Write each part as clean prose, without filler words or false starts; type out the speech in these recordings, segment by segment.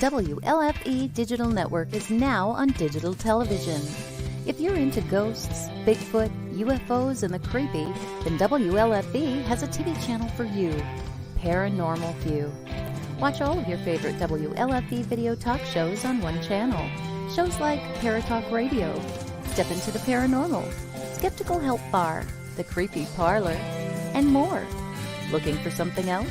WLFE Digital Network is now on digital television. If you're into ghosts, Bigfoot, UFOs, and the creepy, then WLFE has a TV channel for you, Paranormal View. Watch all of your favorite WLFE video talk shows on one channel. Shows like Paratalkradio, Step into the Paranormal, Skeptical Help Bar, The Creepy Parlor, and more. Looking for something else?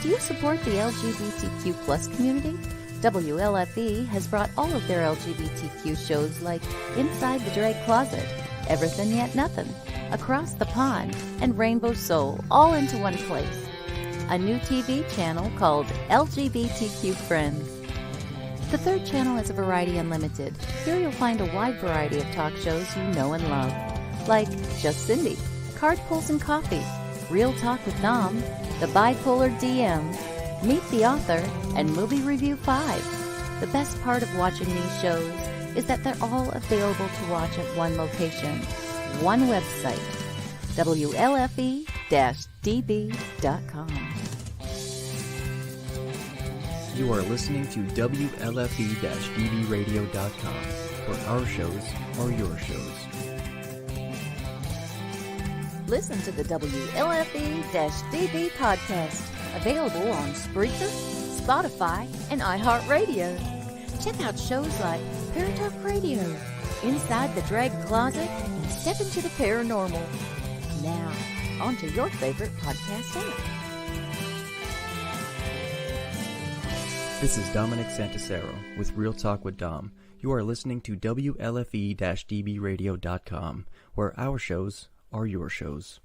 Do you support the LGBTQ plus community? WLFE has brought all of their LGBTQ shows like Inside the Drag Closet, Everything Yet Nothing, Across the Pond, and Rainbow Soul all into one place. A new TV channel called LGBTQ Friends. The third channel is a Variety Unlimited. Here you'll find a wide variety of talk shows you know and love, like Just Cindy, Card Pulls and Coffee, Real Talk with Nom, The Bipolar DMs, Meet the Author, and Movie Review 5. The best part of watching these shows is that they're all available to watch at one location, one website, WLFE-DB.com. You are listening to WLFE-DBradio.com, where our shows are your shows. Listen to the WLFE-DB podcast, available on Spreaker, Spotify, and iHeartRadio. Check out shows like Paratalkradio, Inside the Drag Closet, and Step into the Paranormal. Now, on to your favorite podcast app. This is Dominic Santasero with Real Talk with Dom. You are listening to WLFE-DBradio.com, where our shows are your shows.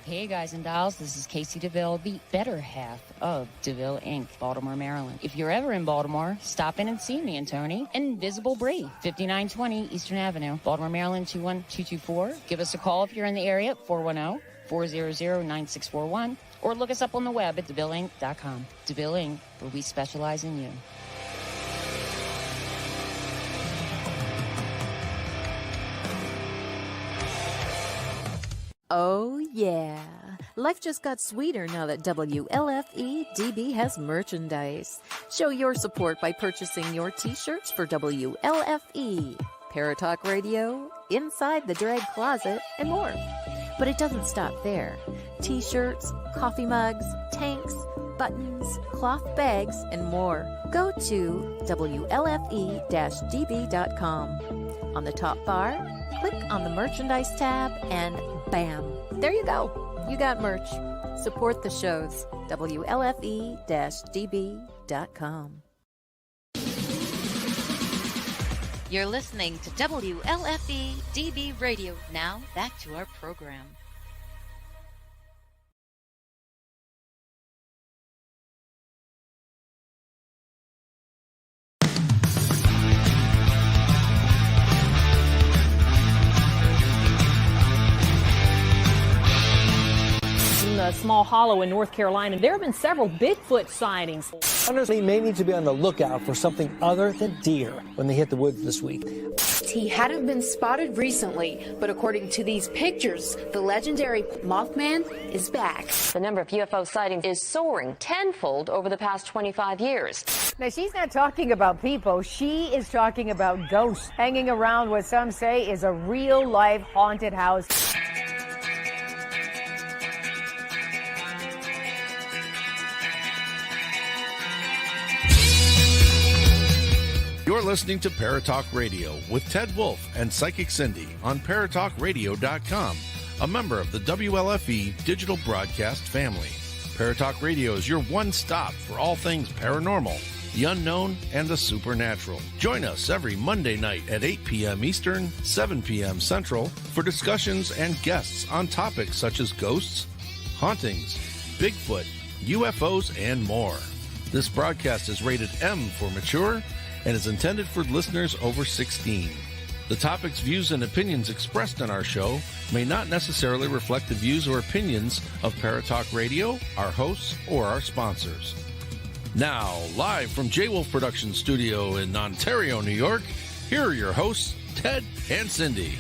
Hey guys and dolls, this is Casey DeVille, the better half of DeVille Inc., Baltimore, Maryland. If you're ever in Baltimore, stop in and see me and Tony. Invisible Bree, 5920 Eastern Avenue, Baltimore, Maryland, 21224. Give us a call if you're in the area at 410-400-9641, or look us up on the web at DeVilleInc.com. DeVille Inc., where we specialize in you. Oh, yeah. Life just got sweeter now that WLFE-DB has merchandise. Show your support by purchasing your t-shirts for WLFE, Paratalk Radio, Inside the Drag Closet, and more. But it doesn't stop there. T-shirts, coffee mugs, tanks, buttons, cloth bags, and more. Go to WLFE-DB.com. On the top bar, click on the merchandise tab and bam, there you go. You got merch. Support the shows. WLFE-DB.com. You're listening to WLFE-DB Radio. Now, back to our program. A small hollow in North Carolina. There have been several Bigfoot sightings. Hunters may need to be on the lookout for something other than deer when they hit the woods this week. He hadn't been spotted recently, but according to these pictures, the legendary Mothman is back. The number of UFO sightings is soaring tenfold over the past 25 years. Now, she's not talking about people. She is talking about ghosts hanging around what some say is a real-life haunted house. You're listening to Paratalk Radio with Ted Wolf and Psychic Cindy on Paratalkradio.com, a member of the WLFE digital broadcast family. Paratalk Radio is your one-stop for all things paranormal, the unknown, and the supernatural. Join us every Monday night at 8 p.m. Eastern, 7 p.m. Central for discussions and guests on topics such as ghosts, hauntings, Bigfoot, UFOs, and more. This broadcast is rated M for mature and is intended for listeners over 16. The topics, views, and opinions expressed on our show may not necessarily reflect the views or opinions of Paratalk Radio, our hosts, or our sponsors. Now, live from J-Wolf Production Studio in Ontario, New York, here are your hosts, Ted and Cindy.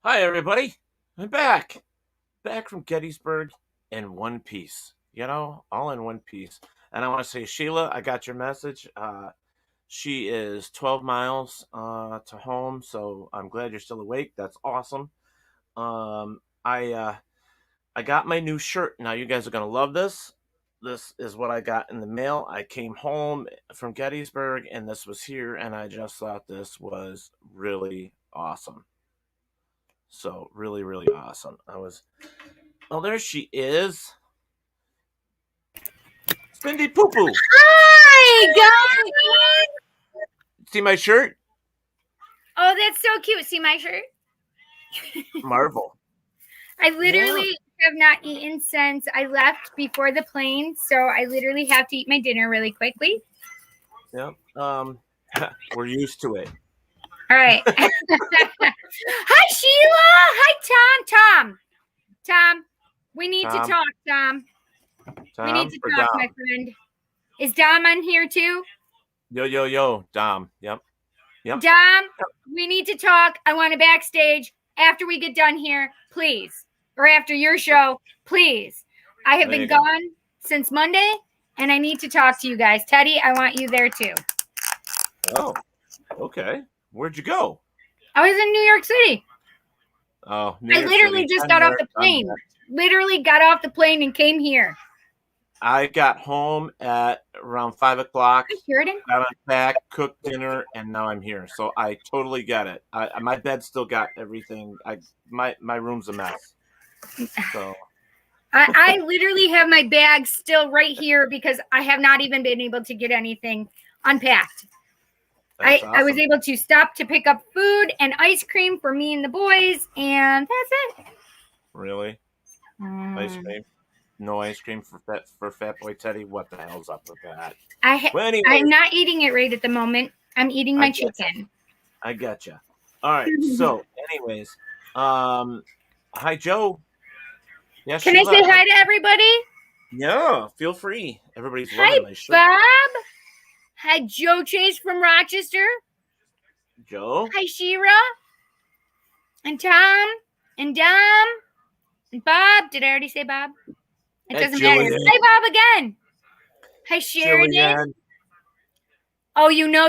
Hi, everybody. I'm back. back from Gettysburg in one piece, all in one piece. And I want to say, Sheila, I got your message. She is 12 miles to home, so I'm glad you're still awake. That's awesome. I got my new shirt. Now you guys are gonna love this. This is what I got in the mail. I came home from Gettysburg, and this was here, and I just thought this was really awesome. So really, really awesome. Oh, there she is. Cindy Poo Poo. Hi, guys. See my shirt? Oh, that's so cute. See my shirt? Marvel. I literally have not eaten since I left before the plane, so I literally have to eat my dinner really quickly. Yep. We're used to it. All right. Hi, Sheila. Hi, Tom. Tom, we need to talk, Tom. We need to talk, my friend. Is Dom on here too? Yo, Dom. Yep. Dom, we need to talk. I want to backstage after we get done here, please. Or after your show, please. I have been gone since Monday, and I need to talk to you guys. Teddy, I want you there too. Oh, okay. Where'd you go? I was in New York City. Oh, I literally just got off the plane. Literally got off the plane and came here. I got home at around 5 o'clock. Got unpacked, cooked dinner, and now I'm here. So I totally get it. My bed still got everything. My room's a mess. So I literally have my bag still right here because I have not even been able to get anything unpacked. Awesome. I was able to stop to pick up food and ice cream for me and the boys, and that's it. Really? Ice cream? No ice cream for Fat Boy Teddy? What the hell's up with that? I'm not eating it right at the moment. I'm eating my chicken. I gotcha. All right. So, anyways, hi, Joe. Yeah, Can I say hi to everybody? Yeah, feel free. Everybody's hi, loving my shirt. Bob. Hi, Joe Chase from Rochester. Joe. Hi, Shira. And Tom. And Dom. And Bob. Did I already say Bob? It doesn't matter. Say Bob again. Hi, Sheridan. Jillian. Oh, you know?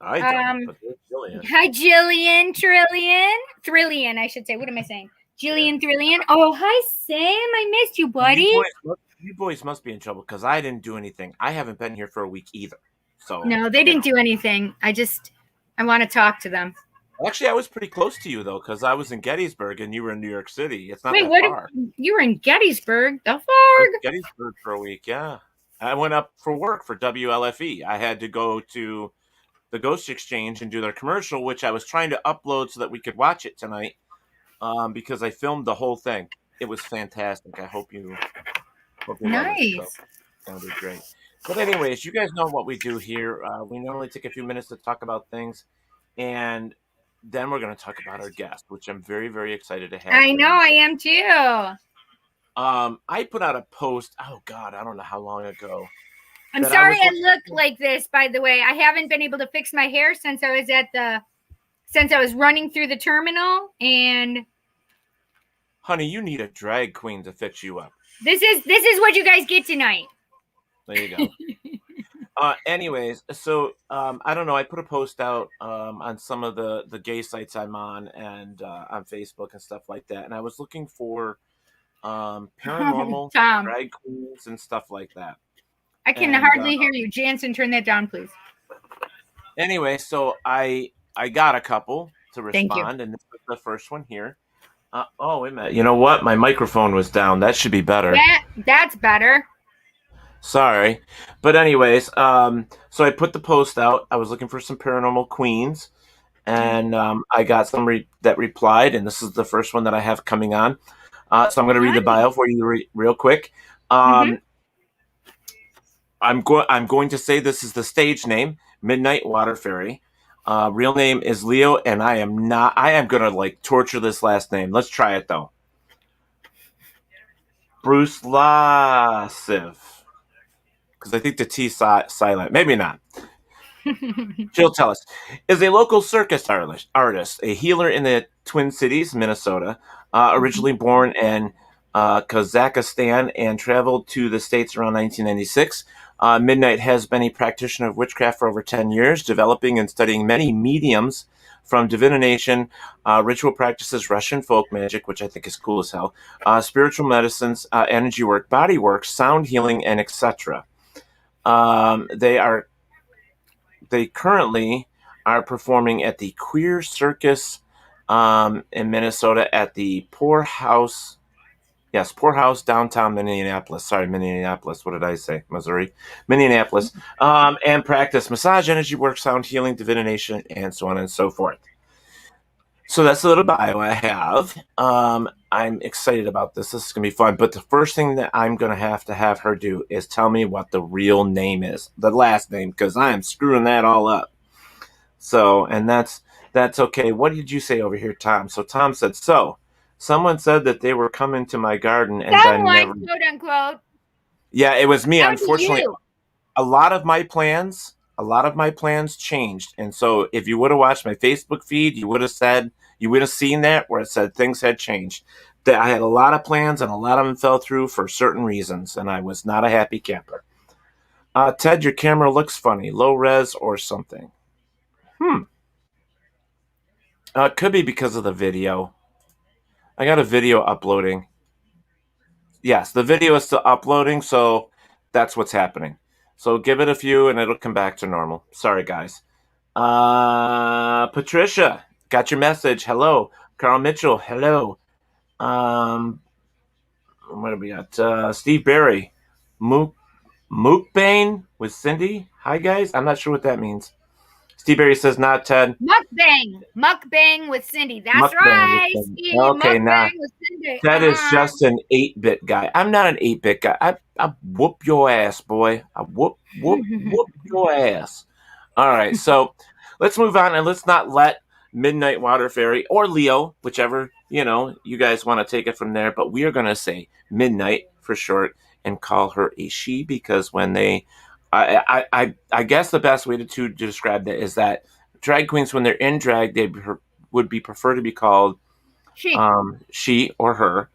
I don't. Jillian. Hi, Jillian. Trillian, I should say. What am I saying? Jillian Trillian. Oh, hi, Sam. I missed you, buddy. You boys must be in trouble because I didn't do anything. I haven't been here for a week either. So no, they didn't do anything. I want to talk to them. Actually, I was pretty close to you, though, because I was in Gettysburg and you were in New York City. It's not that far. You were in Gettysburg? The far? Gettysburg for a week, yeah. I went up for work for WLFE. I had to go to the Ghost Exchange and do their commercial, which I was trying to upload so that we could watch it tonight because I filmed the whole thing. It was fantastic. I hope you nice. It sounded great. But anyways, you guys know what we do here. We normally take a few minutes to talk about things, and then we're going to talk about our guest, which I'm very, very excited to have. I know, I am too. I put out a post, oh God, I don't know how long ago. I'm sorry I look like this, by the way. I haven't been able to fix my hair since I was running through the terminal, and honey, you need a drag queen to fix you up. This is what you guys get tonight. There you go. Anyways, so I don't know. I put a post out on some of the gay sites I'm on and on Facebook and stuff like that, and I was looking for paranormal drag queens and stuff like that. I can hardly hear you, Jansen. Turn that down, please. Anyway, so I got a couple to respond, and this is the first one here. Oh, wait a minute. You know what? My microphone was down. That should be better. That's better. Sorry. But anyways, so I put the post out. I was looking for some paranormal queens, and I got some that replied, and this is the first one that I have coming on. So I'm going to read the bio for you real quick. I'm going to say this is the stage name, Midnightwaterfairy. Real name is Leo, and I am going to torture this last name. Let's try it though. Bruslavtsev. Because I think the T silent. Maybe not. She'll tell us. Is a local circus artist, a healer in the Twin Cities, Minnesota, originally born in Kazakhstan and traveled to the States around 1996. Midnight has been a practitioner of witchcraft for over 10 years, developing and studying many mediums from divination, ritual practices, Russian folk magic, which I think is cool as hell, spiritual medicines, energy work, body work, sound healing, and etc. They currently are performing at the Queer Circus in Minnesota at the PourHouse Downtown Minneapolis. Sorry, Minneapolis. What did I say? Missouri. Minneapolis. And practice massage, energy work, sound healing, divination, and so on and so forth. So that's a little bio I have. I'm excited about this. This is going to be fun. But the first thing that I'm going to have her do is tell me what the real name is. The last name, because I am screwing that all up. So, and that's okay. What did you say over here, Tom? So Tom said, someone said that they were coming to my garden and Someone, then never... quote unquote. Yeah, it was me. How Unfortunately, a lot of my plans changed. And so if you would have watched my Facebook feed, you would have seen that where it said things had changed. That I had a lot of plans and a lot of them fell through for certain reasons, and I was not a happy camper. Ted, your camera looks funny, low res or something. It could be because of the video. I got a video uploading. Yes, the video is still uploading, so that's what's happening. So give it a few and it'll come back to normal. Sorry, guys. Patricia, got your message. Hello. Carl Mitchell, hello. What do we got? Steve Berry. Mukbang with Cindy. Hi, guys. I'm not sure what that means. Steve Berry says, not Ted. Mukbang with Cindy. That's Mukbang right. with Cindy. Steve, Okay, now with Cindy. Ted is just an 8-bit guy. I'm not an 8-bit guy. I whoop your ass, boy. I whoop your ass. All right, so let's move on and let's not let Midnightwaterfairy or Leo, whichever, you guys want to take it from there. But we are going to say Midnight for short and call her a she because when they... I guess the best way to describe that is that drag queens, when they're in drag, they would prefer to be called she or her,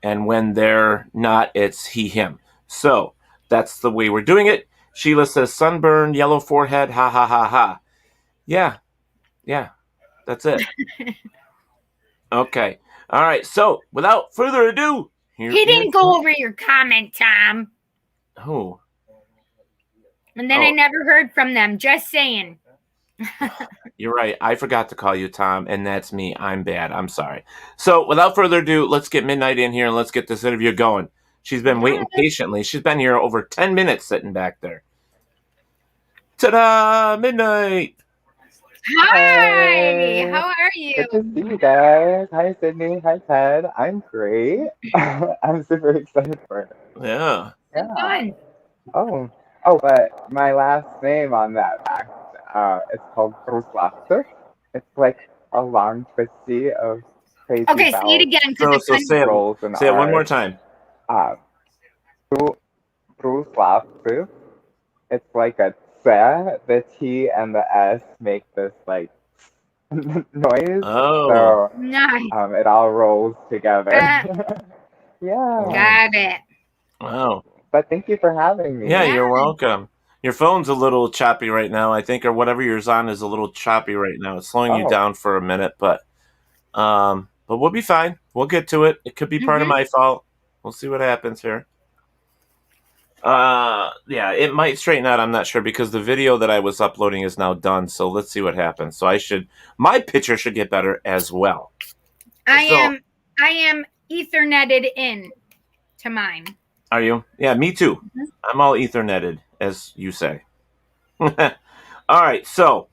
and when they're not, it's he, him. So that's the way we're doing it. Sheila says sunburn, yellow forehead, ha ha ha ha. Yeah, that's it. Okay, all right. So without further ado, he didn't go over your comment, Tom. Who? And then I never heard from them. Just saying. You're right. I forgot to call you Tom, and that's me. I'm bad. I'm sorry. So without further ado, let's get Midnight in here and let's get this interview going. She's been waiting patiently. She's been here over 10 minutes sitting back there. Ta-da! Midnight! Hi! How are you? Good to see you guys. Hi, Sydney. Hi, Ted. I'm great. I'm super excited for it. Yeah. Fun. Oh, but my last name on that fact, it's called Bruslavtsev. It's like a long twisty of crazy Okay, say it again. So say it one more time. Bruslavtsev. It's like a tse. The T and the S make this like noise. Oh. So nice. It all rolls together. Yeah. Got it. Wow. But thank you for having me. Yeah, you're welcome. Your phone's a little choppy right now, I think, or whatever yours on is a little choppy right now. It's slowing you down for a minute, but we'll be fine. We'll get to it. It could be part of my fault. We'll see what happens here. Yeah, it might straighten out. I'm not sure because the video that I was uploading is now done. So let's see what happens. So my picture should get better as well. I am Etherneted in to mine. Are you? Yeah, me too. Mm-hmm. I'm all Etherneted, as you say. All right, so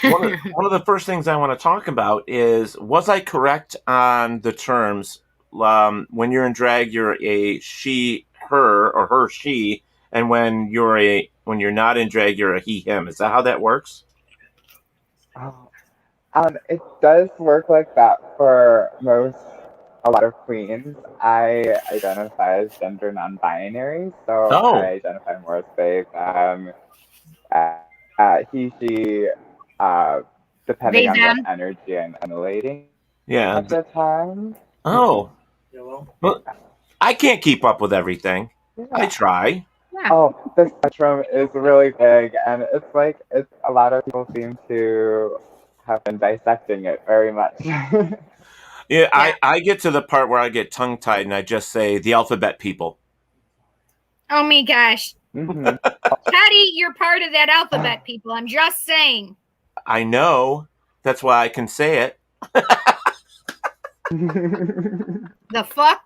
one of the first things I want to talk about is, was I correct on the terms? When you're in drag, you're a she, her, or her, she, and when you're not in drag, you're a he, him. Is that how that works? It does work like that for a lot of queens. I identify as gender non-binary, so I identify more as they, them, he, she, depending They, on what them. energy I'm emulating Yeah. at the time. Oh. Well, I can't keep up with everything. I try. Yeah. Oh, the spectrum is really big, and it's a lot of people seem to have been dissecting it very much. Yeah, I get to the part where I get tongue tied and I just say the alphabet people. Oh my gosh. Mm-hmm. Teddy, you're part of that alphabet, people. I'm just saying. I know. That's why I can say it. The fuck?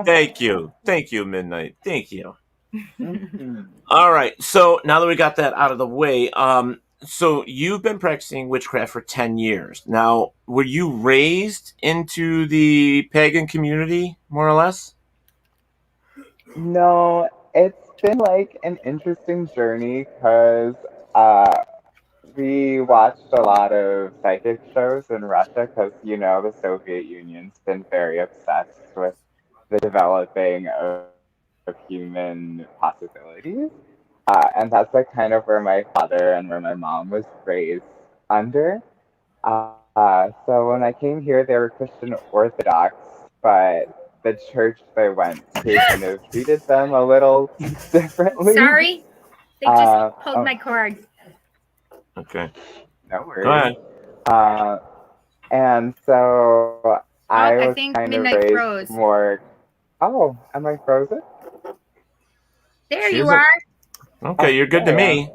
Thank you. Thank you, Midnight. Thank you. All right. So now that we got that out of the way, so you've been practicing witchcraft for 10 years. Now, were you raised into the pagan community, more or less? No, it's been like an interesting journey because we watched a lot of psychic shows in Russia because, the Soviet Union's been very obsessed with the developing of human possibilities. And that's like kind of where my father and where my mom was raised under. So when I came here, they were Christian Orthodox, but the church they went to kind of treated them a little differently. Sorry, they just pulled my cord. Okay. No worries. Go ahead. And so I was think kind of Midnight raised froze. more. Oh, am I frozen? There you are. Okay, you're good to me.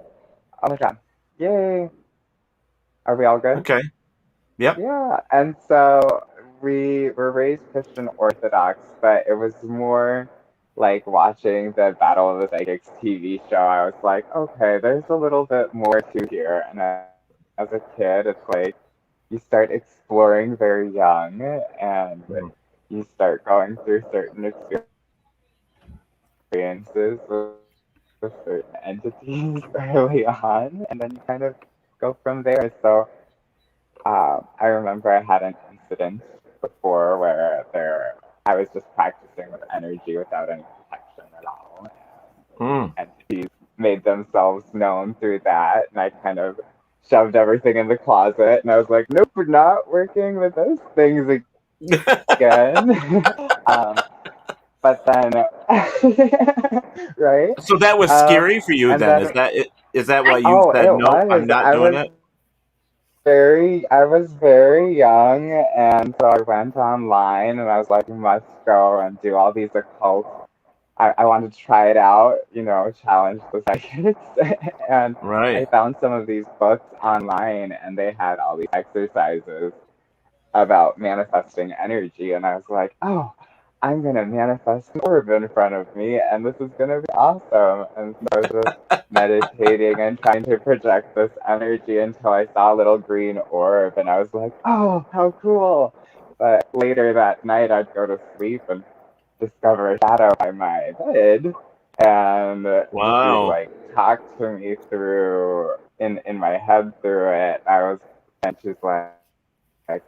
Oh my god. Yay. Are we all good? Okay. Yep. Yeah, and so we were raised Christian Orthodox, but it was more like watching the Battle of the Psychics TV show. I was like, okay, there's a little bit more to here. And as a kid, it's like you start exploring very young and you start going through certain experiences with certain entities early on, and then you kind of go from there. So I remember I had an incident before where I was just practicing with energy without any protection at all. And entities made themselves known through that, and I kind of shoved everything in the closet, and I was like, nope, we're not working with those things again. But then, right? So that was scary for you then? Is that why you said, no, I'm not doing it? I was very young, and so I went online and I was like, you must go and do all these occult. I wanted to try it out, challenge the psychics. And I found some of these books online, and they had all these exercises about manifesting energy. And I was like, oh, I'm going to manifest an orb in front of me, and this is going to be awesome. And so I was just meditating and trying to project this energy until I saw a little green orb, and I was like, oh, how cool. But later that night, I'd go to sleep and discover a shadow by my bed, and she talked to me through, in my head through it. And she's like,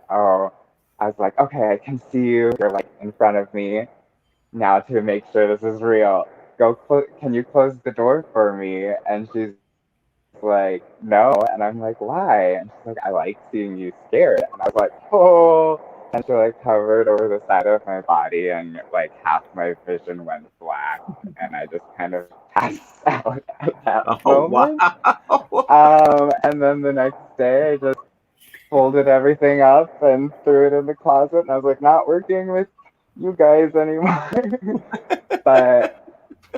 oh, I was like, okay, I can see you. You're like in front of me. Now to make sure this is real, can you close the door for me? And she's like, no. And I'm like, why? And she's like, I like seeing you scared. And I was like, oh. And she like hovered over the side of my body, and like half my vision went black, and I just kind of passed out at that moment. Wow. And then the next day, I just folded everything up and threw it in the closet, and I was like, not working with you guys anymore. But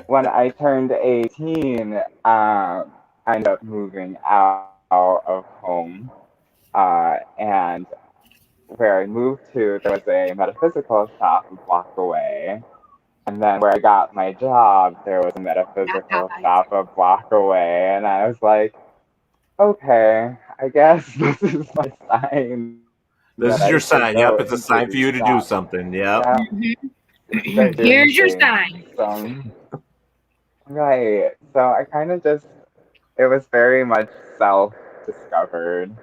when I turned 18, I ended up moving out of home, and where I moved to, there was a metaphysical shop a block away. And then where I got my job, there was a metaphysical shop a block away. And I was like, okay, I guess this is my sign. This is your sign. Yep, it's a sign for you to do something. Yep. Here's your sign. Right. So I kind of it was very much self-discovered.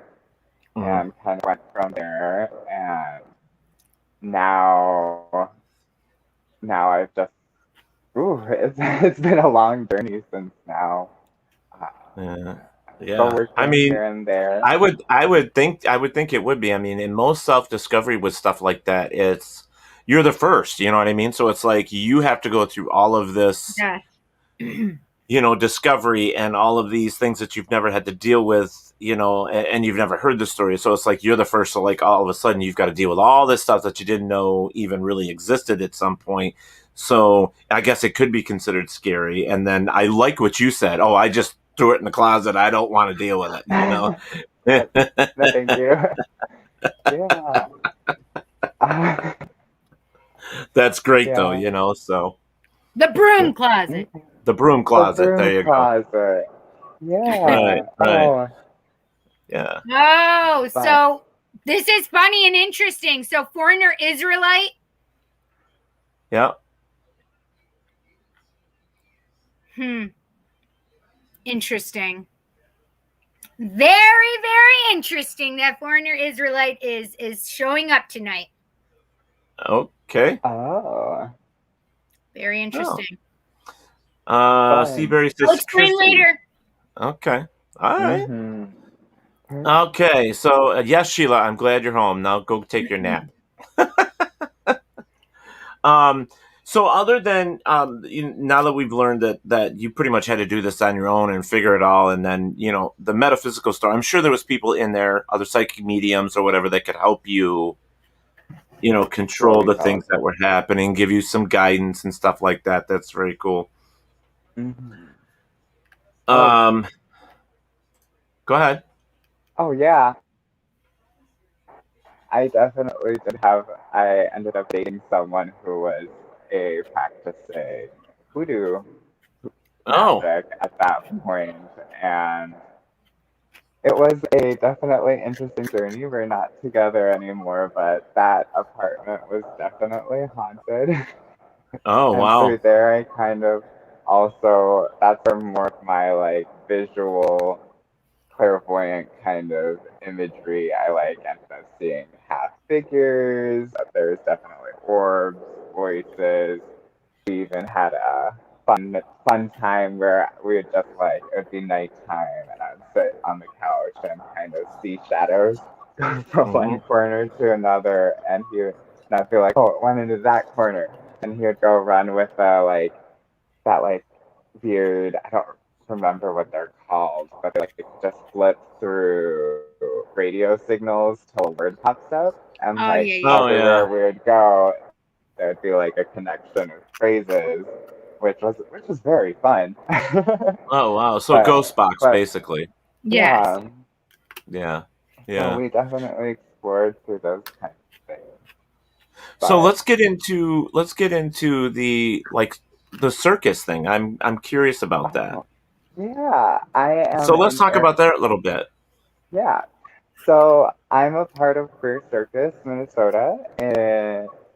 And kind of went from there, and now I've just Ooh, it's been a long journey since now. Yeah. Still working I mean, here and there. I would think it would be. I mean, in most self-discovery with stuff like that, you're the first, you know what I mean? So it's like you have to go through all of this, discovery and all of these things that you've never had to deal with, and you've never heard the story. So it's like you're the first, so like all of a sudden you've got to deal with all this stuff that you didn't know even really existed at some point. So I guess it could be considered scary. And then I like what you said. Oh, I just threw it in the closet. I don't want to deal with it, Thank you. Yeah. That's great though, so. The broom closet. The broom closet. There you go. Yeah. Right. Oh. Yeah. Oh, so this is funny and interesting. So foreigner Israelite. Yeah. Interesting. Very, very interesting that foreigner Israelite is showing up tonight. Okay. Oh. Very interesting. Seabury says I'll explain later. Okay. All right. Okay. So yes, Sheila, I'm glad you're home. Now go take your nap. So other than now that we've learned that you pretty much had to do this on your own and figure it all, and then the metaphysical story, I'm sure there was people in there, other psychic mediums or whatever, that could help you, control the things that were happening, give you some guidance and stuff like that. That's very cool. Go ahead. Oh yeah. I definitely I ended up dating someone who was a practicing voodoo magic at that point, and it was a definitely interesting journey. We're not together anymore, but that apartment was definitely haunted. Oh, and wow. through there, I kind of also, that's where more of my like visual, clairvoyant kind of imagery. I ended up seeing half figures. There's definitely orbs, voices. We even had a fun time where we would just it would be nighttime and I'd sit on the couch and kind of see shadows go from one corner to another, and I'd be like, oh, it went into that corner, and he would go run with that weird, I don't remember what they're called, but they just flip through radio signals till a word pops up, and everywhere we would go, there would be a connection with phrases, which was very fun. Oh wow! So ghost box basically. Yes. Yeah. So we definitely explored through those kinds of things. So let's get into the the circus thing. I'm curious about that. Yeah, I am. So let's talk about that a little bit. Yeah. So I'm a part of Queer Circus Minnesota,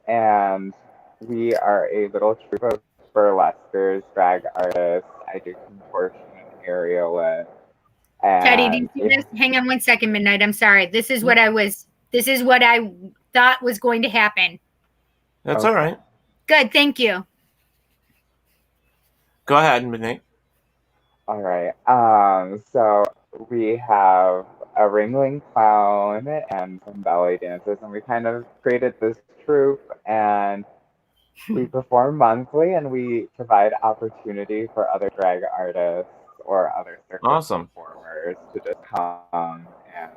and we are a little troupe of burlesquers, drag artists. I do contortion and aerialist. Teddy, do you see this? Hang on 1 second, Midnight. I'm sorry. This is what I thought was going to happen. That's all right. Good, thank you. Go ahead, Midnight. All right. So we have a ringling clown and some ballet dancers, and we kind of created this troupe, and we perform monthly, and we provide opportunity for other drag artists or other circus performers to just come and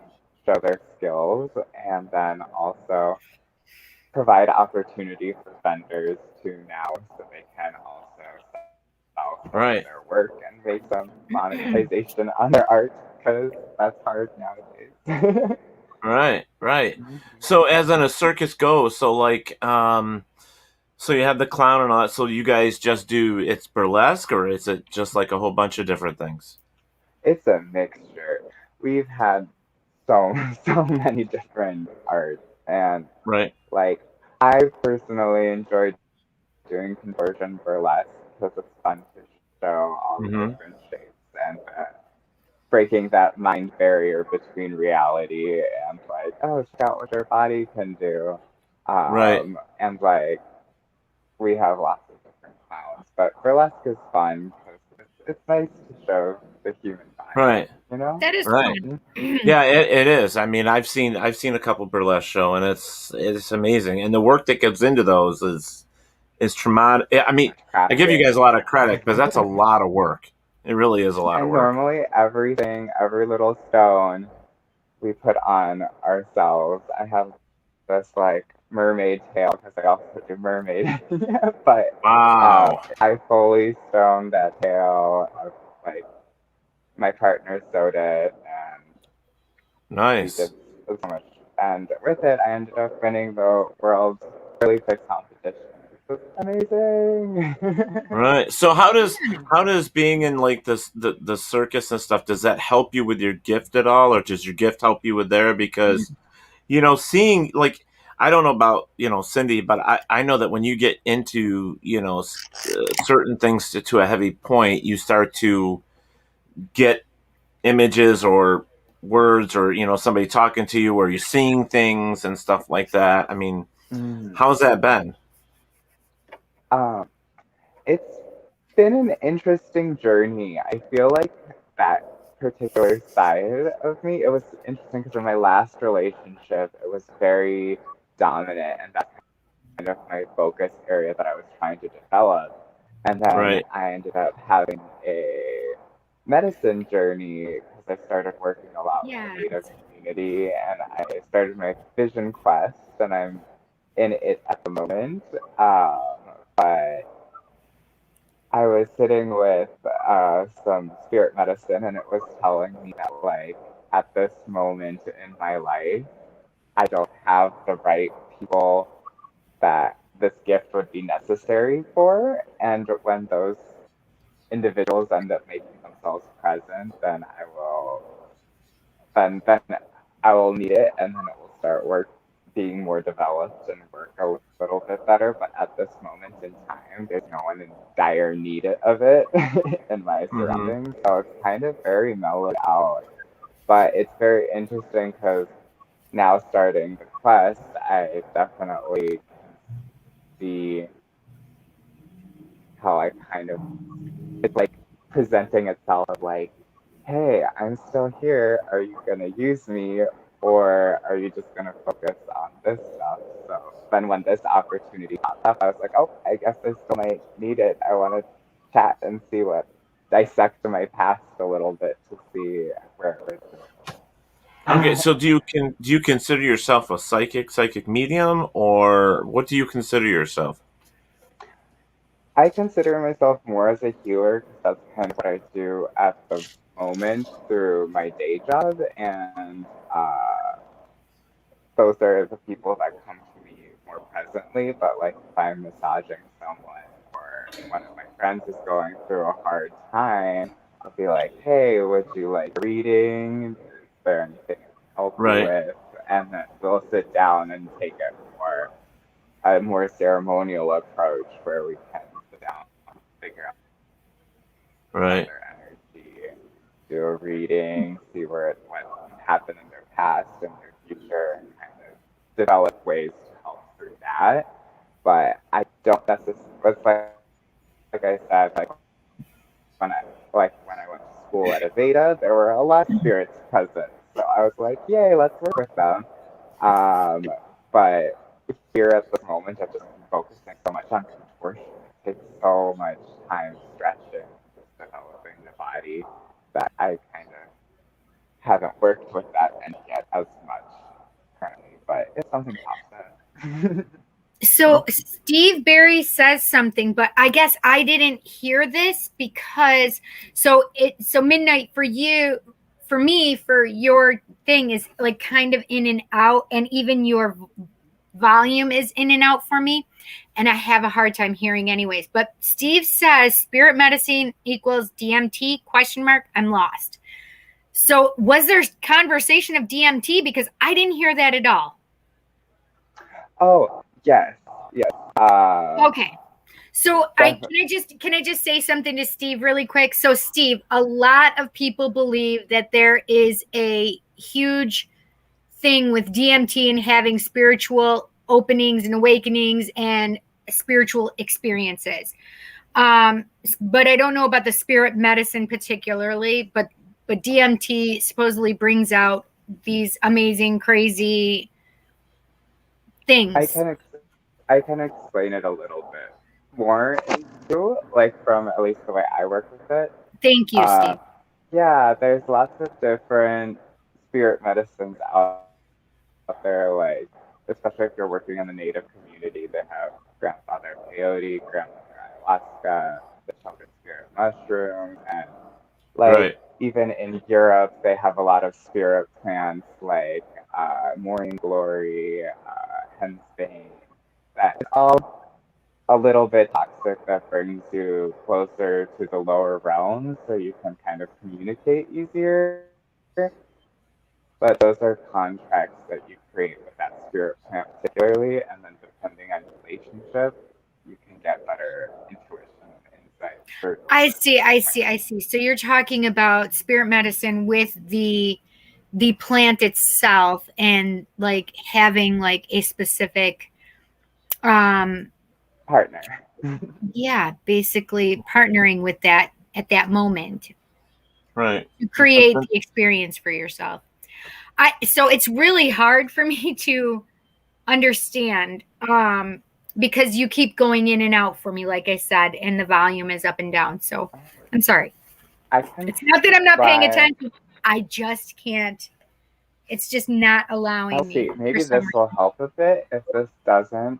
show their skills, and then also provide opportunity for vendors to now, so they can also sell their work and make some monetization on their art, because that's hard nowadays. Right. So as in a circus goes, so so you have the clown and all that. So you guys just it's burlesque, or is it just a whole bunch of different things? It's a mixture. We've had so many different arts, and I personally enjoyed doing contortion burlesque because it's fun to show all the different shapes and breaking that mind barrier between reality and check out what your body can do. And we have lots of different clowns but burlesque is fun because it's nice to show the human body. Right. You know? That is Right. fun. Yeah, it is. I mean, I've seen a couple burlesque show, and it's amazing. And the work that goes into those is traumatic. I mean, I give you guys a lot of credit because that's a lot of work. It really is a lot of And work. normally everything, every little stone we put on ourselves. I have this like mermaid tail because I also do mermaid. But Wow. I fully stoned that tail. Like my partner sewed it, and Nice. we did so much. And with it, I ended up winning the world's really quick competition. It was amazing. Right. So how does being in like the circus and stuff, does that help you with your gift at all, or does your gift help you with there? Because seeing, like, I don't know about Cindy, but I know that when you get into certain things to a heavy point, you start to get images or words or somebody talking to you, or you're seeing things and stuff like that. I mean, how's that been? It's been an interesting journey. I feel like that particular side of me, it was interesting because in my last relationship, it was very dominant, and that's kind of my focus area that I was trying to develop. And then Right. I ended up having a medicine journey because I started working a lot with the Native community, and I started my vision quest, and I'm in it at the moment. But I was sitting with some spirit medicine, and it was telling me that, like, at this moment in my life, I don't have the right people that this gift would be necessary for. And when those individuals end up making themselves present, then then I will need it, and then it will start being more developed and work a little bit better. But at this moment in time, there's no one in dire need of it in my surroundings. So it's kind of very mellowed out. But it's very interesting because now starting the quest, I definitely see how it's like presenting itself of like, hey, I'm still here. Are you going to use me? Or are you just going to focus on this stuff? So then when this opportunity popped up, I was like, oh, I guess I still might need it. I want to chat and dissect my past a little bit to see where it is. Okay, so do you consider yourself a psychic medium, or what do you consider yourself? I consider myself more as a healer because that's kind of what I do at the moment through my day job, and those are the people that come to me more presently. But like if I'm massaging someone or one of my friends is going through a hard time, I'll be like, hey, would you like reading? Is there anything I can help you with? And then we'll sit down and take a more ceremonial approach where we can sit down and figure out their energy, do a reading, see what happened in their past and their future, and kind of develop ways to help through that. But I don't necessarily, like I said, when I went to school at Aveda, there were a lot of spirits present. So I was like, yay, let's work with them. But here at the moment, I've just been focusing so much on contortion. It takes so much time stretching, developing the body, that I kind of haven't worked with that end yet as much currently. But it's something pops up. So Steve Barry says something, but I guess I didn't hear this because so midnight for you, for me, for your thing is like kind of in and out, and even your volume is in and out for me, and I have a hard time hearing anyways. But Steve says spirit medicine equals DMT ? I'm lost. So was there conversation of DMT? Because I didn't hear that at all. Oh, yes. Okay. So can I just say something to Steve really quick? So Steve, a lot of people believe that there is a huge thing with DMT and having spiritual openings and awakenings and spiritual experiences. But I don't know about the spirit medicine particularly, but DMT supposedly brings out these amazing, crazy things. I can explain it a little bit more into, like, from at least the way I work with it. Thank you, Steve. Yeah, there's lots of different spirit medicines out there, like, especially if you're working in the native community, they have grandfather peyote, grandmother ayahuasca, the children's spirit mushroom, and, like, even in Europe, they have a lot of spirit plants like morning glory, henbane. That is all a little bit toxic. That brings you closer to the lower realms, so you can kind of communicate easier. But those are contracts that you create with that spirit plant particularly, and then depending on your relationship, you can get better intuition and insight. I see. So you're talking about spirit medicine with the plant itself, and like having like a specific partner. Yeah, basically partnering with that at that moment. Right. To create the experience for yourself. So it's really hard for me to understand because you keep going in and out for me, like I said, and the volume is up and down. So I'm sorry. It's not that I'm not paying attention. I just can't. It's just not allowing me. Maybe this will help a bit. If this doesn't,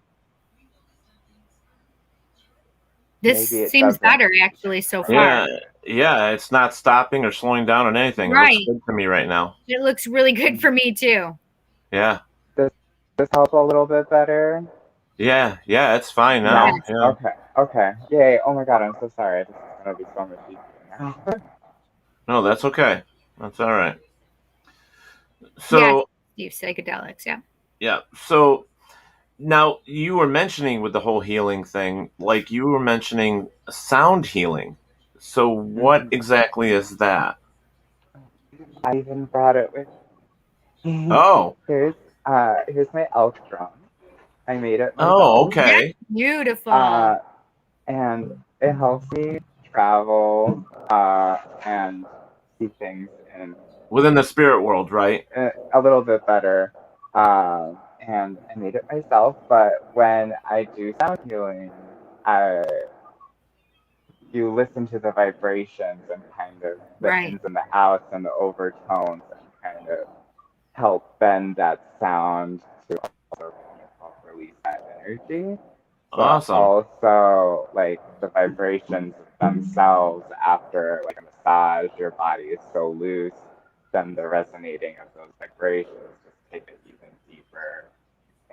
this seems better actually so far. Yeah, it's not stopping or slowing down on anything. It looks good to me right now. It looks really good for me too. Yeah. Does this help a little bit better? Yeah, it's fine now. Yeah. Okay. Yay. Oh my god, I'm so sorry. This is gonna be so much easier now. No, that's okay. That's all right. So psychedelics, Yeah. So now you were mentioning with the whole healing thing, like you were mentioning sound healing. So what exactly is that? I even brought it with me. Oh. Here's my elk drum. I made it myself. Oh, okay. That's beautiful. And it helps me travel and see things within the spirit world, right? A little bit better. And I made it myself, but when I do sound healing, you listen to the vibrations and kind of the ins and the outs and the overtones and kind of help bend that sound to also release that energy. Awesome. Also, like the vibrations themselves after like a massage, your body is so loose, then the resonating of those vibrations just take it even deeper.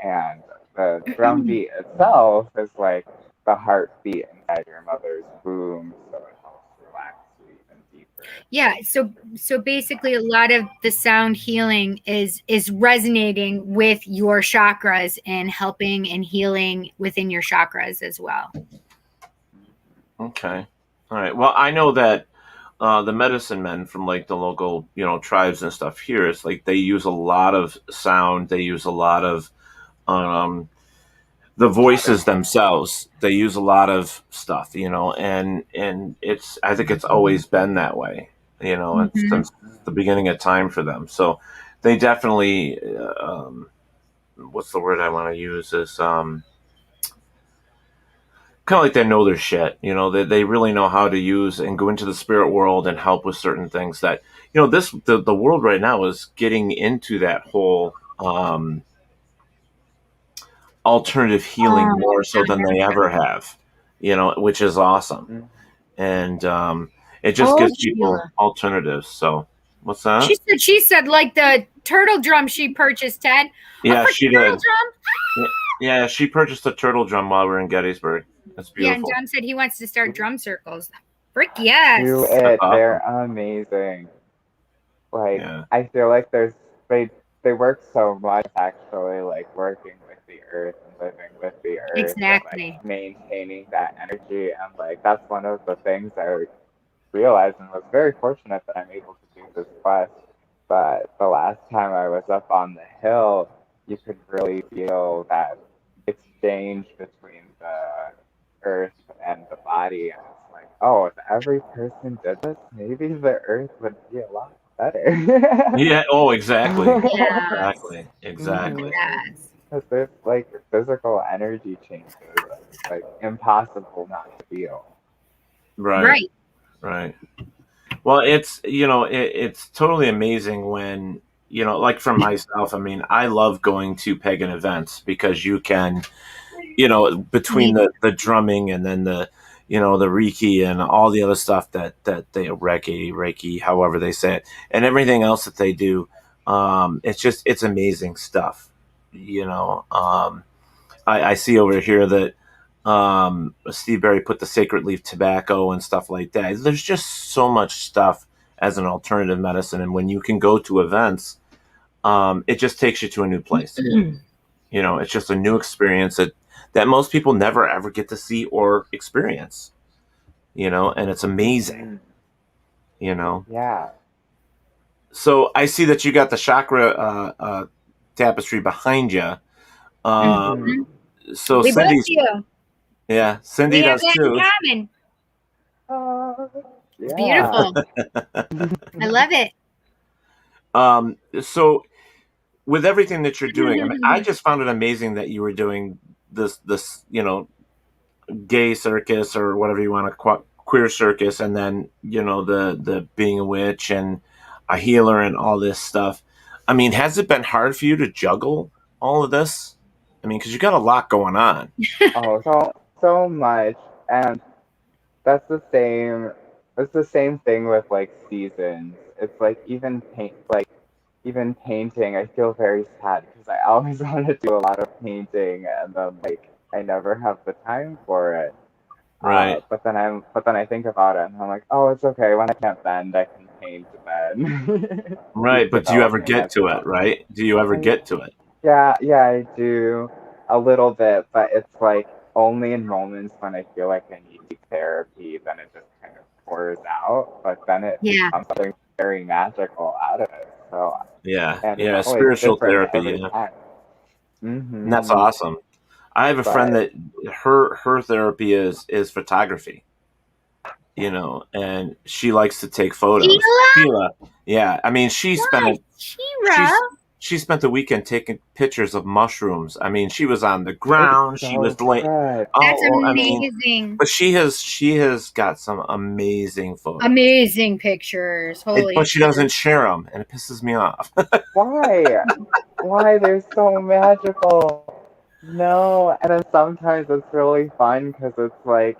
And the drum beat itself is like the heartbeat inside your mother's womb, so it helps relax you even deeper. Yeah, so basically a lot of the sound healing is resonating with your chakras and helping and healing within your chakras as well. Okay. All right. Well, I know that the medicine men from like the local, tribes and stuff here, it's like they use a lot of sound. They use a lot of the voices themselves. They use a lot of stuff, and I think it's always been that way, it's since the beginning of time for them. So they definitely, what's the word I want to use is, kind of like they know their shit, they really know how to use and go into the spirit world and help with certain things that, the world right now is getting into that whole, alternative healing more so than they ever have, which is awesome. And it just gives people alternatives. So what's that? She said like the turtle drum she purchased, Ted. Yeah, she did. Drum? Yeah, she purchased a turtle drum while we were in Gettysburg. That's beautiful. Yeah, and Dom said he wants to start drum circles. Frick yes. Do it. They're amazing. Like I feel like they work so much actually, like working with the earth and living with the earth. Exactly. And, like, maintaining that energy, and like that's one of the things I realized and was very fortunate that I'm able to do this quest. But the last time I was up on the hill, you could really feel that exchange between the earth and the body. And it's like, oh, if every person did this, maybe the earth would be a lot better. Yeah. Oh, exactly. Yes. Exactly. Yes. Because there's like physical energy changes. It's like impossible not to feel. Right. Well, it's totally amazing when, like for myself, I mean, I love going to pagan events because you can, between the drumming and then the Reiki and all the other stuff that they Reiki, however they say it, and everything else that they do, it's amazing stuff. I see over here that Steve Berry put the sacred leaf tobacco and stuff like that. There's just so much stuff as an alternative medicine, and when you can go to events, it just takes you to a new place. It's just a new experience that most people never ever get to see or experience. And it's amazing. Yeah. So I see that you got the chakra tapestry behind you. So We Cindy's, both do. yeah, Cindy We have does that too. in common. It's beautiful. I love it. So with everything that you're doing, I mean, I just found it amazing that you were doing this, gay circus or whatever you want to queer circus, and then the being a witch and a healer and all this stuff. I mean, has it been hard for you to juggle all of this? I mean, because you got a lot going on. Oh, so much, and that's the same. It's the same thing with like seasons. It's like even painting. I feel very sad because I always want to do a lot of painting, and then like I never have the time for it. Right. But then I think about it, and I'm like, oh, it's okay. When I can't bend, I can paint then. Right, but do you ever get to it? Right? Do you ever get to it? Yeah, I do a little bit, but it's like only in moments when I feel like I need therapy, then it just kind of pours out. But then it becomes something very magical out of it. So yeah, spiritual therapy. Yeah, and that's awesome. I have a friend that her therapy is photography. And she likes to take photos. Sheila. Yeah, I mean, she spent the weekend taking pictures of mushrooms. I mean, she was on the ground. She was laying. That's amazing. But she has got some amazing photos. Amazing pictures. But she doesn't share them, and it pisses me off. Why? Why? They're so magical. No, and then sometimes it's really fun because it's like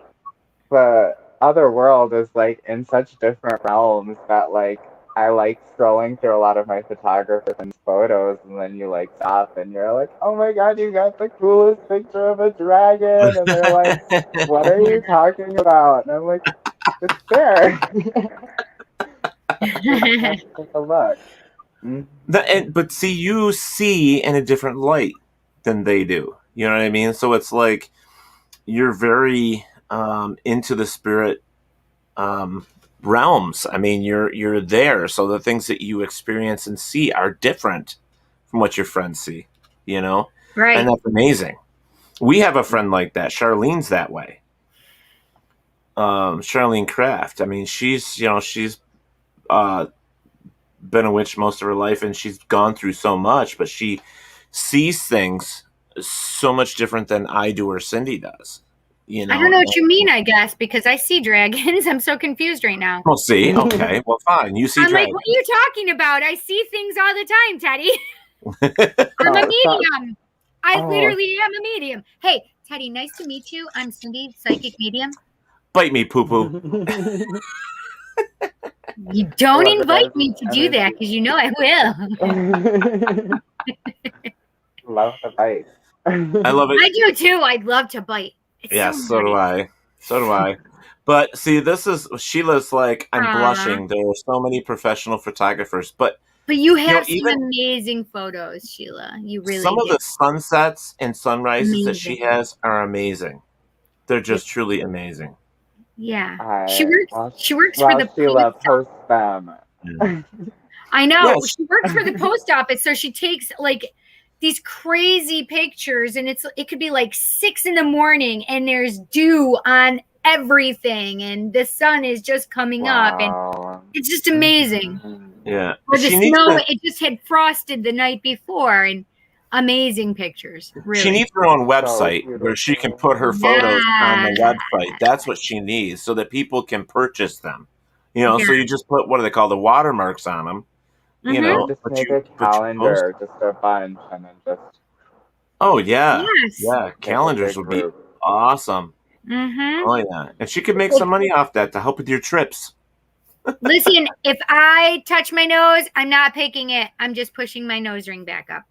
the other world is like in such different realms that like I like scrolling through a lot of my photographers and photos, and then you like stop and you're like, oh my god, you got the coolest picture of a dragon, and they're like, what are you talking about? And I'm like, it's there. Take a look. But see, you see in a different light than they do. You know what I mean? So it's like you're very into the spirit realms. I mean, you're there, so the things that you experience and see are different from what your friends see. Right? And that's amazing. We have a friend like that. Charlene's that way. Charlene Kraft. I mean, she's been a witch most of her life, and she's gone through so much, but she sees things so much different than I do or Cindy does. I don't know what you mean, I guess, because I see dragons. I'm so confused right now. Well, see, okay, well, fine. You see I'm dragons. like, what are you talking about? I see things all the time, Teddy. I'm a medium. I literally am a medium. Hey, Teddy, nice to meet you. I'm Cindy, psychic medium. Bite me, poo-poo. You don't invite me to do that because you know I will. Love the bite. I love it. I do too. I'd love to bite. It's so do I. So do I. But see, this is Sheila's like, I'm blushing. There are so many professional photographers, but you have some amazing photos, Sheila. You really some do. of the sunsets and sunrises that she has are amazing. They're just truly amazing. Yeah, she works for the Sheila post them. I know. Yes. She works for the post office, so she takes like these crazy pictures, and it could be like 6 a.m. and there's dew on everything, and the sun is just coming up, and it's just amazing. Yeah. Or the snow, it just had frosted the night before, and amazing pictures. Really. She needs her own website where she can put her photos on the website. That's what she needs, so that people can purchase them. You know, so you just put, what do they call, the watermarks on them. You know, just make a calendar, just a bunch, and then just. Oh yeah, yeah. Calendars would be awesome. Mm-hmm. Oh yeah, and she could make some money off that to help with your trips. Listen, if I touch my nose, I'm not picking it. I'm just pushing my nose ring back up.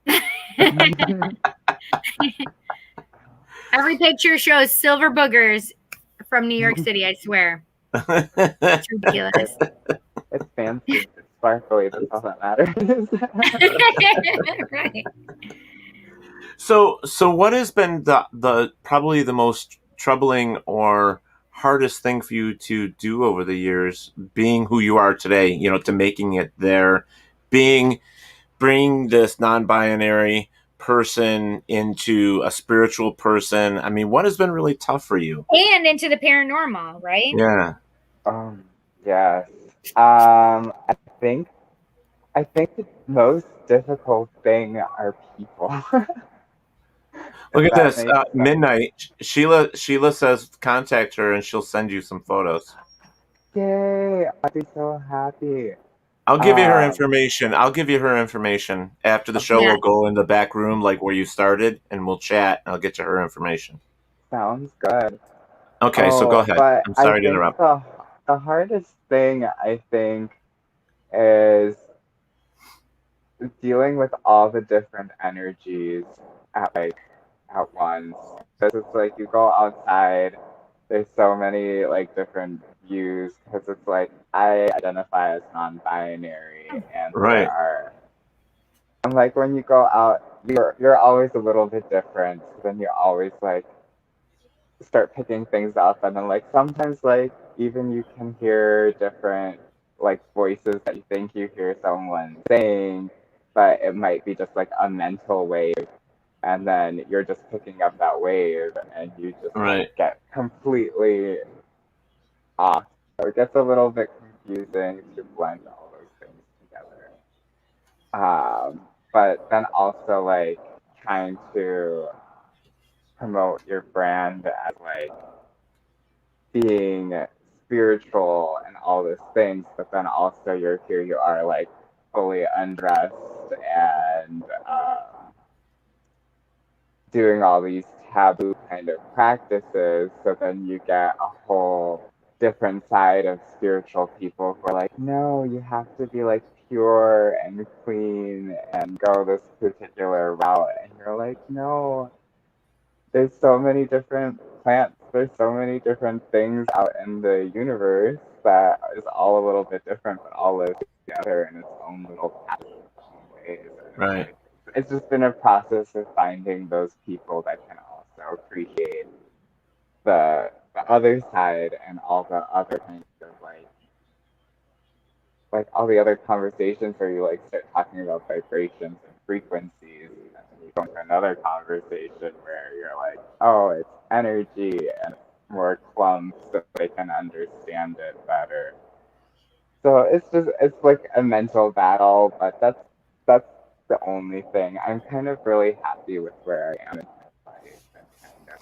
Every picture shows silver boogers from New York City, I swear. It's ridiculous. It's fancy. It's sparkly. That's all that matters. Right. So what has been the probably the most troubling or hardest thing for you to do over the years, being who you are today, you know, to making it there, bringing this non-binary person into a spiritual person? I mean, what has been really tough for you? And into the paranormal, right? Yeah. Yes. I think the most difficult thing are people. Look at this. Midnight. Sheila says contact her and she'll send you some photos. Yay! I'd be so happy. I'll give you her information. After the show. Yeah. We'll go in the back room, like where you started, and we'll chat. And I'll get you her information. Sounds good. Okay, so go ahead. I'm sorry to interrupt. The hardest thing, I think, is dealing with all the different energies at once. Because it's like you go outside, there's so many like different views, because it's like I identify as non-binary, and right. And like when you go out, you're always a little bit different. So then you always like start picking things up, and then like sometimes like even you can hear different like voices that you think you hear someone saying, but it might be just like a mental wave, and then you're just picking up that wave, and you just like, get completely off. So it gets a little bit confusing to blend all those things together. But then also like trying to promote your brand as like being spiritual and all these things, but then also here you are like fully undressed and doing all these taboo kind of practices. So then you get a whole different side of spiritual people who are like, no, you have to be like pure and clean and go this particular route, and you're like, no, there's so many different plants, there's so many different things out in the universe that is all a little bit different, but all live together in its own little ways. Right. It's just been a process of finding those people that can also appreciate the other side and all the other kinds of like all the other conversations where you like start talking about vibrations and frequencies, and then you go into another conversation where you're like, oh, it's energy and more clumps so they can understand it better. So it's like a mental battle, but that's the only thing. I'm kind of really happy with where I am in my life.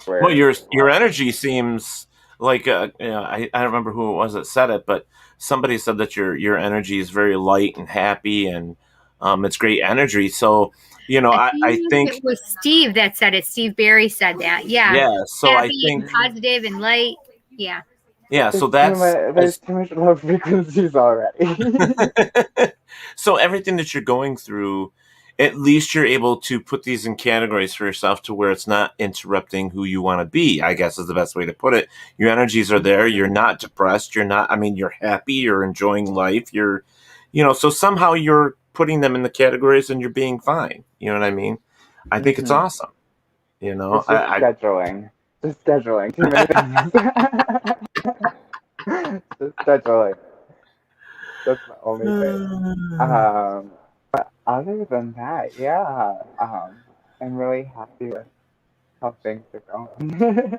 Well, your energy seems like I don't remember who it was that said it, but somebody said that your energy is very light and happy, and it's great energy. So I think it was Steve that said it. Steve Barry said that. Yeah. Yeah. So happy I think and positive and light. Yeah. Yeah. So there's too much low frequencies already. So everything that you're going through, at least you're able to put these in categories for yourself to where it's not interrupting who you want to be, I guess is the best way to put it. Your energies are there. You're not depressed. You're happy. You're enjoying life. So somehow you're putting them in the categories and you're being fine. You know what I mean? I think it's awesome. It's just scheduling. Just scheduling. Too many things. Just scheduling. That's the only thing. But other than that, yeah, I'm really happy with how things are going.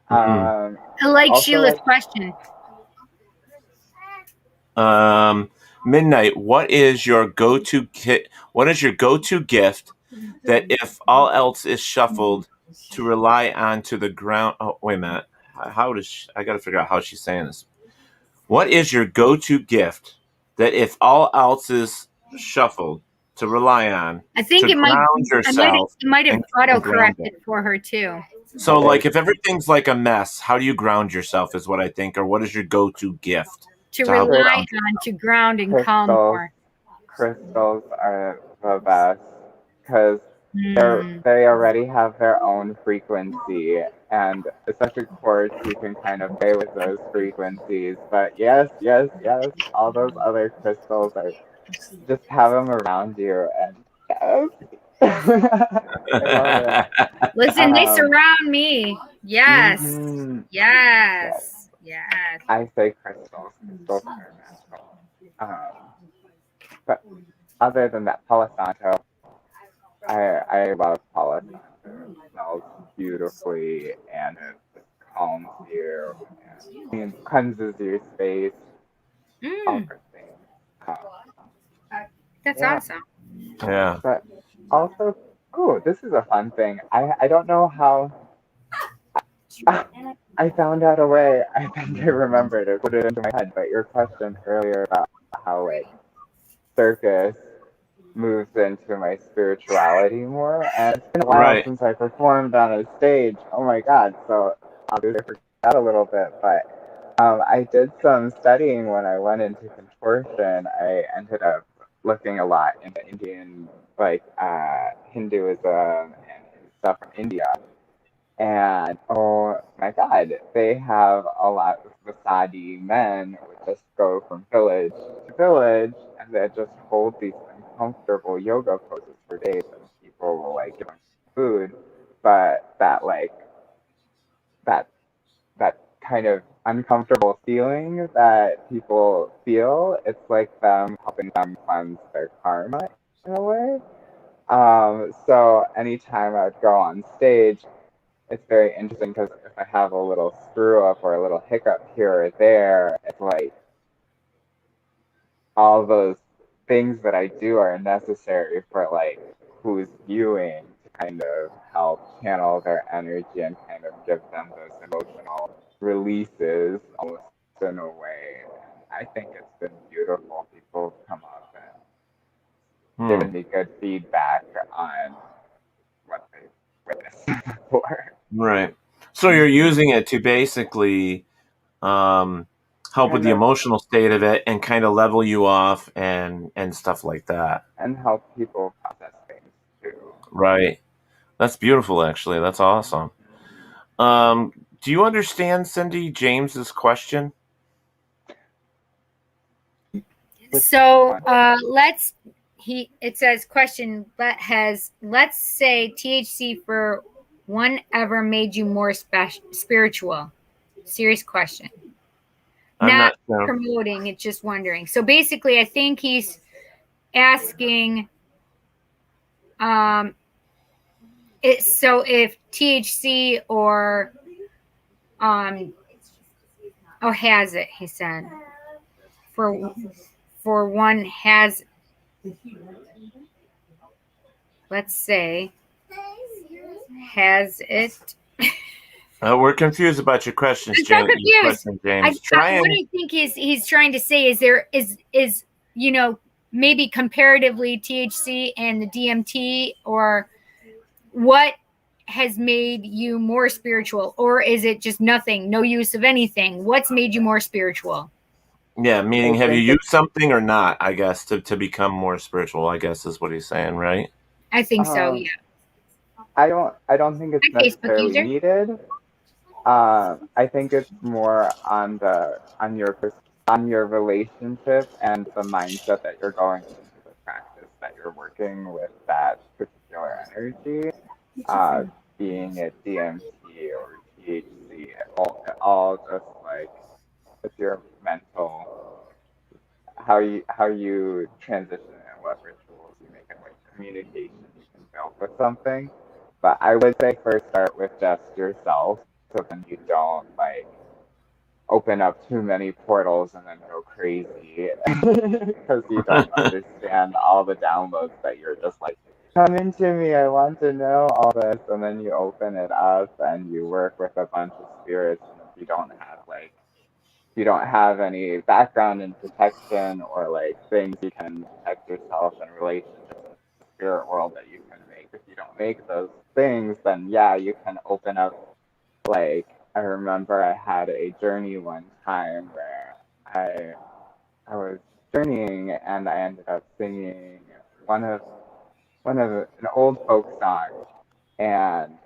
Um, I like also, Sheila's like, question. Midnight, what is your go-to kit? What is your go-to gift that, if all else is shuffled, to rely on to the ground? Oh, wait a minute. How does I got to figure out how she's saying this? What is your go-to gift that, if all else is shuffled, to rely on I think to it might. ground yourself? It might have and auto ground corrected it? for her too. So, like, if everything's like a mess, how do you ground yourself? Is what I think, or what is your go-to gift To help rely ground on, to ground and calm more. crystals are the best because they already have their own frequency, and especially quartz, you can kind of play with those frequencies. But yes, all those other crystals are just have them around you, and yes. I love it. Listen, they surround me. Yes. Mhm. Yes. Yes. I say crystals. Crystals are magical. But other than that, Palo Santo, I love Palo Santo. It smells beautifully and it just calms you and cleanses your space. All good things. That's awesome. Yeah. But also, this is a fun thing. I don't know how. I found out a way. I think I remembered or put it into my head. But your question earlier about how like circus moves into my spirituality more, and it's been a while since I performed on a stage. Oh my god! So obviously I forgot a little bit, but I did some studying when I went into contortion. I ended up looking a lot into Indian, like Hinduism and stuff from India. And oh my god, they have a lot of Vasadi men who just go from village to village and they just hold these uncomfortable yoga poses for days and people will like give them food. But that that kind of uncomfortable feeling that people feel, it's like them helping them cleanse their karma in a way. So anytime I'd go on stage, it's very interesting because if I have a little screw up or a little hiccup here or there, it's like all those things that I do are necessary for like who's viewing to kind of help channel their energy and kind of give them those emotional releases almost in a way. I think it's been beautiful. People come up and given me good feedback on what they witnessed before. Right. So you're using it to basically help with the emotional state of it and kind of level you off and stuff like that. And help people process things too. Right. That's beautiful, actually. That's awesome. Do you understand, Cindy, James's question? So it says question let's say THC for one ever made you more spiritual. Serious question. I'm Not sure. promoting, it's just wondering. So basically I think he's asking so if THC or has it, he said. For one has, let's say, has it. We're confused about your questions, I'm so James. confused. What I think he's trying to say is there is maybe comparatively THC and the DMT, or what has made you more spiritual, or is it just nothing, no use of anything? What's made you more spiritual? Yeah, meaning have you used something or not, I guess, to become more spiritual, I guess is what he's saying, right? I think so, yeah. I don't think it's necessarily needed. I think it's more on your relationship and the mindset that you're going into the practice, that you're working with that particular energy, being it DMT or THC, all just like it's your mental, how you transition and what rituals you make and what communication you can build with something. But I would say first start with just yourself so then you don't like open up too many portals and then go crazy because you don't understand all the downloads that you're just like, come into me, I want to know all this, and then you open it up and you work with a bunch of spirits, and if you don't have any background in protection or like things you can protect yourself and relationships in the spirit world that you can make. If you don't make those things, then yeah, you can open up. Like I remember I had a journey one time where I was journeying and I ended up singing one of an old folk song, and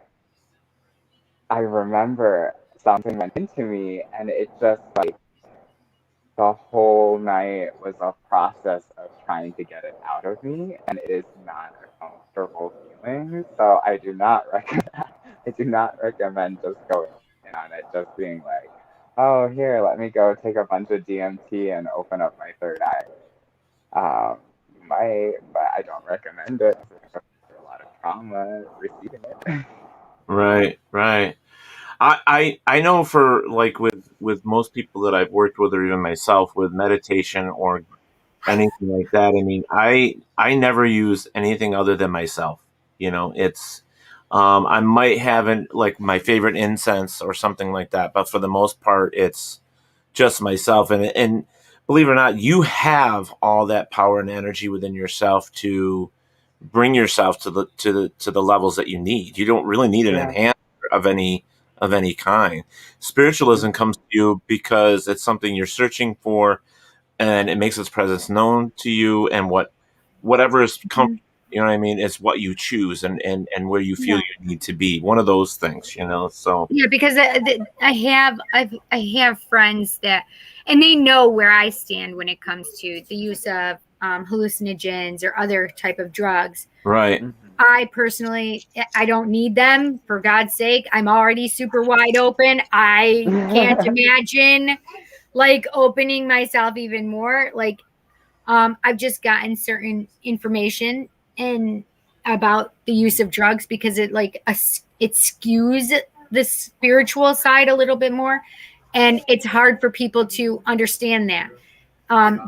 I remember something went into me, and it just like the whole night was a process of trying to get it out of me, and it is not a comfortable feeling. So I do not recommend just going in on it, just being like, oh, here, let me go take a bunch of DMT and open up my third eye. You might, but I don't recommend it. There's a lot of trauma receiving it. Right. I know for like with most people that I've worked with, or even myself, with meditation or anything like that, I mean, I never use anything other than myself. It's I might have like my favorite incense or something like that, but for the most part, it's just myself. And believe it or not, you have all that power and energy within yourself to bring yourself to the levels that you need. You don't really need an enhancer of any kind. Spiritualism comes to you because it's something you're searching for, and it makes its presence known to you, and whatever is comfortable, you know what I mean, it's what you choose and where you feel you need to be. One of those things, so. Yeah, because I have friends that, and they know where I stand when it comes to the use of hallucinogens or other type of drugs. Right. I personally, I don't need them, for God's sake. I'm already super wide open. I can't imagine like opening myself even more. Like, I've just gotten certain information about the use of drugs because it skews the spiritual side a little bit more. And it's hard for people to understand that.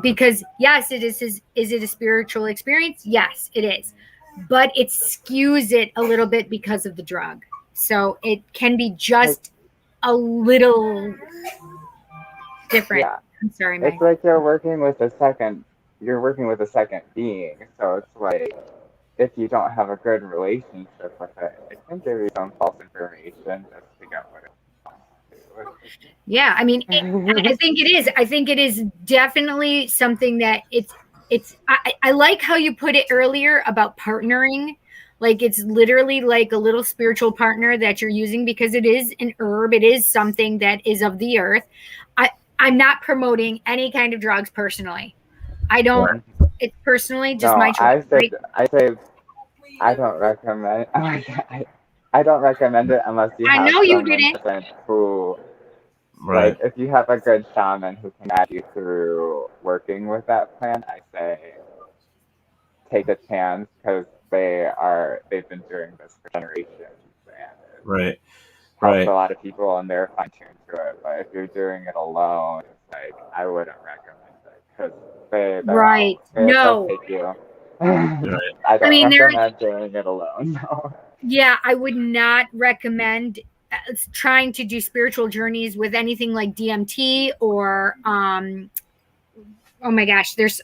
Because yes, is it a spiritual experience? Yes, it is. But it skews it a little bit because of the drug. So it can be just a little different. Yeah. I'm sorry, Mike. It's like you're working with a second being. So it's like, if you don't have a good relationship with it, it can give you some false information just to get what it wants to. Yeah, I mean, I think it is. I think it is definitely something that I like how you put it earlier about partnering. Like, it's literally like a little spiritual partner that you're using, because it is an herb. It is something that is of the earth. I'm not promoting any kind of drugs personally. I don't. It's personally just my choice. I say I don't recommend. I don't recommend it unless you have someone who, right. Like, if you have a good shaman who can guide you through working with that plant, I say take a chance, because they've been doing this for generations. And right. Helps a lot of people, and they're fine-tuned to it. But if you're doing it alone, it's like, I wouldn't recommend it, because they'll take you. I don't recommend doing it alone. No. Yeah, I would not recommend trying to do spiritual journeys with anything like DMT or oh my gosh, there's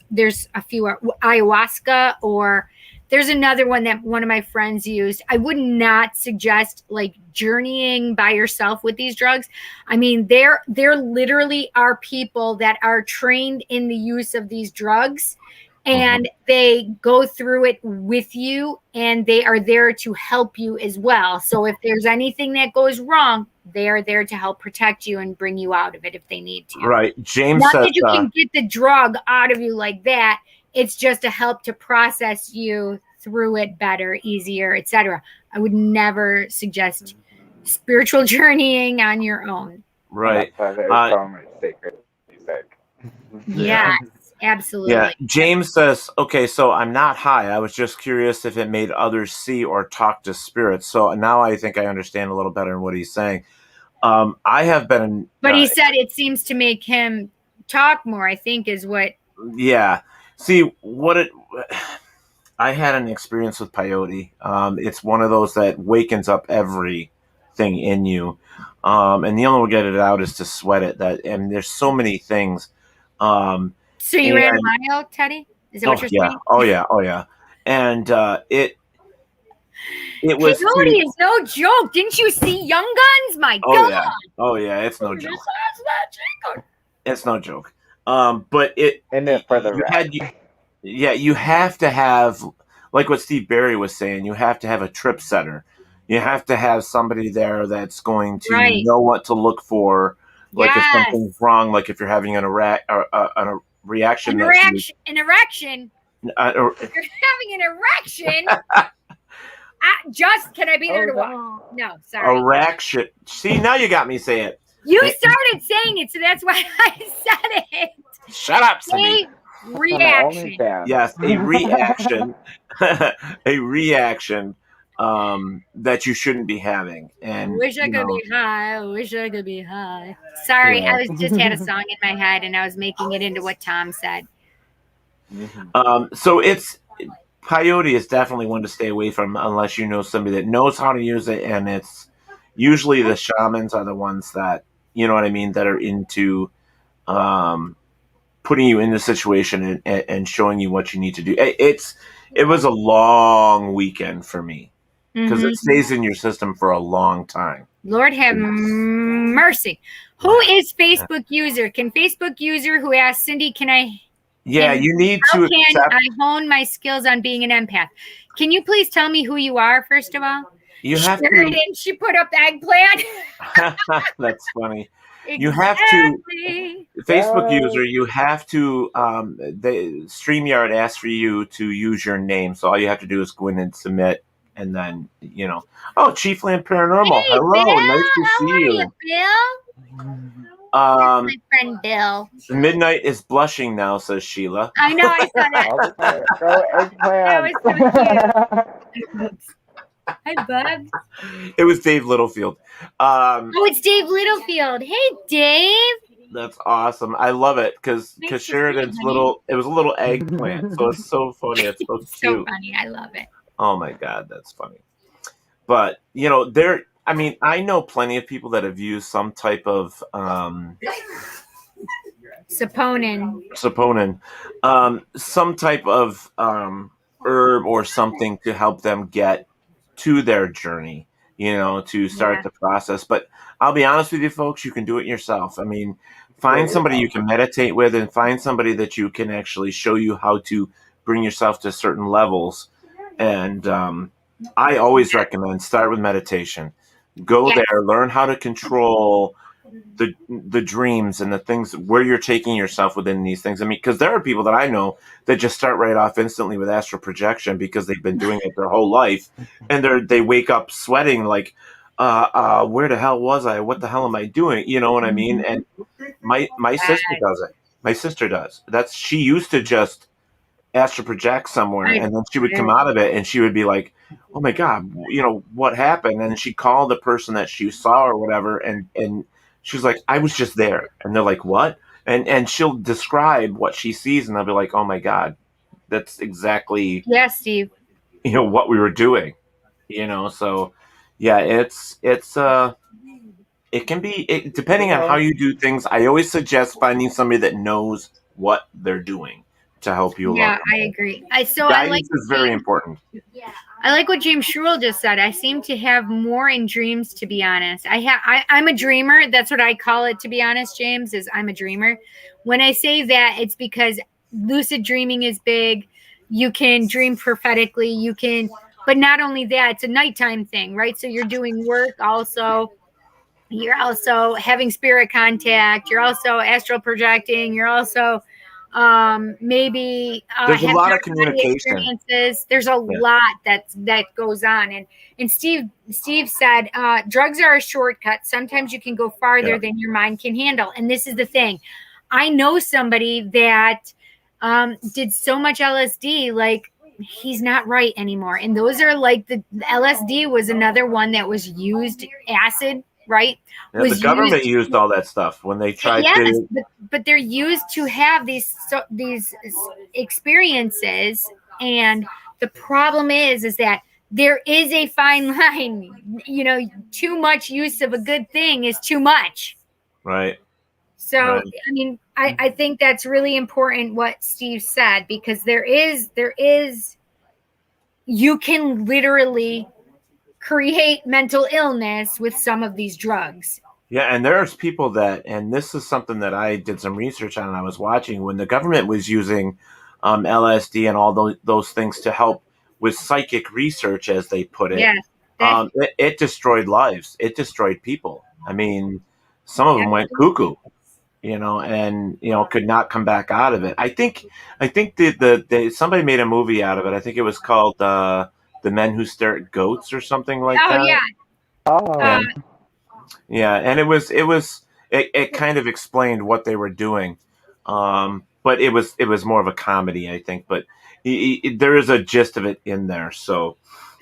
a few, ayahuasca, or there's another one that one of my friends used. I would not suggest like journeying by yourself with these drugs. I mean, there literally are people that are trained in the use of these drugs, and they go through it with you, and they are there to help you as well. So if there's anything that goes wrong, they are there to help protect you and bring you out of it if they need to. Right. James Not says, that you can get the drug out of you like that. It's just to help to process you through it better, easier, etc. I would never suggest spiritual journeying on your own. Right. There's so much sacred music. Yes, absolutely. Yeah. James says, okay, so I'm not high. I was just curious if it made others see or talk to spirits. So now I think I understand a little better what he's saying. I have been. But he said it seems to make him talk more, I think is what. Yeah. See, I had an experience with peyote. It's one of those that wakens up everything in you. And the only way to get it out is to sweat it. And there's so many things. So you ran a mile, Teddy? Is that what you're saying? Oh yeah. And it was peyote is no joke. Didn't you see Young Guns? My God. Yeah, it's no joke. It's no joke. But it in it for the you have to have, like what Steve Barry was saying, you have to have a trip setter. You have to have somebody there that's going to know what to look for. Like if something's wrong, like if you're having a reaction. An erection. If you're having an erection. Can I be there to watch? No, sorry. Erection. See, now you got me saying it. You started saying it, so that's why I said it. Shut up, Cindy. A reaction. Yes, a reaction. A reaction that you shouldn't be having. And I wish I could be high. I wish I could be high. Sorry, I just had a song in my head and I was making it into what Tom said. So peyote is definitely one to stay away from unless you know somebody that knows how to use it, and it's usually the shamans are the ones that, you know what I mean, that are into putting you in the situation and showing you what you need to do. It was a long weekend for me because it stays in your system for a long time. Lord have mercy. Who is Facebook user? Can Facebook user who asked Cindy, can I? Yeah, you need to accept. How can I hone my skills on being an empath? Can you please tell me who you are, first of all? You have to. She put up eggplant. That's funny. Exactly. You have to. Facebook user, you have to. StreamYard asks for you to use your name, so all you have to do is go in and submit, and then Chiefland Paranormal. Hey, hello, Bill, nice to see you. Bill? My friend Bill. Midnight is blushing now, says Sheila. I know, I saw that. That was so cute. Hi, Bubs. It was Dave Littlefield. It's Dave Littlefield. Hey, Dave. That's awesome. I love it because Sheridan's it was a little eggplant, so it's so funny. It's so cute. So funny. I love it. Oh my God, that's funny. But I know plenty of people that have used some type of saponin, some type of herb or something to help them get to their journey, to start the process. But I'll be honest with you, folks, you can do it yourself. I mean, find somebody you can meditate with and find somebody that you can actually show you how to bring yourself to certain levels. And I always recommend start with meditation. Go there, learn how to control the dreams and the things where you're taking yourself within these things. I mean, because there are people that I know that just start right off instantly with astral projection because they've been doing it their whole life, and they wake up sweating like, where the hell was I? What the hell am I doing? You know what I mean? And my sister does it. My sister does. She used to just astral project somewhere, and then she would come out of it and she would be like, oh my God, what happened? And she'd call the person that she saw or whatever, and she was like, I was just there. And they're like, what? And she'll describe what she sees, and they'll be like, oh my God, that's exactly Steve. What we were doing. So yeah, it can be depending on how you do things. I always suggest finding somebody that knows what they're doing to help you along. Yeah, I agree. Guidance is very important. I like what James Shrule just said. I seem to have more in dreams, to be honest. I'm a dreamer. That's what I call it, to be honest, James, is I'm a dreamer. When I say that, it's because lucid dreaming is big. You can dream prophetically. But not only that, it's a nighttime thing, right? So you're doing work also. You're also having spirit contact. You're also astral projecting. You're also maybe there's a lot of communication experiences. There's a lot that goes on, and Steve said drugs are a shortcut. Sometimes you can go farther than your mind can handle, and this is the thing. I know somebody that did so much LSD, like he's not right anymore, and those are like the LSD was another one that was used, acid right? Yeah, the government used all that stuff when they tried to. But they're used to have these experiences, and the problem is that there is a fine line. You know, too much use of a good thing is too much. Right. So, right. I mean, I think that's really important what Steve said, because there is, you can literally create mental illness with some of these drugs. Yeah, and there's people that, and this is something that I did some research on. I was watching when the government was using LSD and all those things to help with psychic research, as they put it. Yeah, it destroyed lives. It destroyed people. I mean, some of them went cuckoo, you know, and could not come back out of it. I think the somebody made a movie out of it. I think it was called The Men Who Stare at Goats or something like that. Yeah. Oh. Yeah, and it kind of explained what they were doing, but it was more of a comedy, I think. But there is a gist of it in there. So,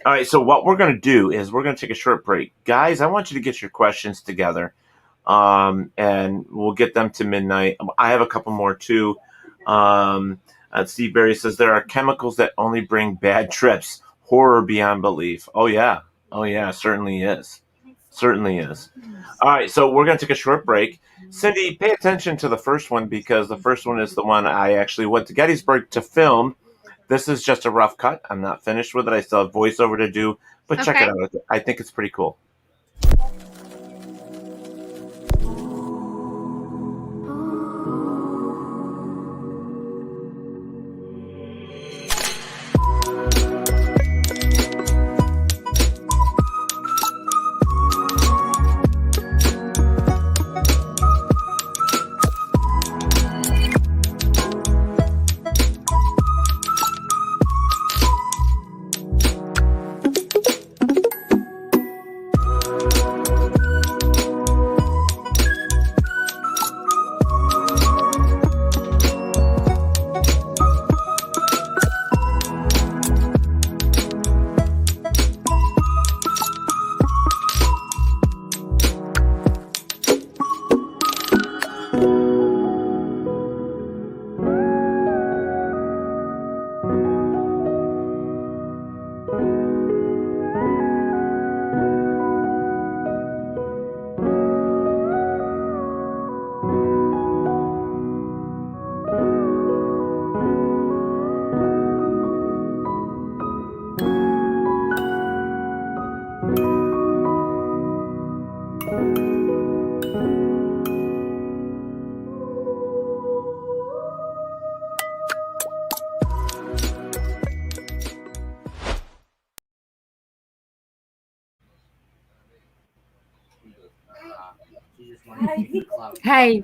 all right. So what we're going to do is we're going to take a short break, guys. I want you to get your questions together, and we'll get them to midnight. I have a couple more too. Steve Berry says there are chemicals that only bring bad trips. Horror beyond belief. Oh yeah, certainly is. Certainly is. All right, so we're going to take a short break. Cindy, pay attention to the first one, because the first one is the one I actually went to Gettysburg to film. This is just a rough cut. I'm not finished with it. I still have voiceover to do, but check it out. I think it's pretty cool. Hi.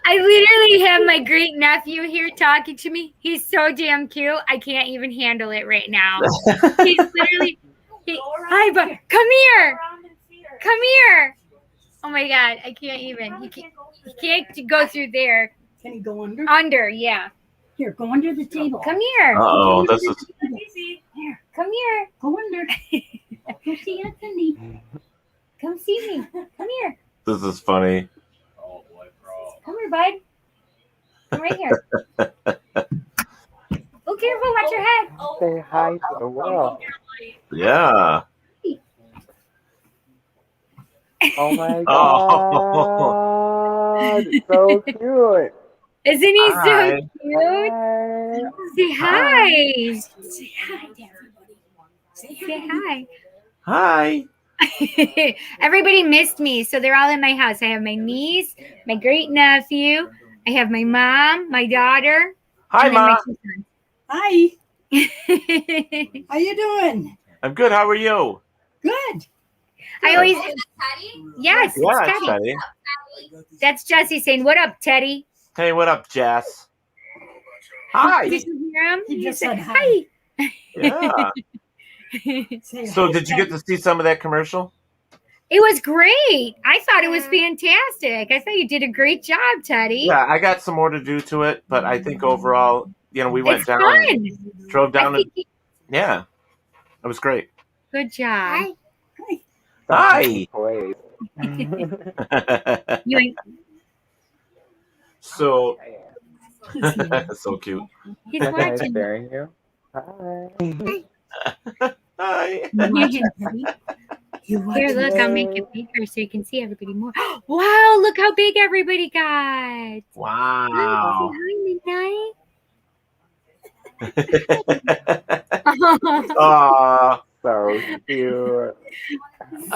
I literally have my great nephew here talking to me. He's so damn cute. I can't even handle it right now. He's literally, hi, bud. Come here. Come here. Oh my God. I can't even. He can't go through there. Can he go under? Under, yeah. Here, go under the table. Come here. Oh, this is. Here, come here. Go under. Go see Anthony. Come see me. Come here. This is funny. Come here, bud. Come right here. Oh, careful. Watch your head. Say hi to the world. Yeah. Oh my God. So cute. Isn't he Hi. so cute? Say hi. Say hi to everybody. Say hi. Hi. Everybody missed me, so they're all in my house. I have my niece, my great nephew. I have my mom, my daughter. Hi, Mom. Hi. How you doing? I'm good. How are you? Good. I always. Yes, Yeah, it's it's Teddy. Teddy. That's Jesse saying, "What up, Teddy?" Hey, what up, Jess? Hi. Did you hear him? He just said hi. Yeah. So, did you get to see some of that commercial? It was great. I thought it was fantastic. I thought you did a great job, Teddy. Yeah, I got some more to do to it, but I think overall, we went down, fun. drove down, yeah, it was great. Good job. Hi. Toys. You ain't. So, so cute. He's Like, am I watching. scaring you? Hi. Hi. Here, look, I'll make it bigger so you can see everybody more. Wow, look how big everybody got. Wow. Hi, Aw. So cute.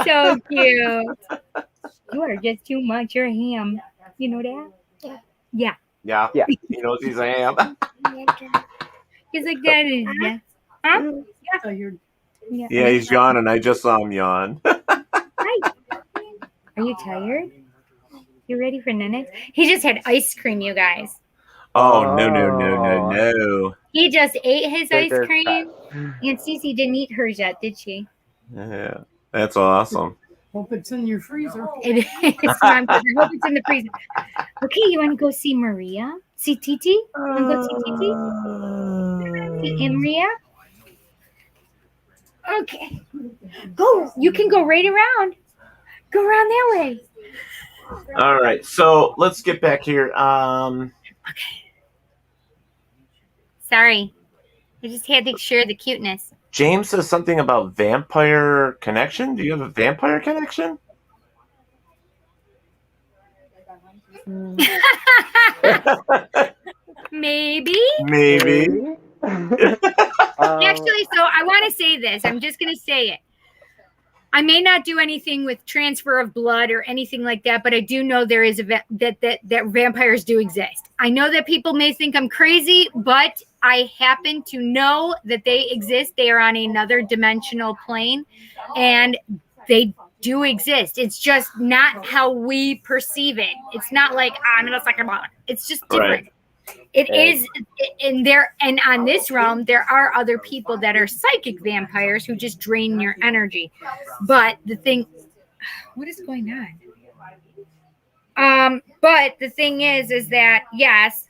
So cute. You are just too much. You're a ham. You know that? Yeah. Yeah. Yeah. He knows he's a ham. He's like, that is, yeah. Huh? Yeah. Yeah, he's yawning. I just saw him yawn. Hi. Are you tired? You ready for Nennex? He just had ice cream, you guys. Oh, no. He just ate his ice Bigger cream. And Cece didn't eat hers yet, did she? Yeah. That's awesome. Hope it's in your freezer. It is. Mom, I hope it's in the freezer. Okay, you want to go see Maria? See Titi? You want to go see Titi? See Maria? Okay. Go. You can go right around. Go around that way. All right. So let's get back here. Sorry. I just had to share the cuteness. James says something about vampire connection. Do you have a vampire connection? Maybe. Actually, so I want to say this. I'm just going to say it. I may not do anything with transfer of blood or anything like that, but I do know there is that vampires do exist. I know that people may think I'm crazy, but I happen to know that they exist. They are on another dimensional plane, and they do exist. It's just not how we perceive it. It's not like I'm gonna suck about it. It's just different. Right. It is in there, and on this realm, there are other people that are psychic vampires who just drain your energy. But the thing, what is going on? But the thing is that yes,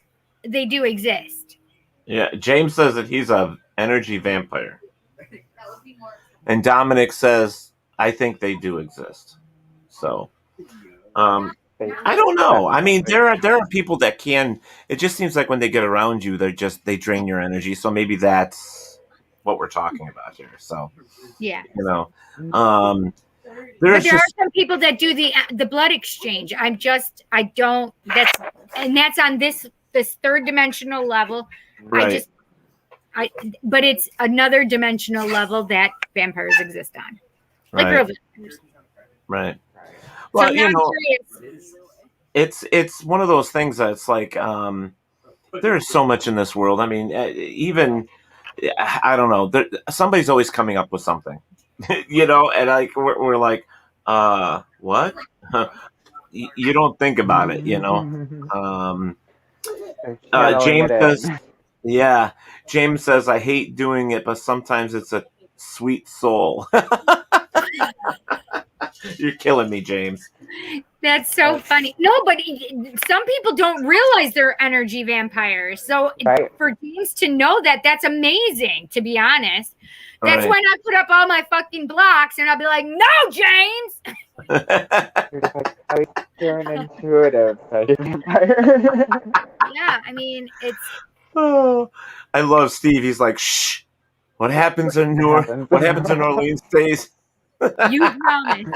they do exist. Yeah. James says that he's a energy vampire, and Dominic says I think they do exist. So, I don't know. I mean, there are people that can. It just seems like when they get around you, they drain your energy. So maybe that's what we're talking about here. So Yeah. you know, But there there's are just some people that do the blood exchange. That's on this third dimensional level. right. But it's another dimensional level that vampires exist on. Like real vampires. Right. So Well, now I'm curious. it's one of those things that's like there's so much in this world. I mean, even I don't know. Somebody's always coming up with something, and like we're like, what? You don't think about it, James says, yeah. James says, I hate doing it, but sometimes it's a sweet soul. You're killing me, James. That's so funny. No, but some people don't realize they're energy vampires. So for James to know that, that's amazing, to be honest. That's Right. when I put up all my fucking blocks and I'll be like, no, James. You're an intuitive psychic vampire. Yeah, I mean, it's. Oh, I love Steve. He's like, shh. What happens in Orleans stays. You promise.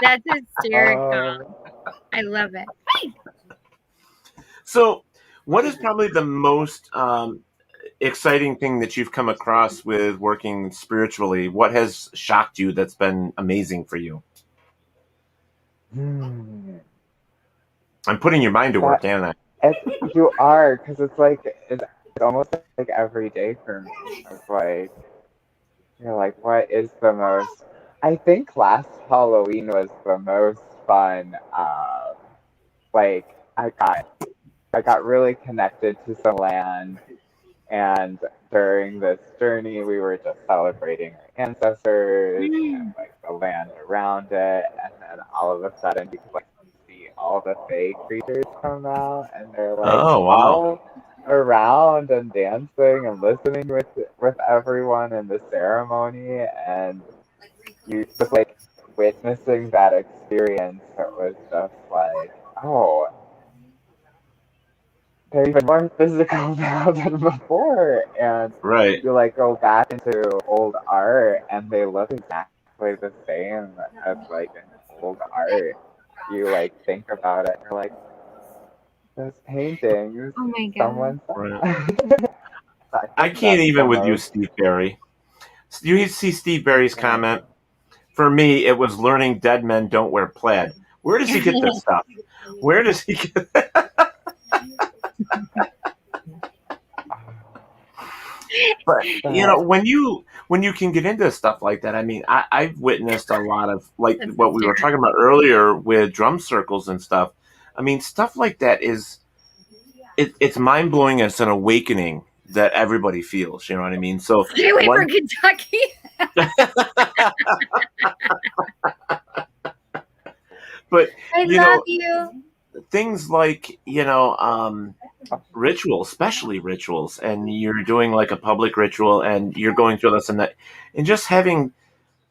That's hysterical. I love it. So, what is probably the most exciting thing that you've come across with working spiritually? What has shocked you that's been amazing for you? I'm putting your mind to work, aren't I? You are, because it's almost like every day for me. It's like, you're like, what is the most? I think last Halloween was the most fun. I got really connected to some land, and during this journey, we were just celebrating our ancestors and like the land around it, and then all of a sudden, you could see all the fae creatures come out, and they're like, Oh, wow. all around and dancing and listening with everyone in the ceremony, and you just witnessing that experience, it was just like, oh, they're even more physical now than before. And Right. you like go back into old art and they look exactly the same as like an old art. You like think about it, you're like, those paintings, Oh my God. someone saw. Right. I can't even with you, Steve Barry. You see Steve Barry's comment? For me, it was learning dead men don't wear plaid. Where does he get this stuff? Where does he get But you know, when you can get into stuff like that, I mean, I've witnessed a lot of like what we were talking about earlier with drum circles and stuff. I mean, stuff like that is it's mind blowing. It's an awakening that everybody feels. You know what I mean? So Stay away from Kentucky. But I love you. Things like rituals, especially rituals, and you're doing like a public ritual, and you're going through this and that, and just having,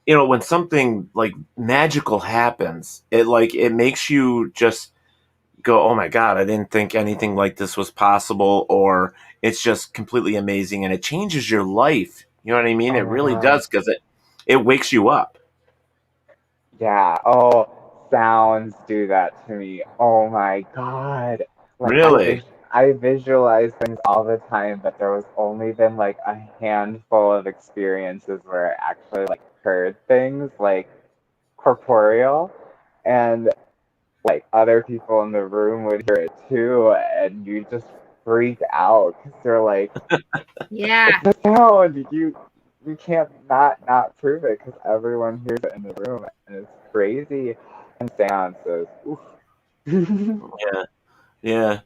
when something like magical happens, it makes you just go, oh my God, I didn't think anything like this was possible, or it's just completely amazing, and it changes your life. You know what I mean? It really does, because it wakes you up. Yeah. Oh, sounds do that to me. Oh my God. Like, Really? I visualize things all the time, but there was only been like a handful of experiences where I actually like heard things like corporeal, and like other people in the room would hear it too, and you just freak out because they're like, yeah, it's a sound. You can't not prove it because everyone hears it in the room, and it's crazy. And seances, oof. Yeah.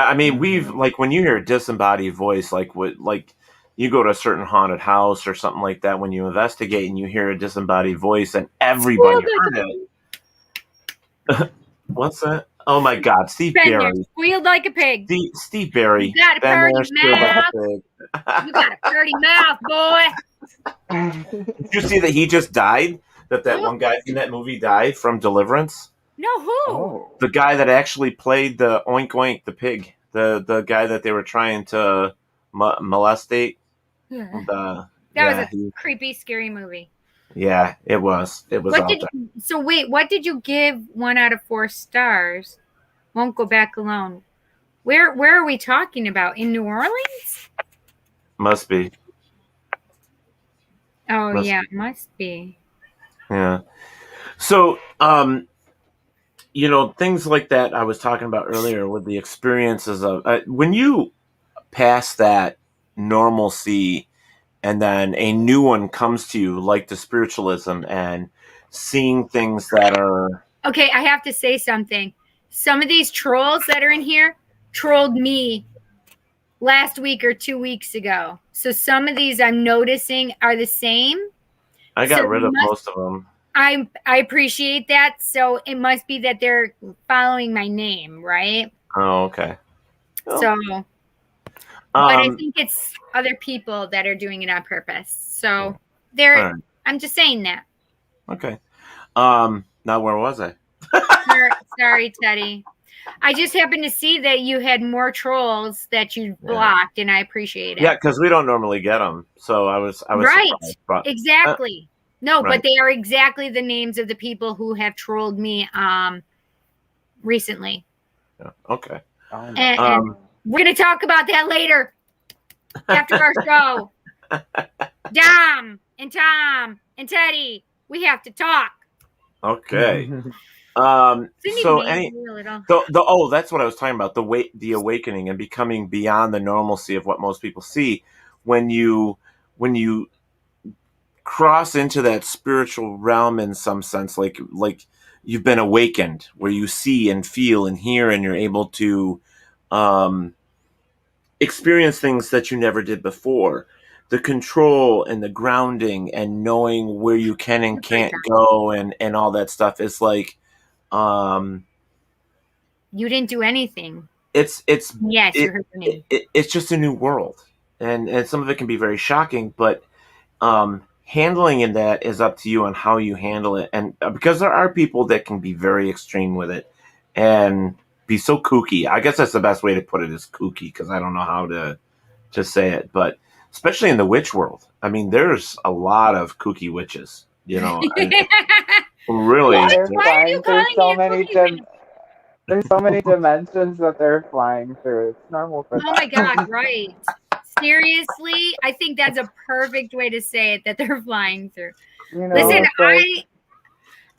I mean, we've like when you hear a disembodied voice, like you go to a certain haunted house or something like that. When you investigate and you hear a disembodied voice, and everybody heard it. What's that? Oh my God, Steve Barry. Squealed like a pig. Steve Barry. You got a dirty mouth. You got a dirty mouth, boy. Did you see that he just died? That one guy in that movie died from Deliverance? No, who? Oh. The guy that actually played the Oink Oink, the pig. The guy that they were trying to molestate. Yeah. That was a creepy, scary movie. Yeah, it was. It was out there. So wait, what did you give 1 out of 4 stars? Won't go back alone. Where are we talking about? In New Orleans? Must be. Oh, it must be. Yeah. So, things like that I was talking about earlier with the experiences of when you pass that normalcy and then a new one comes to you, like the spiritualism and seeing things that are... Okay, I have to say something. Some of these trolls that are in here trolled me last week or 2 weeks ago. So some of these I'm noticing are the same. I got rid of most of them. I appreciate that. So it must be that they're following my name, right? Oh, okay. So, but I think it's other people that are doing it on purpose. So I'm just saying that. Okay. Now where was I? Sorry, Teddy. I just happened to see that you had more trolls that you blocked, and I appreciate it. Yeah, because we don't normally get them. So I was right. Surprised. Exactly. But they are exactly the names of the people who have trolled me recently. Yeah. Okay. And we're going to talk about that later after our show. Dom and Tom and Teddy, we have to talk. Okay. That's what I was talking about. The awakening and becoming beyond the normalcy of what most people see. When you cross into that spiritual realm in some sense, like you've been awakened, where you see and feel and hear, and you're able to experience things that you never did before. The control and the grounding and knowing where you can and can't go and all that stuff is like you didn't do anything. You heard me. It's just a new world, and some of it can be very shocking, but handling in that is up to you on how you handle it. And because there are people that can be very extreme with it and be so kooky. I guess that's the best way to put it, is kooky, because I don't know how to say it. But especially in the witch world, I mean, there's a lot of kooky witches, you know. Really. Why are you calling me a kooky witch? There's so many dimensions that they're flying through. It's normal for them. Oh my God, right. Seriously, I think that's a perfect way to say it, that they're flying through. You know, Listen, like,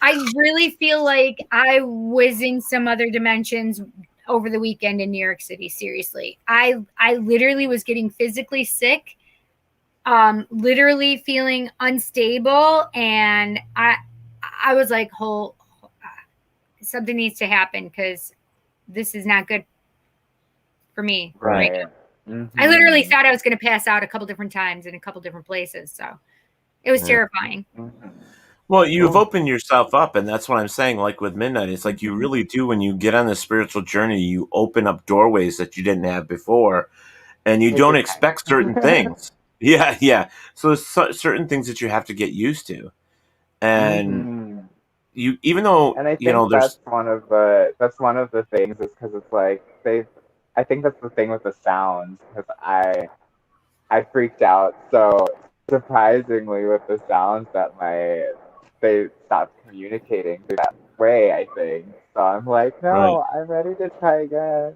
I really feel like I was in some other dimensions over the weekend in New York City. Seriously. I literally was getting physically sick, literally feeling unstable, and I was like, something needs to happen, because this is not good for me right now. Mm-hmm. I literally thought I was going to pass out a couple different times in a couple different places. So it was terrifying. Well, you've opened yourself up, and that's what I'm saying. Like with Midnight, it's like you really do, when you get on this spiritual journey, you open up doorways that you didn't have before, and you don't expect certain things. Yeah. So there's certain things that you have to get used to. And you, even though, and I think there's that's one of the things, is because it's like I think that's the thing with the sounds, because I freaked out so surprisingly with the sounds that they stopped communicating through that way, I think. So I'm like, no, I'm ready to try again.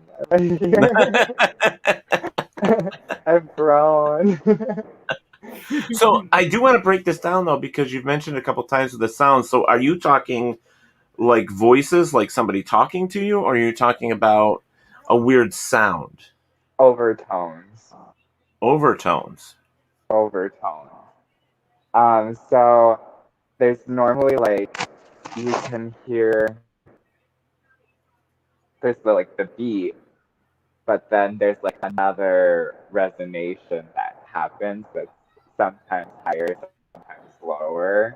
I've grown. So I do want to break this down, though, because you've mentioned a couple times with the sounds. So are you talking like voices, like somebody talking to you, or are you talking about a weird sound? Overtones. So there's normally, like, you can hear, there's the beat, but then there's like another resonation that happens that's sometimes higher, sometimes lower.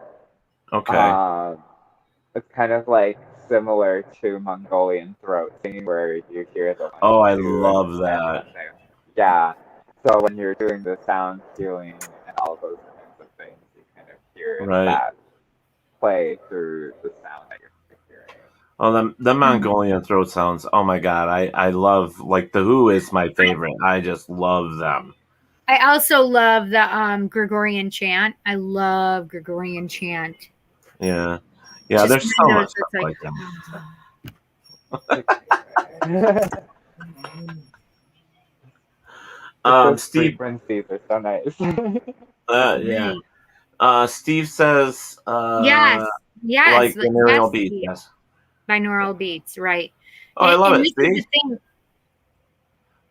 Okay. It's kind of like similar to Mongolian throat singing, where you hear the 1, Oh, I 2, love that. Yeah. So when you're doing the sound healing and all those kinds of things, you kind of hear that play through the sound that you're hearing. Oh, the Mongolian throat sounds. Oh my God, I love, like, the Who is my favorite. I just love them. I also love the Gregorian chant. I love Gregorian chant. Yeah. There's so much stuff like that. Steve, frequencies are so nice. Steve says, yes, like binaural beats. Steve. Yes, binaural beats, right? Oh, I love it. See?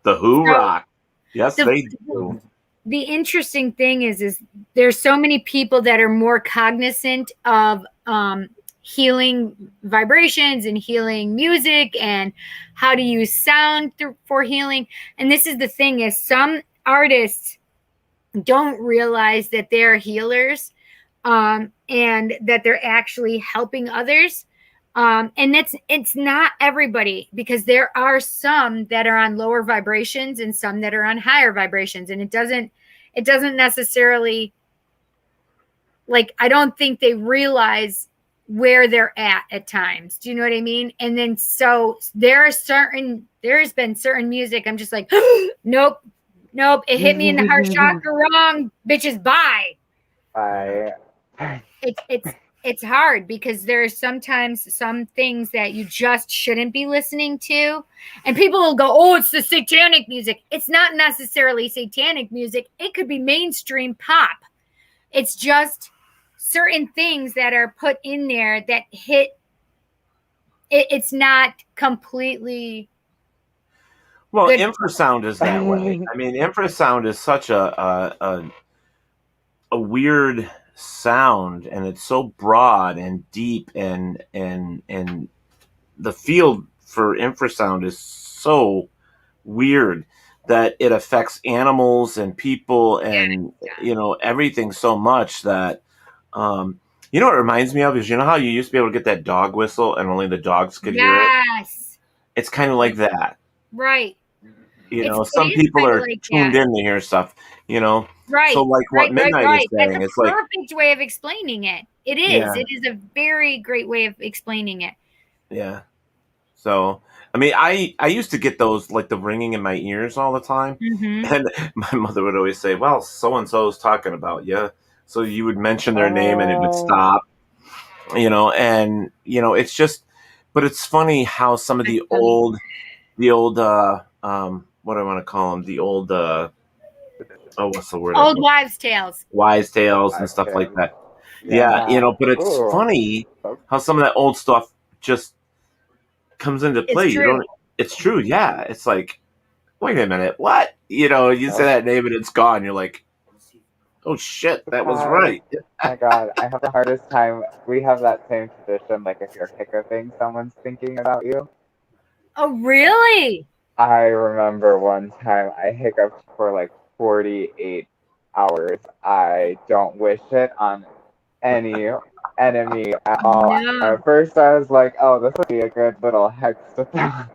The Who rock. Yes, they do. The interesting thing is there's so many people that are more cognizant of healing vibrations and healing music and how to use sound for healing. And this is the thing, is some artists don't realize that they're healers, and that they're actually helping others. And it's not everybody, because there are some that are on lower vibrations and some that are on higher vibrations. And it doesn't necessarily, like, I don't think they realize where they're at times. Do you know what I mean? And then, so there has been certain music I'm just like, nope, it hit me in the heart chakra wrong, bitches, bye. It's hard, because there are sometimes some things that you just shouldn't be listening to, and people will go, oh, it's the satanic music. It's not necessarily satanic music. It could be mainstream pop. It's just certain things that are put in there that hit. It's not completely. Well, infrasound is that way. I mean, infrasound is such a weird sound, and it's so broad and deep, and the field for infrasound is so weird that it affects animals and people and everything so much that it reminds me of is, how you used to be able to get that dog whistle and only the dogs could hear it? Yes. It's kind of like that. Right. some people are tuned in to hear stuff, Right. So like what Midnight is saying, That's it's a like perfect way of explaining it. It is. Yeah. It is a very great way of explaining it. Yeah. So, I mean, I used to get those, like the ringing in my ears all the time. Mhm. And my mother would always say, well, so-and-so is talking about you. So you would mention their name and it would stop, and, it's just, but it's funny how some of the old, what do I want to call them? The old, what's the word? Old wives' tales. Wise tales and stuff like that. Yeah, but it's funny how some of that old stuff just comes into play. It's true. It's true. Yeah. It's like, wait a minute. What? You say that name and it's gone. You're like, oh shit, that was right. Oh my God, I have the hardest time. We have that same tradition, like if you're hiccuping, someone's thinking about you. Oh, really? I remember one time I hiccuped for like 48 hours. I don't wish it on any enemy at all. No. At first I was like, oh, this would be a good little hex defense.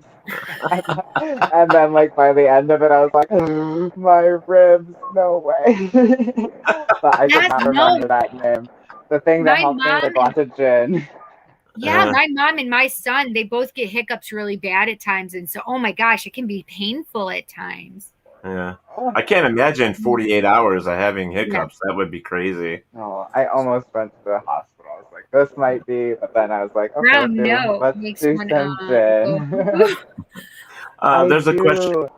And then like by the end of it I was like, my ribs, no way. But I could not remember that name. The thing that helped me was a glass of gin. Yeah, my mom and my son, they both get hiccups really bad at times. And so, oh my gosh, it can be painful at times. Yeah. I can't imagine 48 hours of having hiccups. That would be crazy. No, I almost went to the hospital. I was like, this might be, but then I was like, okay, let's do some gin. There's a question.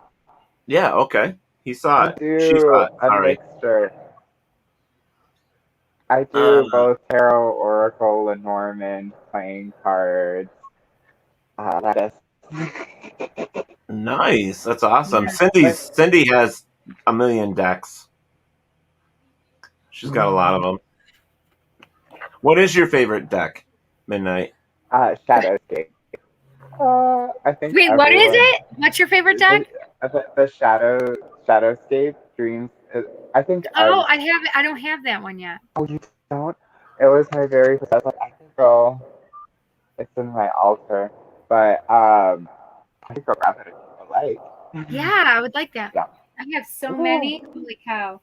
Yeah, okay. He saw it. She saw it. All right. Mixture. I do both Tarot, Oracle, Lenormand, playing cards. That is. Nice. That's awesome. Cindy has a million decks. She's got a lot of them. What is your favorite deck, Midnight? Shadowscape. I think. Wait, what is it? What's your favorite deck? The Shadowscape Dreams. I think. Oh, I have it. I don't have that one yet. Oh, you don't? It was my very first. I was like, I can go. It's in my altar, but I can go grab it if you like. Yeah, I would like that. Yeah. I have so many. Holy cow!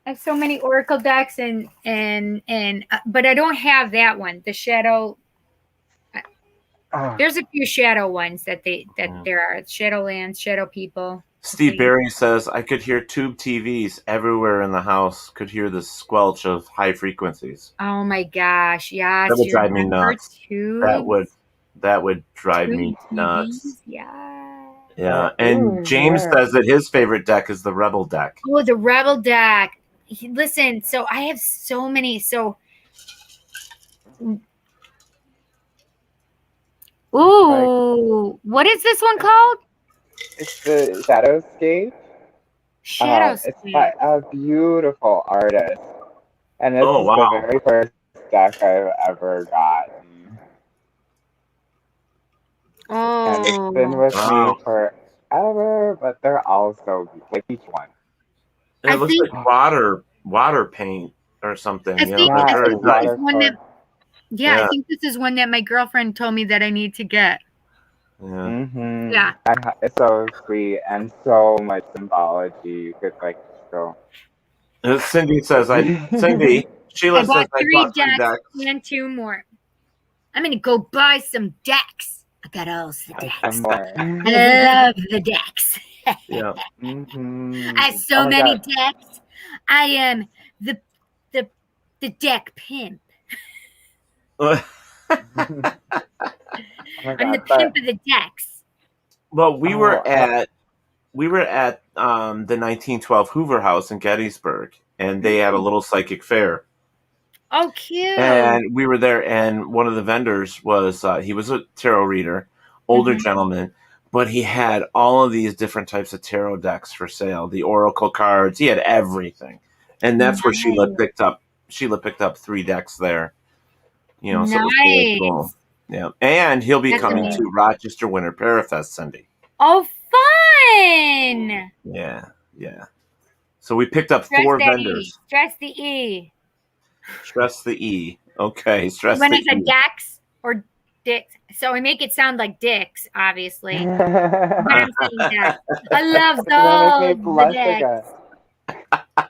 I have so many Oracle decks and but I don't have that one. The Shadow. There's a few Shadow ones that there are Shadowlands, Shadow People. Steve Berry says, I could hear tube TVs everywhere in the house. Could hear the squelch of high frequencies. Oh my gosh, yes. That would drive me nuts. Tubes? That would drive me nuts. Yeah. Yeah. And James says that his favorite deck is the Rebel deck. Oh, the Rebel deck. Listen, so I have so many. Ooh, what is this one called? It's the Shadowscape. Shadowscape. It's by a beautiful artist. And this is the very first deck I've ever gotten. Oh. And it's been with me forever, but they're all so like each one. It looks like water paint or something. I think this is one that. Yeah, I think this is one that my girlfriend told me that I need to get. Yeah. Mm-hmm. Yeah. It's so sweet and so much symbology. You could like go. Cindy says, Sheila says, I bought 3 decks and 2 more. I'm going to go buy some decks. I got all the decks. I love the decks. Yeah. Mm-hmm. I have so many decks. I am the deck pimp. I'm the pimp of the decks. Well, we were at the 1912 Hoover House in Gettysburg, and they had a little psychic fair. Oh, cute! And we were there, and one of the vendors was he was a tarot reader, older gentleman, but he had all of these different types of tarot decks for sale. The oracle cards, he had everything, and that's where Sheila picked up 3 decks there. So it was really cool. Yeah, and he'll be coming to Rochester Winter Parafest, Cindy. Oh, fun! Yeah. So we picked up 4 vendors. Stress the E. Stress the E. Okay, stress the E. When I said decks or dicks. So I make it sound like dicks, obviously. But I'm saying that. I love It's gonna make me those blush dicks. again.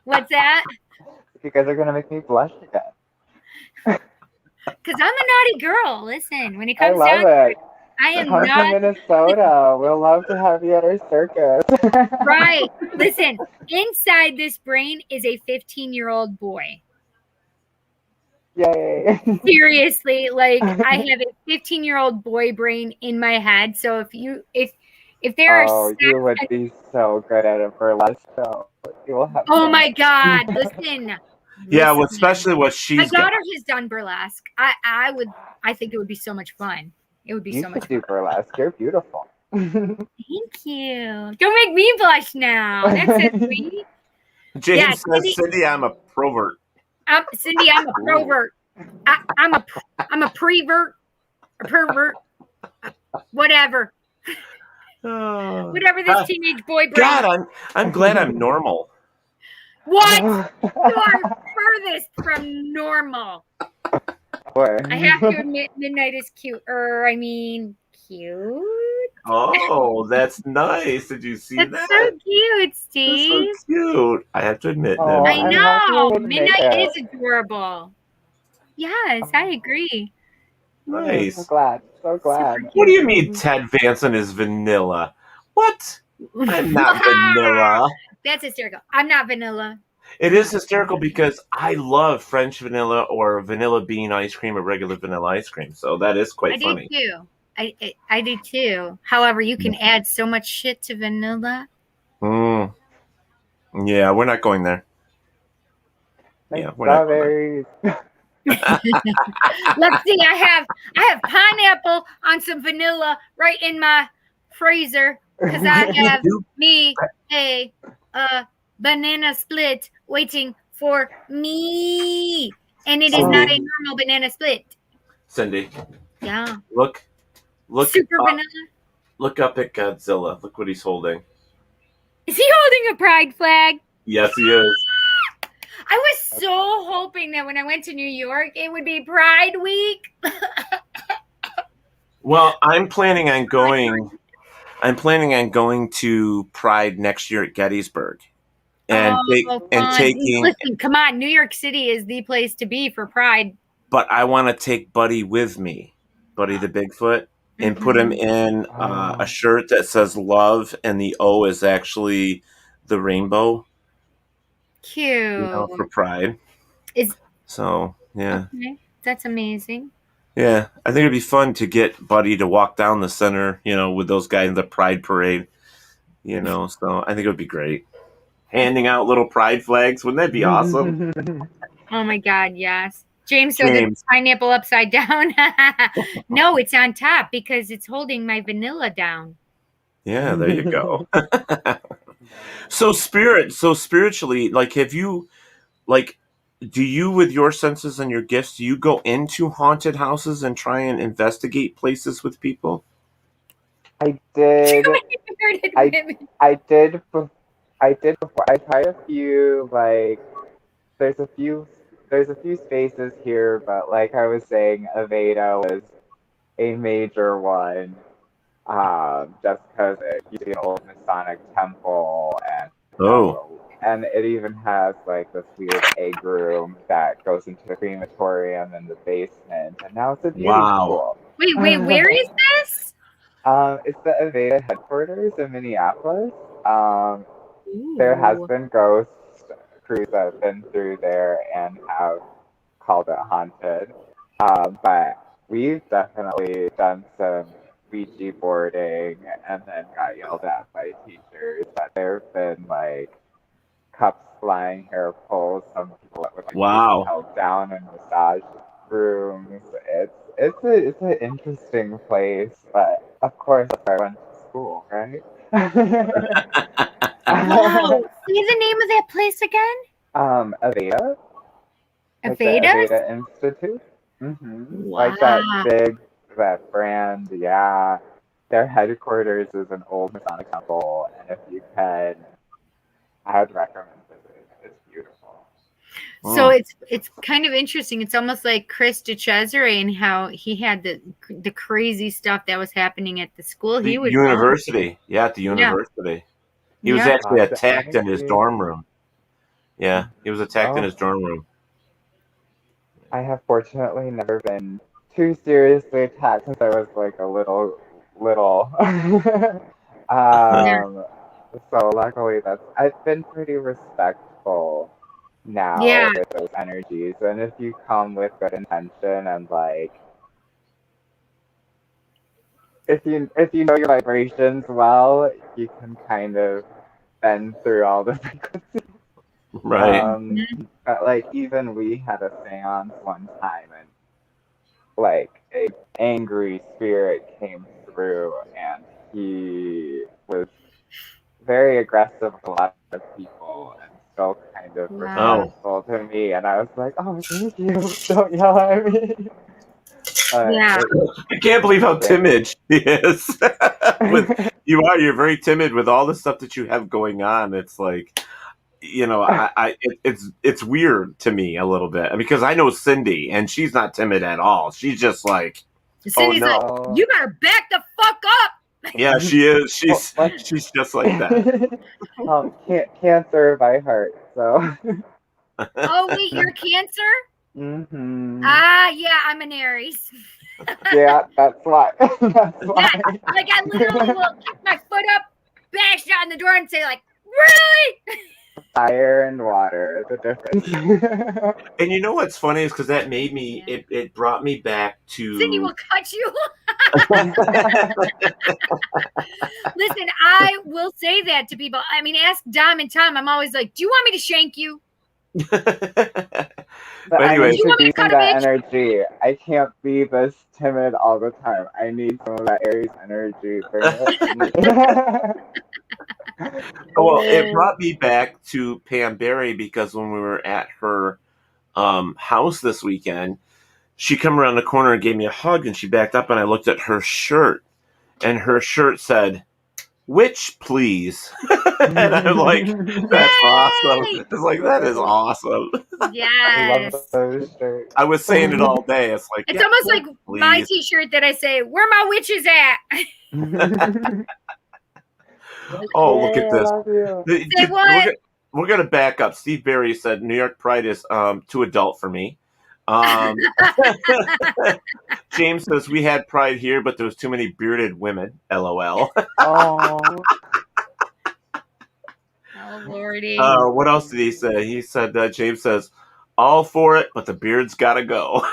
What's that? You guys are gonna make me blush again. Because I'm a naughty girl. Listen, when it I comes love down to it. it, I am Come to not Minnesota. We'll love to have you at our circus. right. Listen, inside this brain is a 15-year-old boy. Yay. Seriously, like I have a 15-year-old boy brain in my head. So if there are Oh, you would be so good at a burlesque show. You will have oh so my much. God, listen. Yeah, Listen. especially what My she's got. daughter has done burlesque. I think it would be so much fun. It would be You so much should do fun. burlesque. You're beautiful. Thank you. Don't make me blush now. That's so sweet. James Yeah, says, Cindy, I'm a provert. Cindy, I'm a provert. I'm a prevert, a pervert, whatever. Whatever this teenage boy brings. God, I'm glad I'm normal. What? You are furthest from normal. I have to admit, Midnight is cute. Cute. Oh, that's nice. Did you see that? That's so cute, Steve. That's so cute. I have to admit, Oh, I I'm know. happy you admit Midnight it. is adorable. Yes, I agree. Nice. So glad. So glad. What do you mean Ted Vanson is vanilla? What? I'm not vanilla. That's hysterical. I'm not vanilla. It is hysterical because I love French vanilla or vanilla bean ice cream or regular vanilla ice cream. So that is quite funny. I do too. I do too. However, you can add so much shit to vanilla. Yeah, we're not going there. Like Yeah, we're not going strawberries. Let's see. I have pineapple on some vanilla right in my freezer because I have me a banana split waiting for me, and it is not a normal banana split. Cindy. Yeah. Look Super up, vanilla. Look up at Godzilla. Look what he's holding. Is he holding a pride flag? Yes, he is. I was so hoping that when I went to New York, it would be Pride Week. Well, I'm planning on going to Pride next year at Gettysburg, and taking. Listen, come on, New York City is the place to be for Pride. But I want to take Buddy with me, Buddy the Bigfoot, and put him in a shirt that says love, and the O is actually the rainbow. Cute. For Pride. So, yeah. Okay. That's amazing. Yeah, I think it'd be fun to get Buddy to walk down the center, with those guys in the Pride Parade, so I think it would be great. Handing out little Pride flags, wouldn't that be awesome? Oh my God, yes. James said it's pineapple upside down. No, it's on top because it's holding my vanilla down. Yeah, there you go. So spiritually, have you, do you, with your senses and your gifts, do you go into haunted houses and try and investigate places with people? I did. I did before. I tried a few, there's a few spaces here, but like I was saying, Aveda was a major one. Just because it used to be an old Masonic temple, and it even has this weird egg room that goes into the crematorium in the basement, and now it's a beauty school. Wait, where is this? It's the Aveda headquarters in Minneapolis. There has been ghost crews that have been through there and have called it haunted, but we've definitely done some Ouija boarding and then got yelled at by teachers. But there have been cups flying, hair pulls, some people that would be held down in massage rooms. It's an interesting place, but of course I went to school, right? Wow. Say the name of that place again? Aveda. Aveda? Aveda Institute. Mm-hmm. Wow. That brand, yeah. Their headquarters is an old Masonic temple, and if you can, I would recommend visiting. It's beautiful. So it's kind of interesting. It's almost like Chris DeCesare and how he had the crazy stuff that was happening at the school. The He was university. Yeah, at the university. He was actually attacked in his dorm room. Yeah, he was attacked in his dorm room. I have fortunately never been too seriously attacked since I was like a little. So luckily I've been pretty respectful now with those energies. And if you come with good intention and like if you know your vibrations well, you can kind of bend through all the frequencies. Right. But like even we had a seance one time and like a angry spirit came through and he was very aggressive with a lot of people and still kind of respectful to me, and I was like, oh, thank you, don't yell at me. I can't believe how timid she is. You're very timid with all the stuff that you have going on. It's like, it's weird to me a little bit because I know Cindy and she's not timid at all. She's just like, Cindy's like, you gotta back the fuck up. Yeah, she is. She's just like that. Cancer by heart. So. Oh wait, you're Cancer? Mm-hmm. Yeah, I'm an Aries. Yeah, that's why. Yeah, like I literally will kick my foot up, bash down the door, and say like, really? Fire and water, the difference. And you know what's funny is because that made me, it brought me back to... Cindy will cut you. Listen, I will say that to people. I mean, ask Dom and Tom. I'm always like, do you want me to shank you? But anyway, you want me to cut that energy. I can't be this timid all the time. I need some of that Aries energy. Well, it brought me back to Pam Berry because when we were at her house this weekend, she come around the corner and gave me a hug, and she backed up, and I looked at her shirt, and her shirt said, "Witch, please." And I'm like, that's awesome. It's like, that is awesome. Yes. I was saying it all day. It's like, it's almost like please. My t-shirt that I say, "Where my witches at?" Oh, look at this. Say what? We're going to back up. Steve Berry said New York Pride is too adult for me. James says we had Pride here, but there was too many bearded women. LOL. Oh, Lordy. What else did he say? He said, James says, all for it, but the beard's got to go.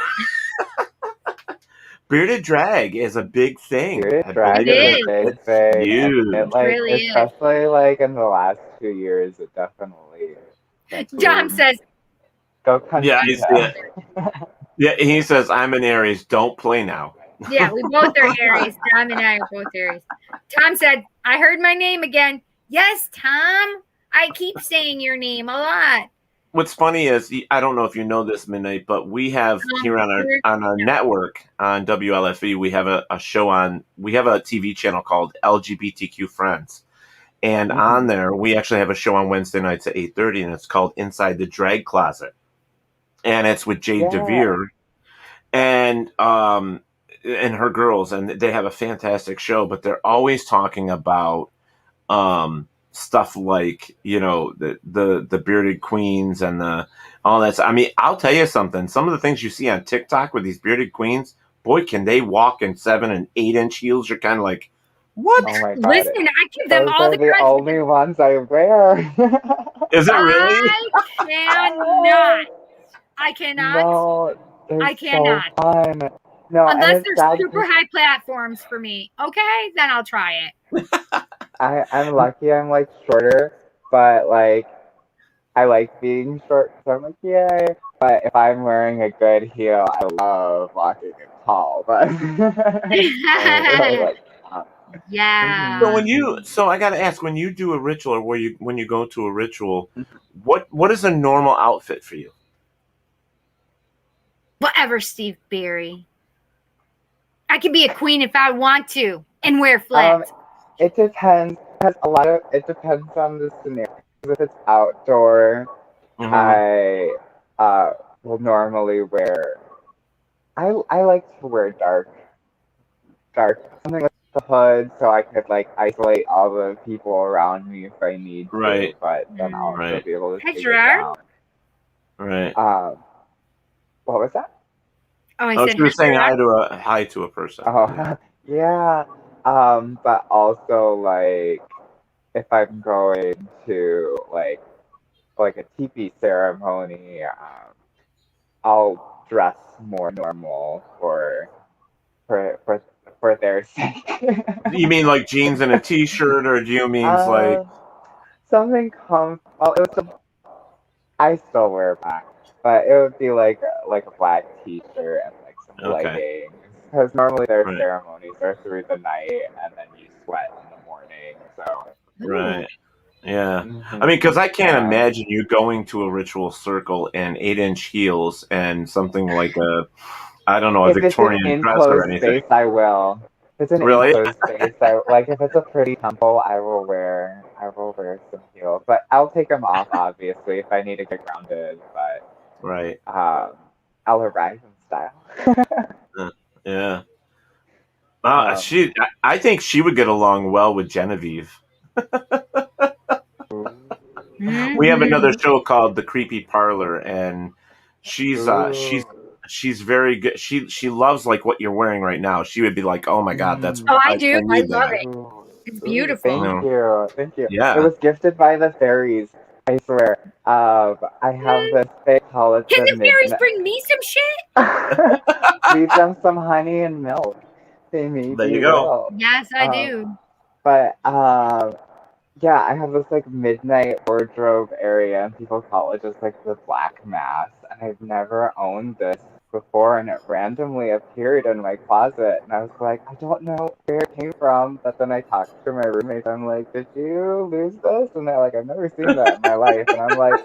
Bearded drag is a big thing. Bearded drag is a big thing. Huge. It, like, really especially like in the last 2 years, it definitely. Dom says, "Go country." Yeah, he says, "I'm an Aries. Don't play now." Yeah, we both are Aries. Tom and I are both Aries. Tom said, "I heard my name again." Yes, Tom. I keep saying your name a lot. What's funny is, I don't know if you know this, Midnight, but we have here on our network on WLFE, we have a show on. We have a TV channel called LGBTQ Friends, and on there we actually have a show on Wednesday nights at 8:30, and it's called Inside the Drag Closet, and it's with Jade DeVere and her girls, and they have a fantastic show. But they're always talking about stuff like, the bearded queens and all that. I mean, I'll tell you something. Some of the things you see on TikTok with these bearded queens, boy, can they walk in 7 and 8 inch heels. You're kind of like, what? Oh my God. Listen, I give them Those all are the the only ones I wear. Is it really? I cannot. No, I cannot. So fun. No, unless they're super high platforms for me. Okay, then I'll try it. I'm lucky I'm like shorter, but like I like being short, so I'm like, yay. But if I'm wearing a good heel, I love walking it tall. But yeah. So I got to ask, when you do a ritual, or when you go to a ritual, what is a normal outfit for you? Whatever, Steve Berry. I can be a queen if I want to and wear flats. It depends. It depends on the scenario. If it's outdoor, I will normally wear. I like to wear dark, something with the hood, so I could like isolate all the people around me if I need to, but then I'll also be able to take it down. Right. What was that? Oh, she was saying hi to a person. Oh, yeah. But also like if I'm going to like a teepee ceremony, I'll dress more normal for their sake. You mean like jeans and a t-shirt, or do you mean like something Well, I still wear black, but it would be like a black t-shirt and like some leggings, because normally their ceremonies are through the night and then you sweat in the morning. So right. Yeah. I mean, because I can't imagine you going to a ritual circle in 8-inch heels and something like a Victorian dress or anything. Space, I will. If it's an enclosed space, if it's a pretty temple, I will wear some heels. But I'll take them off, obviously, if I need to get grounded. But I'll arrive in style. Yeah. I think she would get along well with Genevieve. We have another show called The Creepy Parlor, and she's very good. She loves like what you're wearing right now. She would be like, "Oh my God, that's I do. I love it. It's beautiful. Thank you. Yeah, it was gifted by the fairies. I swear. I have this big college. Can the fairies bring me some shit? Leave them some honey and milk. There you go. Yes, I do. But yeah, I have this like midnight wardrobe area, and people call it just like the black mass. And I've never owned this before, and it randomly appeared in my closet. And I was like, I don't know where it came from. But then I talked to my roommates. I'm like, did you lose this? And they're like, I've never seen that in my life. And I'm like,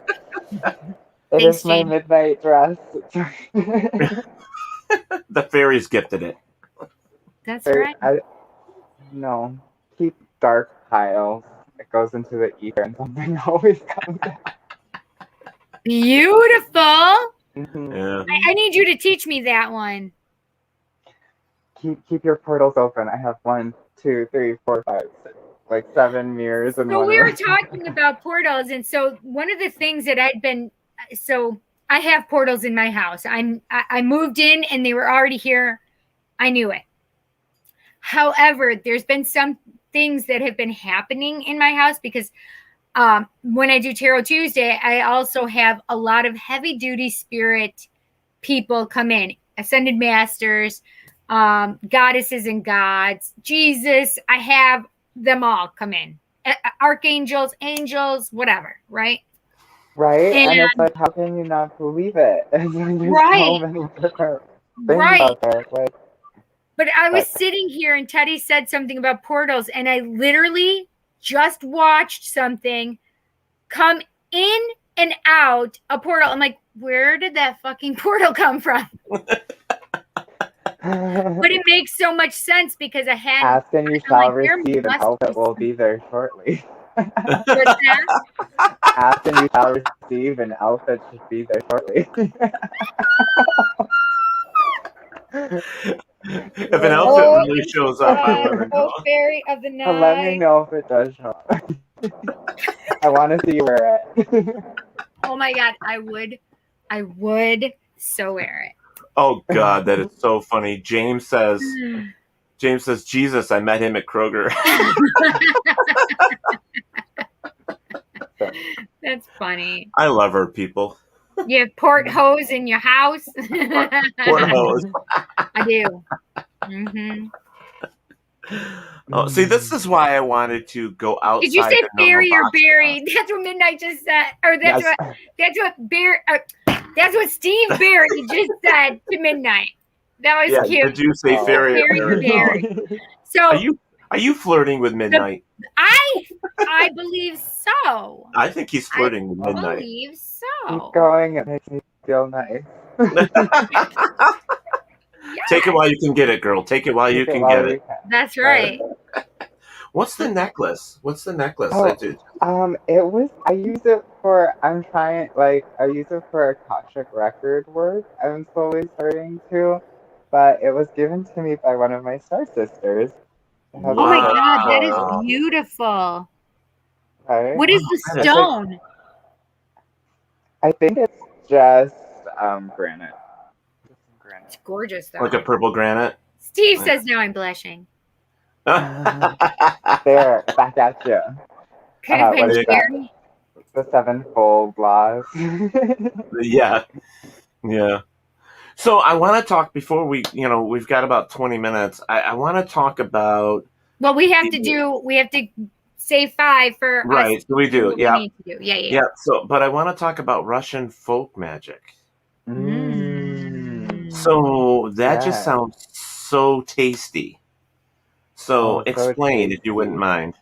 it is my midnight dress. The fairies gifted it. That's right. No, keep dark tiles. It goes into the ether and something always comes out. Beautiful. Yeah. I need you to teach me that one. Keep your portals open. I have 1, 2, 3, 4, 5, 6, like 7 mirrors in one. So we were talking about portals, and so one of the things that I have portals in my house. I moved in and they were already here. I knew it. However, there's been some things that have been happening in my house because when I do Tarot Tuesday, I also have a lot of heavy duty spirit people come in, ascended masters, goddesses and gods, Jesus. I have them all come in, archangels, angels, whatever. Right. Right. And it's like, how can you not believe it? There's so many different things out there. Like, but I was sitting here and Teddy said something about portals, and I literally just watched something come in and out a portal. I'm like, where did that fucking portal come from? But it makes so much sense because I had ask and you shall receive, and help it will be there shortly. What's that? Ask and you shall receive, and outfit should be there shortly. If an outfit really shows up, I let her know. Fairy of the night. Let me know if it does show up. I want to see you wear it. Oh my God, I would so wear it. Oh God, that is so funny. James says, Jesus, I met him at Kroger. That's funny. I love her, people. You have port hose in your house? Port hose. I do. Mm-hmm. Oh, see, this is why I wanted to go outside. Did you say fairy or berry? That's what Midnight just said. Or that's what Steve Barry just said to Midnight. That was cute. Did you say fairy or berry? So are you flirting with Midnight? I believe so. I think he's flirting with Midnight. I believe so. Keep going. It makes me feel nice. Take it while you can get it, girl. Take it while you can get it. That's right. What's the necklace? I used it I'm trying, like, I use it for Akashic record work. I'm slowly starting to, but it was given to me by one of my star sisters. Oh my God, that is Wow. beautiful. Right? What is the That is- stone? I think it's just granite. It's gorgeous, though. Like a purple granite. Steve says now I'm blushing. There, back at you. Could have What been is that? Jerry. The sevenfold laws. Yeah. Yeah. So I want to talk before we've got about 20 minutes. I want to talk about. Well, we have to say 5 for us. Right. So we do. What Yeah. we need to do. Yeah. Yeah. So, but I want to talk about Russian folk magic. So that just sounds so tasty. So explain if you wouldn't mind.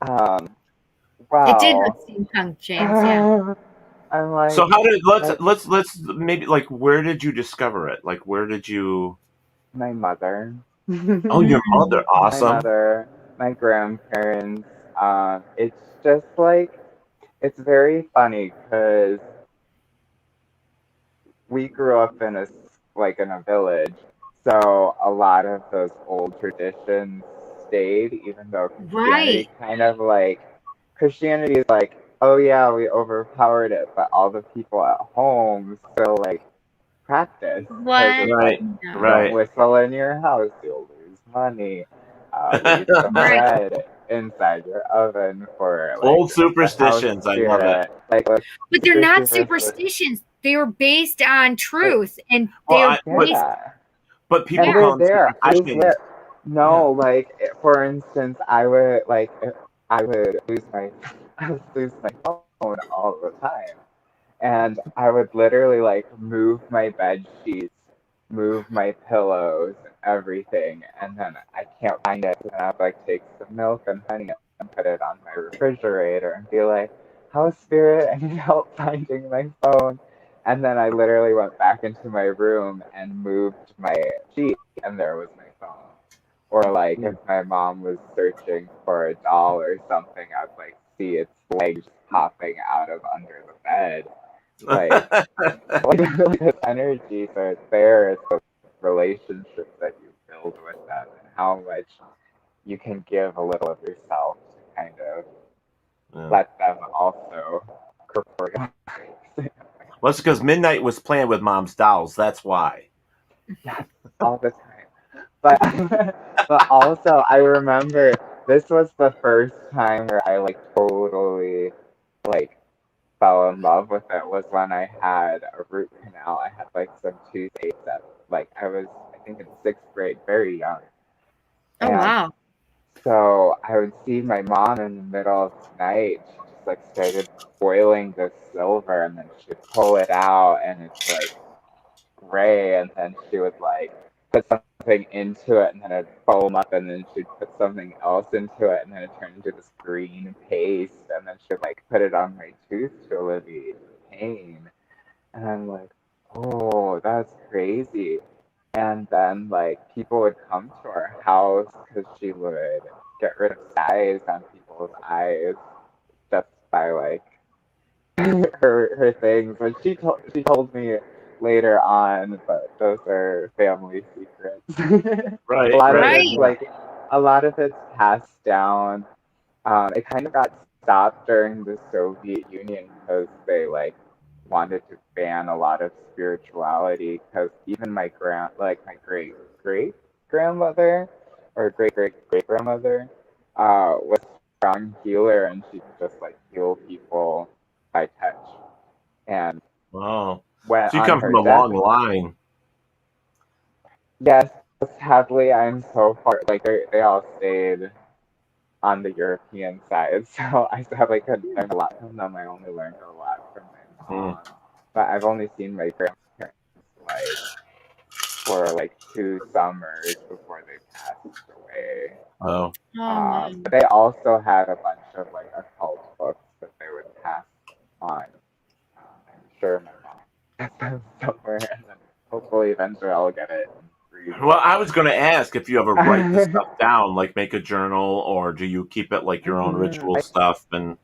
Wow. It did look steampunk, James. Yeah. I'm like. So how did let's maybe like where did you discover it? Like where did you? My mother. Oh, your mother! Awesome. My mother, my grandparents. It's just like it's very funny because we grew up in a village, so a lot of those old traditions stayed, even though Christianity kind of like Christianity is like, oh yeah, we overpowered it, but all the people at home still like practice. What? Right. Don't whistle in your house, you'll lose money. Leave some bread inside your oven for like, old superstitions. I love it. But they're not superstitions. They were based on truth, and but people call them superstitions. No, like for instance, I would lose my phone all the time, and I would literally like move my bed sheets, move my pillows, and everything, and then I can't find it, and I'd like take some milk and honey and put it on my refrigerator and be like, "House spirit, I need help finding my phone." And then I literally went back into my room and moved my sheet, and there was my phone. Or like if my mom was searching for a doll or something, I'd like see its legs popping out of under the bed. Like this energy, so it's there. It's the relationships that you build with them, and how much you can give a little of yourself to kind of let them also corporealize. Well, it's because Midnight was playing with Mom's dolls. That's why. Yeah, all the time. But also, I remember this was the first time where I like totally like fell in love with it. Was when I had a root canal. I had like some toothaches that like I think in 6th grade, very young. Oh wow! So I would see my mom in the middle of the night. She just like started boiling the silver, and then she'd pull it out, and it's like gray, and then she would like put something into it, and then it'd foam up, and then she'd put something else into it, and then it turned into this green paste, and then she'd like put it on my tooth to alleviate the pain. And I'm like, oh, that's crazy. And then like people would come to our house because she would get rid of size on people's eyes just by like her things. But she told me later on, but those are family secrets. Right. A lot of it's passed down. It kind of got stopped during the Soviet Union because they like wanted to ban a lot of spirituality. Because even my great great grandmother or great great great grandmother was a strong healer, and she could just like heal people by touch. And wow. So you come from a long line. Yes, sadly, I'm so far. Like they all stayed on the European side, so I sadly couldn't learn a lot from them. I only learned a lot from my mom, but I've only seen my grandparents like for like 2 summers before they passed away. Oh. But they also had a bunch of like occult books that they would pass on. I'm sure my mom has them somewhere, and then hopefully eventually I'll get it. Well, I was going to ask if you ever write this stuff down, like make a journal, or do you keep it like your own ritual stuff? And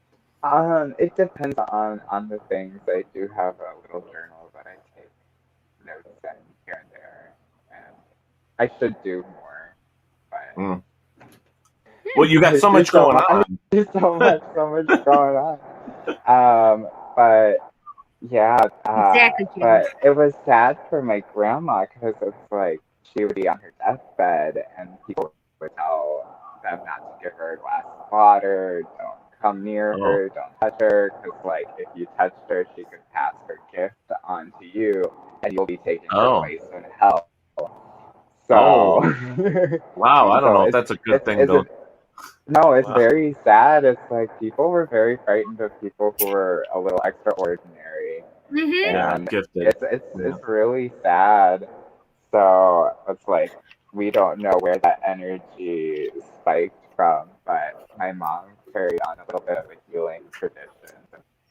It depends on the things. I do have a little journal that I take notes in here and there, and I should do more, but Well, you got so much going on. There's so much going on. But yeah, Exactly, James. but it was sad for my grandma because it's like she would be on her deathbed and people would tell them not to give her a glass of water, don't come near her, don't touch her, because like if you touched her, she could pass her gift on to you, and you'll be taking her place in hell. So, wow, I don't know if it's- that's a good it's- thing it's though. No, it's very sad. It's like people were very frightened of people who were a little extraordinary. Yeah, And gifted. it's really sad. So it's like we don't know where that energy spiked from, but my mom carried on a little bit of a healing tradition.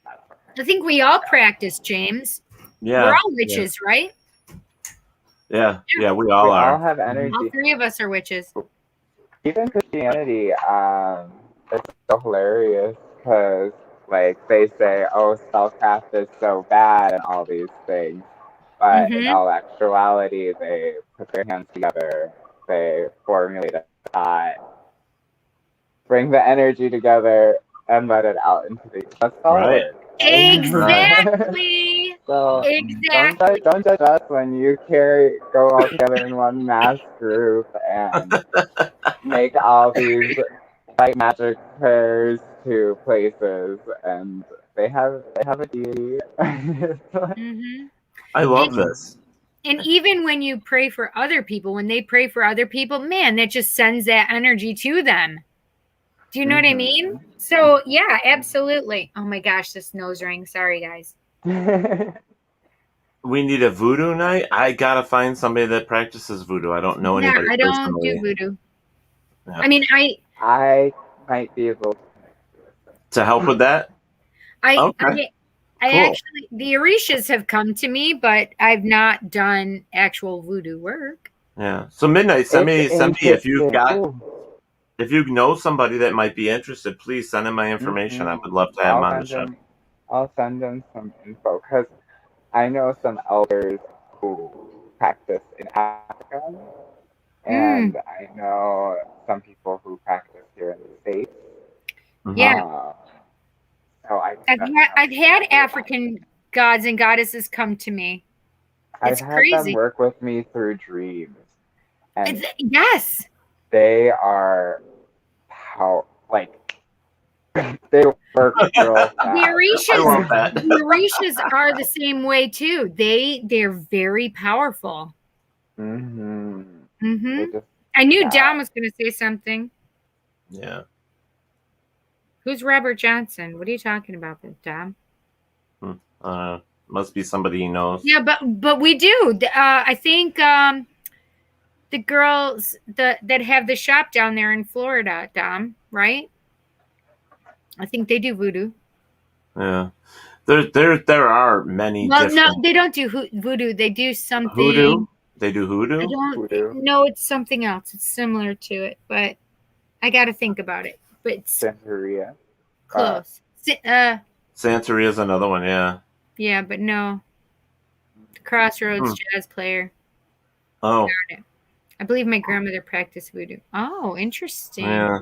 I think we all practice, James. Yeah, We're all witches, right? Yeah, we all are. all have energy. All three of us are witches. Even Christianity, it's so hilarious because, like, they say, oh, spellcraft is so bad and all these things. But in all actuality, they put their hands together, they formulate a thought, bring the energy together, and let it out into the that's all work. Exactly. So Exactly. don't judge us when you go all together in one mass group and make all these like magic prayers to places, and they have a deity. I love this. And even when you pray for other people, when they pray for other people, man, that just sends that energy to them. Do you know what I mean? So, yeah, absolutely. Oh, my gosh, this nose ring. Sorry, guys. We need a voodoo night. I gotta find somebody that practices voodoo. I don't know anybody. I don't personally. do voodoo. Yeah. I mean, I might be able to help with that. I actually, the Orishas have come to me, but I've not done actual voodoo work. Yeah. So Midnight, send me if you know somebody that might be interested, please send in my information. I would love to have them on the show. I'll send them some info because I know some elders who practice in Africa, and I know some people who practice here in the States. Yeah. So I've had African gods and goddesses come to me. It's I've had crazy. them work with me through dreams. And yes. They are they work real fast. The Orishas are the same way too. They're very powerful. I knew Dom was going to say something. Yeah. Who's Robert Johnson? What are you talking about, Dom? Must be somebody he knows. Yeah, but we do. I think the girls that have the shop down there in Florida, Dom, right? I think they do voodoo. Yeah. There are many different... no, they don't do voodoo. They do something. Hoodoo? They do hoodoo? I don't know. It's something else. It's similar to it, but I got to think about it. But it's Santeria. close. Santeria is another one, yeah. Yeah, but no. The Crossroads jazz player. Oh. I believe my grandmother practiced voodoo. Oh, interesting. Yeah.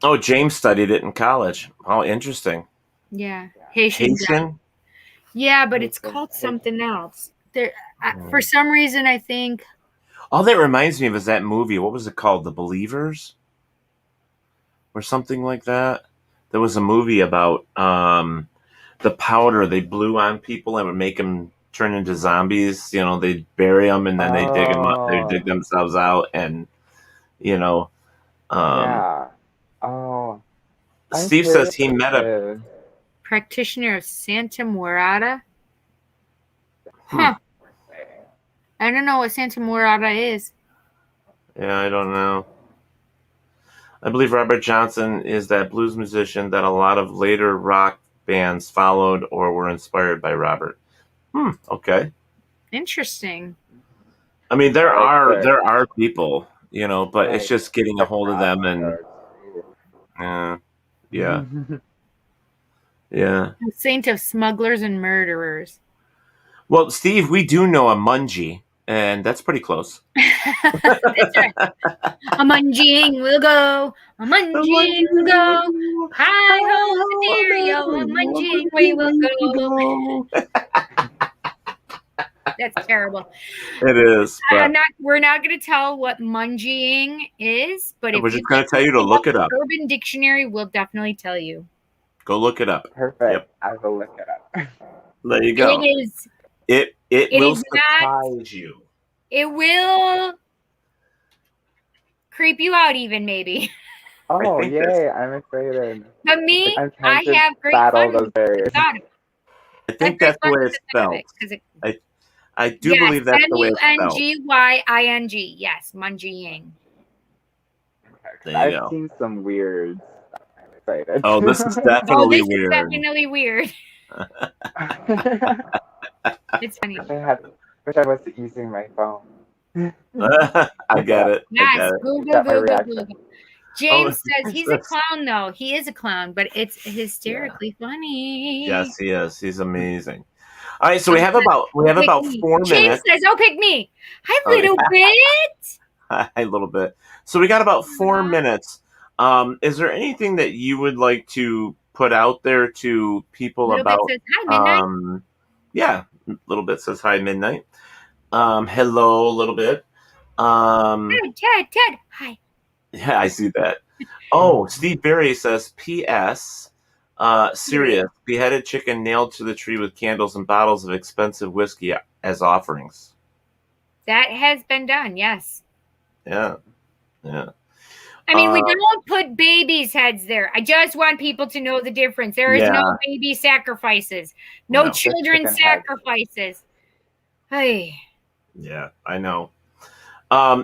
Oh, James studied it in college. Oh, interesting. Yeah. Haitian? Yeah, but it's called something else. For some reason, I think... All that reminds me of is that movie. What was it called? The Believers? Or something like that? There was a movie about the powder they blew on people and would make them turn into zombies. You know, they'd bury them and then they dig them up. They dig themselves out and, you know... yeah. Oh. Steve says he met a... practitioner of Santa Muerta. Huh. I don't know what Santa Muerta is. Yeah, I don't know. I believe Robert Johnson is that blues musician that a lot of later rock bands followed or were inspired by Robert. Okay. Interesting. I mean, there are people, you know, but it's just getting a hold of them and Yeah. Yeah. The saint of smugglers and murderers. Well, Steve, we do know a mungie, and that's pretty close. That's right. A mungeeing will go. A mungeeing will go. Hi-ho, Stereo. A mungeeing we will go. That's terrible. It is. But We're not going to tell what mungeeing is, but if we're just going to tell you to look it up. Urban Dictionary will definitely tell you. Go look it up. Perfect. Yep. I will look it up. There you go. It is. It will is not- surprise you. It will creep you out, even maybe. Oh, yay! I'm excited. But me, I'm I trying to have great battle fun. those barriers. Without it. I think that's the way it's spelled. I do believe that's the way it's spelled. MUNGYING. Yes, mungeeing. There you I've go. seen some weird stuff. I'm excited. Oh, this is definitely weird. Is definitely weird. It's funny. Wish I was using my phone. I get it. Yes, Google. James Oh, says he's a clown, though. He is a clown, but it's hysterically funny. Yes, he is. He's amazing. All right, so we have about 4 James minutes. says, "Oh, pick me." Hi, little bit. A little bit. So we got about 4 minutes. Is there anything that you would like to put out there to people Little about? Bit says, "Hi, Midnight." Yeah, Little Bit says hi, Midnight. Hello, Little Bit. Ted. Hi. Yeah, I see that. Oh, Steve Berry says, P.S. Serious, beheaded chicken nailed to the tree with candles and bottles of expensive whiskey as offerings. That has been done. Yes. Yeah. I mean, we don't put babies' heads there. I just want people to know the difference. There is no baby sacrifices, no children sacrifices. Hey. Yeah, I know.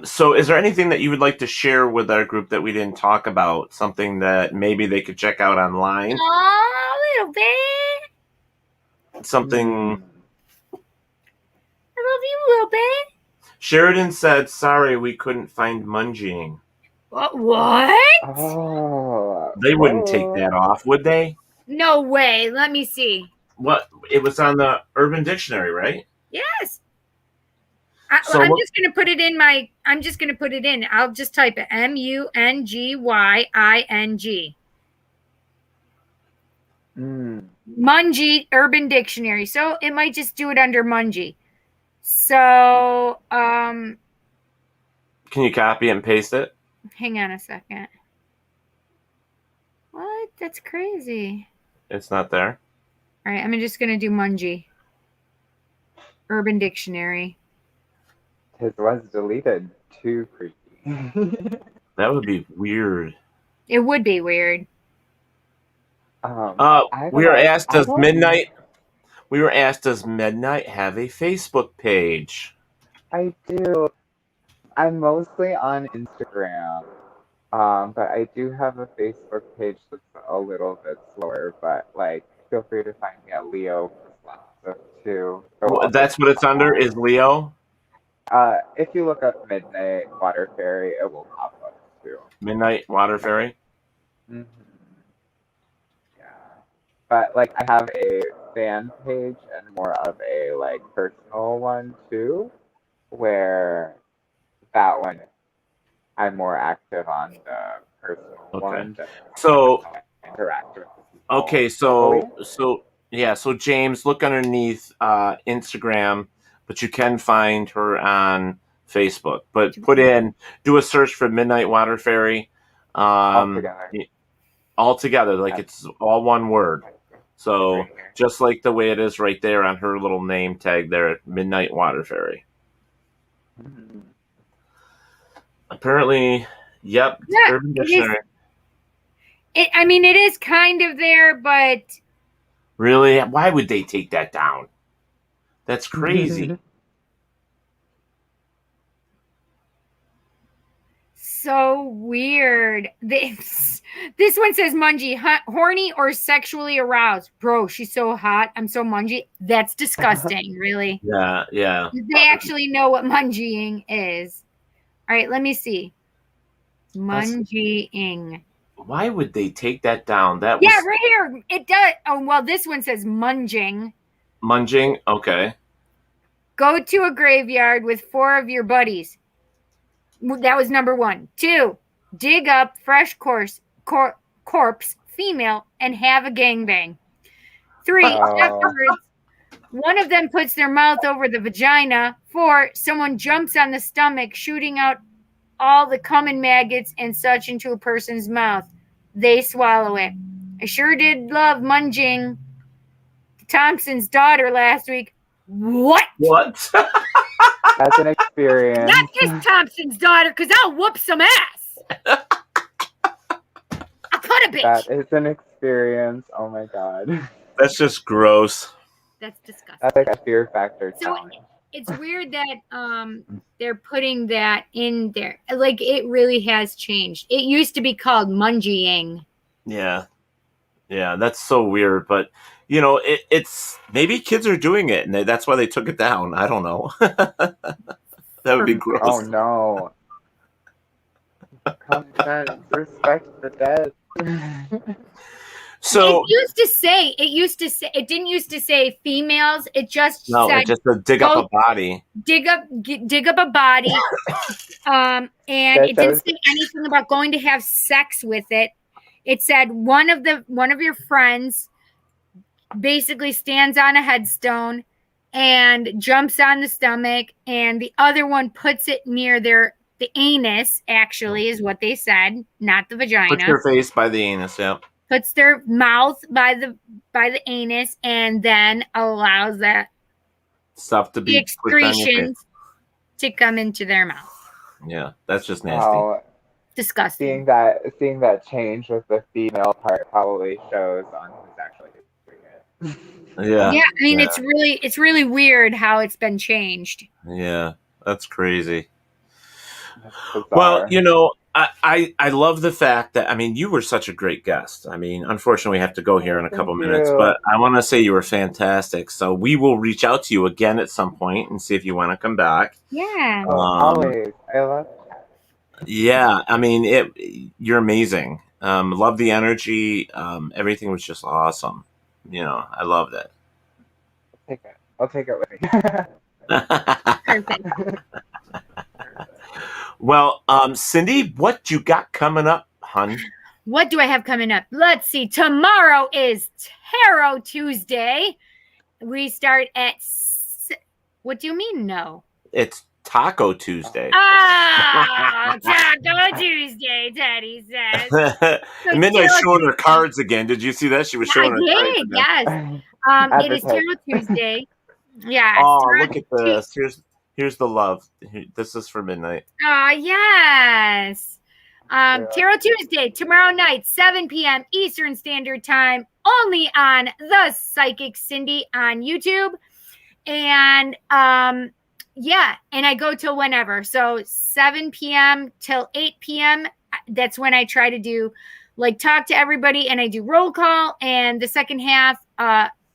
So is there anything that you would like to share with our group that we didn't talk about? Something that maybe they could check out online? Oh, a little bit. Something. I love you a little bit. Sheridan said, sorry, we couldn't find mungeeing. What? Oh. They wouldn't take that off, would they? No way. Let me see. What? It was on the Urban Dictionary, right? Yes. So I'm just going to put it in my. I'm just going to put it in. I'll just type it. MUNGYING. Mungie Urban Dictionary. So it might just do it under mungie. So can you copy and paste it? Hang on a second. What? That's crazy. It's not there. All right, I'm just going to do mungie. Urban Dictionary. His was deleted. Too creepy. That would be weird. It would be weird. We were asked, does Midnight have a Facebook page? I do. I'm mostly on Instagram. But I do have a Facebook page that's a little bit slower, but feel free to find me at Leo Bruslavtsev too. That's what it's under, is Leo? If you look up Midnightwaterfairy, it will pop up too. Midnightwaterfairy? Mm-hmm. Yeah. But I have a fan page and more of a personal one too, where that one I'm more active on the personal one. So interact with people. Okay, so James, look underneath Instagram, but you can find her on Facebook. But do a search for Midnightwaterfairy. All together, it's all one word. So just like the way it is right there on her little name tag there at Midnightwaterfairy. Mm-hmm. Apparently, yep. Yeah, Urban Dictionary. It is kind of there, but really, why would they take that down? That's crazy. So weird. This one says mungie, horny or sexually aroused. Bro, she's so hot. I'm so mungie. That's disgusting, really. Yeah. They actually know what mungeeing is. All right, let me see. Mungeeing. Why would they take that down? That Yeah, was right here. It does. Oh, well, this one says munging. munging. Okay. Go to a graveyard with 4 of your buddies. That was number 1. 2, dig up fresh corpse, female, and have a gangbang. 3, afterwards, one of them puts their mouth over the vagina. 4, someone jumps on the stomach, shooting out all the cum and maggots and such into a person's mouth. They swallow it. I sure did love munging Thompson's daughter last week. What? That's an experience. Not just Thompson's daughter, because I'll whoop some ass. I'll cut a bitch. That is an experience. Oh my god. That's just gross. That's disgusting. That's like a fear factor challenge. It's weird that they're putting that in there. Like, it really has changed. It used to be called munging. Yeah. Yeah, that's so weird. But, you know, it's maybe kids are doing it, and that's why they took it down. I don't know. That would be gross. Oh, no. Come on, respect the dead. So it didn't used to say females. It just said, it just said dig up a body. Dig up a body. And it didn't say anything about going to have sex with it. It said one of your friends basically stands on a headstone and jumps on the stomach, and the other one puts it near the anus, actually, is what they said, not the vagina. Put your face by the anus, yeah. Puts their mouth by the anus, and then allows that stuff to be the excretions to come into their mouth. Yeah, that's just nasty. Disgusting. Seeing that change with the female part probably shows on who's actually doing it. Yeah. Yeah, I mean, it's really weird how it's been changed. Yeah, that's crazy. Well, you know, I love the fact that, I mean, you were such a great guest. I mean, unfortunately, we have to go here in a couple minutes, but I want to say you were fantastic. So we will reach out to you again at some point and see if you want to come back. Yeah. Always. I love it. Yeah, I mean, you're amazing. Love the energy. Everything was just awesome. You know, I loved it. I'll take it with me. Perfect. Well, Cindy, what you got coming up, hun? What do I have coming up? Let's see. Tomorrow is Tarot Tuesday. We start at... What do you mean, no? It's Taco Tuesday. Taco Tuesday, Teddy says. So Midnight showing her cards again. Did you see that? She was showing her cards again. Yes. It is Tarot Tuesday. Yeah. Oh, look at this. Here's the love. This is for Midnight. Oh, yes. Tarot Tuesday, tomorrow night, 7 p.m. Eastern Standard Time, only on The Psychic Cindy on YouTube. And, yeah, and I go till whenever. So 7 p.m. till 8 p.m., that's when I try to do, like, talk to everybody, and I do roll call. And the second half,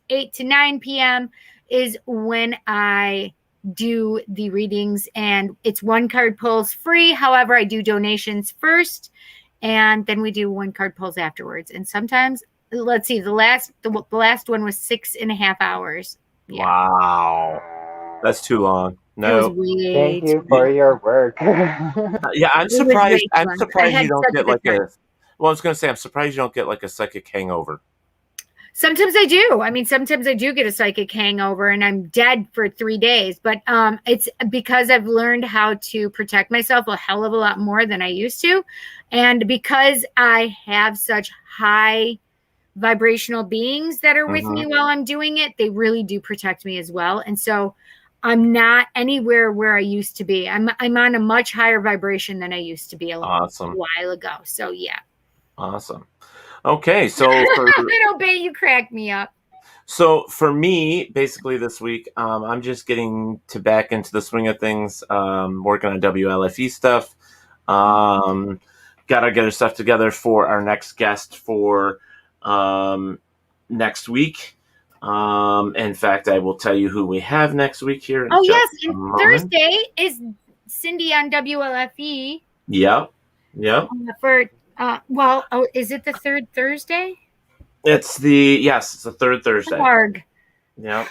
8 to 9 p.m., is when I do the readings, and it's 1 card pulls free. However, I do donations first, and then we do 1 card pulls afterwards. And sometimes, let's see, the last one was 6.5 hours. Yeah. Wow, that's too long. No, thank you for your work. Yeah, I'm surprised. I'm surprised you don't get like a. Well, I was going to say, I'm surprised you don't get like a psychic hangover. Sometimes I do. I mean, sometimes I do get a psychic hangover and I'm dead for 3 days. But it's because I've learned how to protect myself a hell of a lot more than I used to. And because I have such high vibrational beings that are with me while I'm doing it, they really do protect me as well. And so I'm not anywhere where I used to be. I'm on a much higher vibration than I used to be a while ago. So, yeah. Awesome. Okay, so Little bit, you cracked me up. So for me, basically this week, I'm just getting back into the swing of things, working on WLFE stuff. Gotta get our stuff together for our next guest for next week. In fact, I will tell you who we have next week here. Oh, yes, and Thursday is Cindy on WLFE. Yep. For Is it the third Thursday? It's the third Thursday. Arg. Yeah.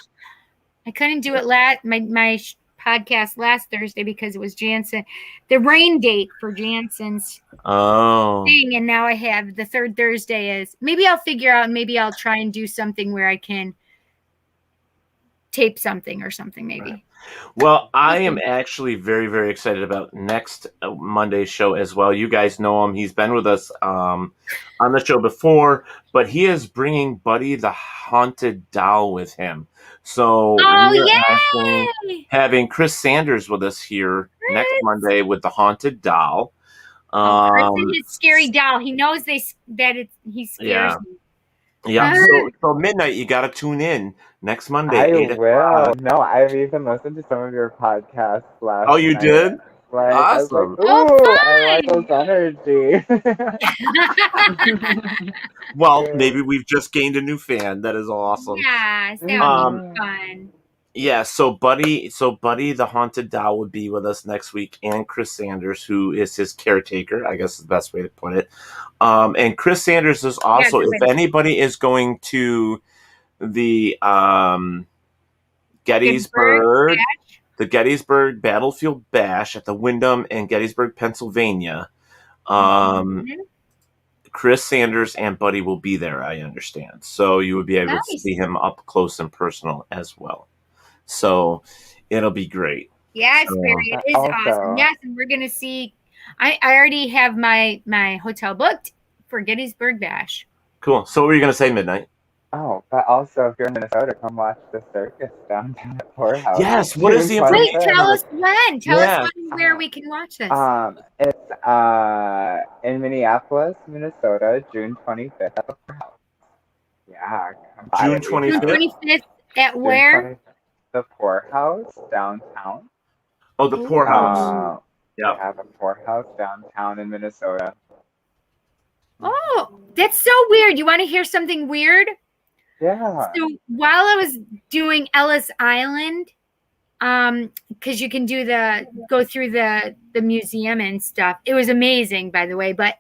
I couldn't do it my podcast last Thursday because it was Jansen, the rain date for Jansen's thing, and now I have the third Thursday is. Maybe I'll figure out. Maybe I'll try and do something where I can tape something or something. Maybe. Well, I am actually very, very excited about next Monday's show as well. You guys know him. He's been with us on the show before, but he is bringing Buddy the Haunted Doll with him. So we're actually having Chris Sanders with us here next Monday with the Haunted Doll. Chris and his scary doll. He knows he scares me. Yeah, so midnight, you got to tune in next Monday. I will. No, I've even listened to some of your podcasts last night. Oh, you did? Like, awesome. I was like, I like those energy. Well, maybe we've just gained a new fan. That is awesome. Yeah, that would be fun. Yeah, so Buddy the Haunted Doll would be with us next week, and Chris Sanders, who is his caretaker, I guess is the best way to put it. And Chris Sanders is also, if anybody is going to the Gettysburg, the Gettysburg Battlefield Bash at the Wyndham in Gettysburg, Pennsylvania, Chris Sanders and Buddy will be there, I understand. So you would be able to see him up close and personal as well. So it'll be great. Yes, Barry, it is awesome. Yes, and we're gonna see. I already have my hotel booked for Gettysburg Bash. Cool. So what were you gonna say, Midnight? Oh, but also if you're in Minnesota, come watch the circus downtown at PourHouse. Yes. What is the information? Wait, tell us when. Tell us where we can watch this. It's in Minneapolis, Minnesota, June 25th at the PourHouse. Yeah. June 25th. June 25th at where? The PourHouse Downtown. Oh, the PourHouse. Yeah. We have a PourHouse Downtown in Minnesota. Oh, that's so weird. You want to hear something weird? Yeah. So while I was doing Ellis Island, because you can go through the museum and stuff. It was amazing, by the way, but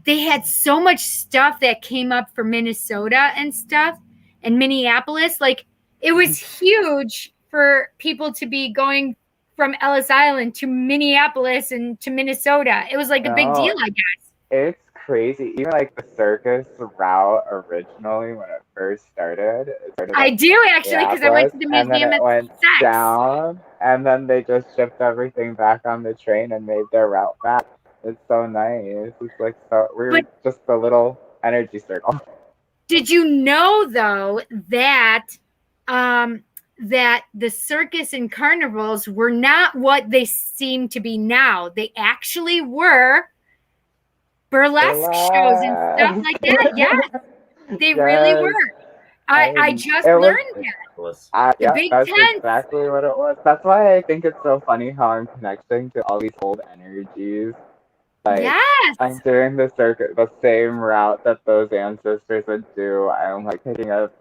they had so much stuff that came up for Minnesota and stuff and Minneapolis. Like, it was huge for people to be going from Ellis Island to Minneapolis and to Minnesota. It was like a big deal, I guess. It's crazy. Even like the circus route originally when it first started. I do actually, because I went to the museum and then it went sex. down, and then they just shipped everything back on the train and made their route back. It's so nice. It's like we're just a little energy circle. Did you know though that that the circus and carnivals were not what they seem to be now? They actually were burlesque shows and stuff like that. Yes, they really were. I just learned that. That's exactly what it was. That's why I think it's so funny how I'm connecting to all these old energies. Like, yes. I'm doing the circuit, the same route that those ancestors would do. I'm like picking up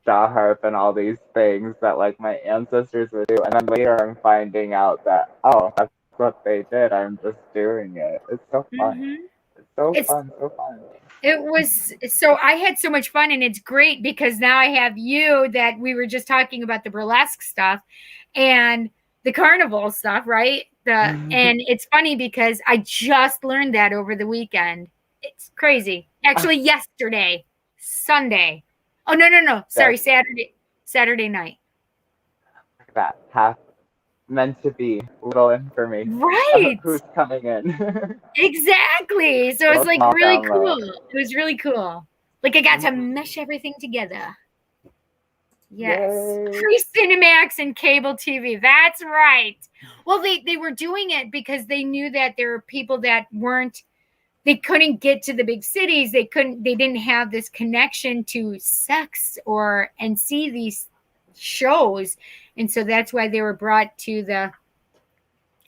jaw harp and all these things that like my ancestors would do, and then later I'm finding out that that's what they did. I'm just doing it. It's so fun. Mm-hmm. It's fun. It was so I had so much fun, and it's great because now I have you that we were just talking about the burlesque stuff and the carnival stuff, right? And it's funny because I just learned that over the weekend. It's crazy. Actually, yesterday, Sunday. Oh no! Sorry, Saturday night. Look at that. Half meant to be little information. Right. Who's coming in? Exactly. So it's like really cool. It was really cool. Like I got to mesh everything together. Yes. Free Cinemax and cable TV. That's right. Well, they were doing it because they knew that there were people that they couldn't get to the big cities. They didn't have this connection to sex and see these shows. And so that's why they were brought to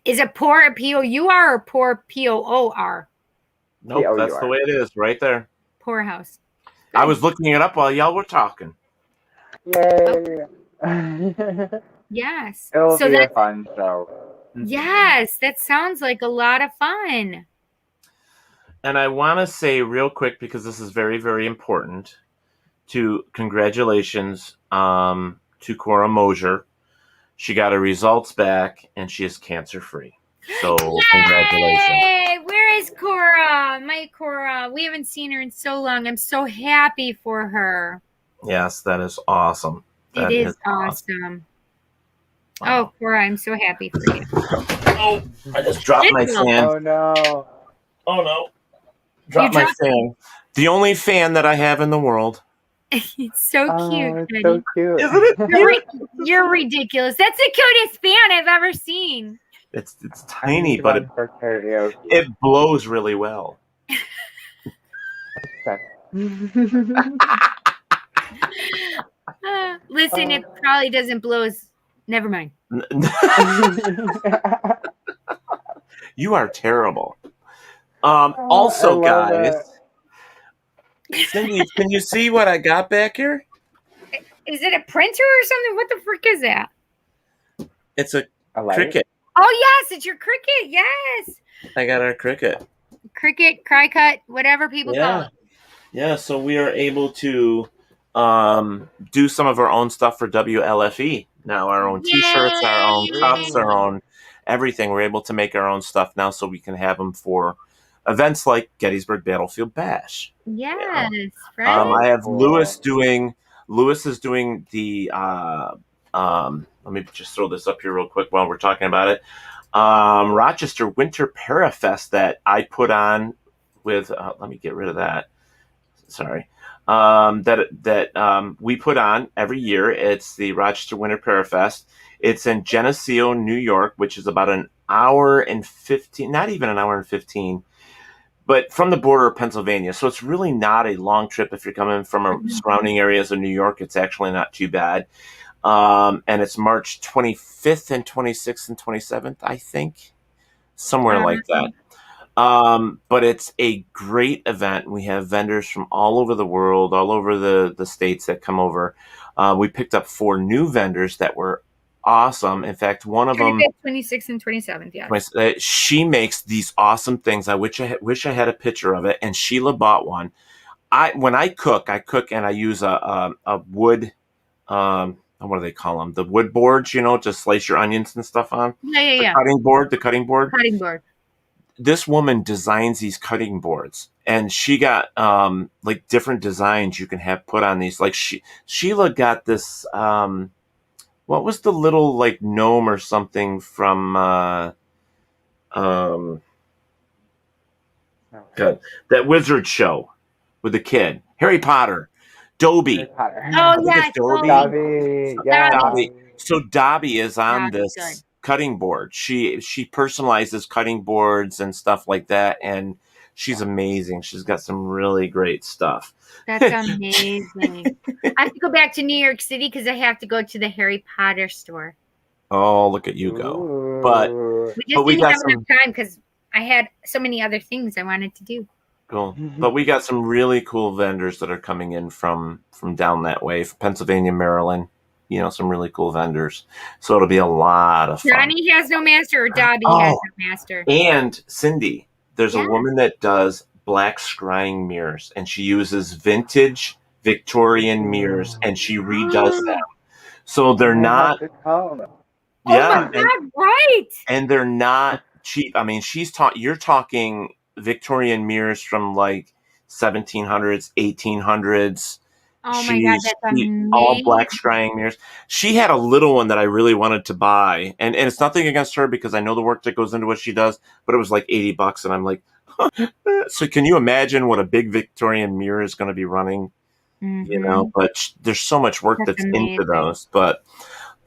is it Pour P-O-U-R or Pour P-O-O-R? Nope, that's the way it is right there. PourHouse. I was looking it up while y'all were talking. Yay. Yes. It'll be a fun show. Yes, that sounds like a lot of fun. And I want to say real quick, because this is very, very important, to congratulations to Cora Mosier. She got her results back, and she is cancer-free. So congratulations. Yay! Where is Cora? My Cora. We haven't seen her in so long. I'm so happy for her. Yes, that is awesome. It is awesome. Wow. Oh, Cora, I'm so happy for you. Oh, I just dropped my fan. Oh, no. Oh, no. Dropped my fan. The only fan that I have in the world. It's so cute. It's so cute. Isn't it cute? You're ridiculous. That's the cutest fan I've ever seen. It's tiny, but it blows really well. Listen, it probably doesn't blow as... Never mind. You are terrible. Also, guys, Cindy, can you see what I got back here? Is it a printer or something? What the frick is that? It's a cricket. Oh, yes, it's your cricket. Yes. I got our cricket. Cricket, cry cut, whatever people call it. Yeah, so we are able to do some of our own stuff for WLFE now. Our own T-shirts, our own cups, our own everything. We're able to make our own stuff now so we can have them for events like Gettysburg Battlefield Bash. Yes, right. I have Lewis is doing the let me just throw this up here real quick while we're talking about it. Rochester Winter Parafest that I put on with let me get rid of that. Sorry. That we put on every year. It's the Rochester Winter Parafest. It's in Geneseo, New York, which is about an hour and 15, not even an hour and 15, but from the border of Pennsylvania. So it's really not a long trip. If you're coming from surrounding areas of New York, it's actually not too bad. And it's March 25th and 26th and 27th, I think, somewhere like that. But it's a great event. We have vendors from all over the world, all over the states that come over. We picked up 4 new vendors that were awesome. In fact, one of them, 26th and 27th, yeah. She makes these awesome things. I wish I had a picture of it. And Sheila bought one. When I cook and I use a wood. What do they call them? The wood boards, to slice your onions and stuff on. Yeah. The cutting board. This woman designs these cutting boards, and she got like different designs you can have put on these. Like Sheila got this. What was the little like gnome or something from? That wizard show with the kid, Harry Potter. Dobby. Oh, yeah. Dobby. Yeah. Dobby. So Dobby is on this cutting board. She personalizes cutting boards and stuff like that, and she's amazing. She's got some really great stuff. That's amazing. I have to go back to New York City because I have to go to the Harry Potter store. Oh, look at you go. But we didn't have enough time because I had so many other things I wanted to do. Cool. But we got some really cool vendors that are coming in from down that way, from Pennsylvania, Maryland. Some really cool vendors. So it'll be a lot of fun. Johnny has no master, or Dobby has no master. And Cindy, there's a woman that does black scrying mirrors, and she uses vintage Victorian mirrors, and she redoes them. So they're not... Yeah. Oh my God, right! And they're not cheap. I mean, you're talking Victorian mirrors from like 1700s, 1800s. Oh my God, that's amazing. All black scrying mirrors. She had a little one that I really wanted to buy. And it's nothing against her because I know the work that goes into what she does, but it was like $80. And I'm like, so can you imagine what a big Victorian mirror is going to be running? But there's so much work that's into those. But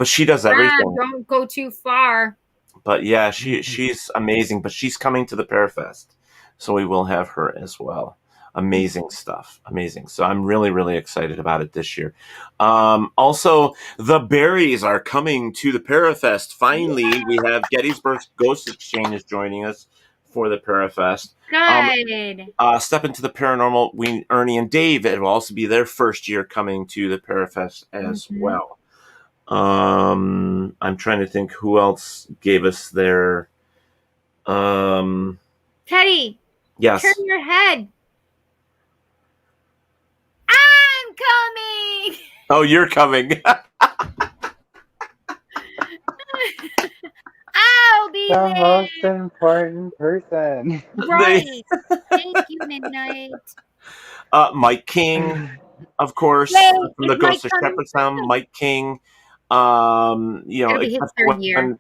she does everything. Don't go too far. But yeah, she's amazing. But she's coming to the Parafest. So we will have her as well. Amazing stuff. Amazing. So I'm really, really excited about it this year. Also, the Berries are coming to the Parafest. Finally, we have Gettysburg Ghost Exchange is joining us for the Parafest. Good. Step into the Paranormal. Ernie and Dave, it will also be their first year coming to the Parafest as well. I'm trying to think who else gave us their... Teddy. Yes. Turn your head. I'm coming. Oh, you're coming. I'll be The there. most important person. Right. Thank you, Midnight. Mike King, of course, Yay, from the is Ghost Mike of coming? Shepherdstown. Mike King. It'll be his except third year.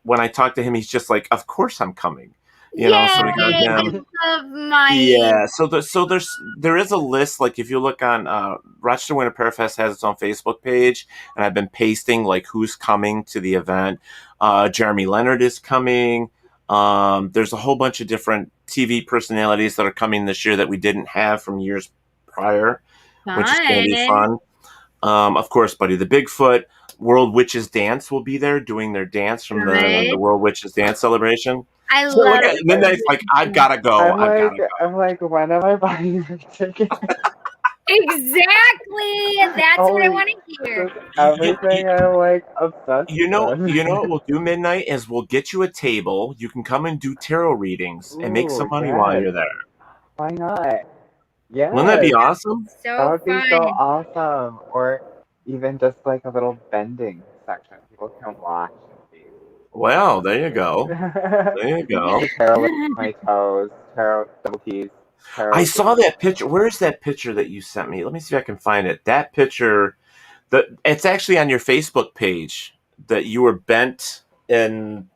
when I talk to him, he's just like, "Of course I'm coming." You know, so we got Yay, him. I love Mike. Yeah, there is a list. Like if you look on Rochester Winter Parafest has its own Facebook page, and I've been pasting like who's coming to the event. Jeremy Leonard is coming. There's a whole bunch of different TV personalities that are coming this year that we didn't have from years prior, which is going to be fun. Of course, Buddy the Bigfoot. World Witches Dance will be there doing their dance from the World Witches Dance celebration. I So love at Midnight's like, I've got to go. I'm like, when am I buying a ticket? Exactly. That's what I want to hear. Everything I'm like obsessed You know with. what we'll do, Midnight, is we'll get you a table. You can come and do tarot readings and make some money while you're there. Why not? Yeah. Wouldn't that be awesome? So that would be so fun. awesome. Or even just like a little bending section. People can watch. Well, there you go. There you go. Tarot with my toes. Tarot double T's. I saw that picture. Where's that picture that you sent me? Let me see if I can find it. That picture, it's actually on your Facebook page that you were bent in,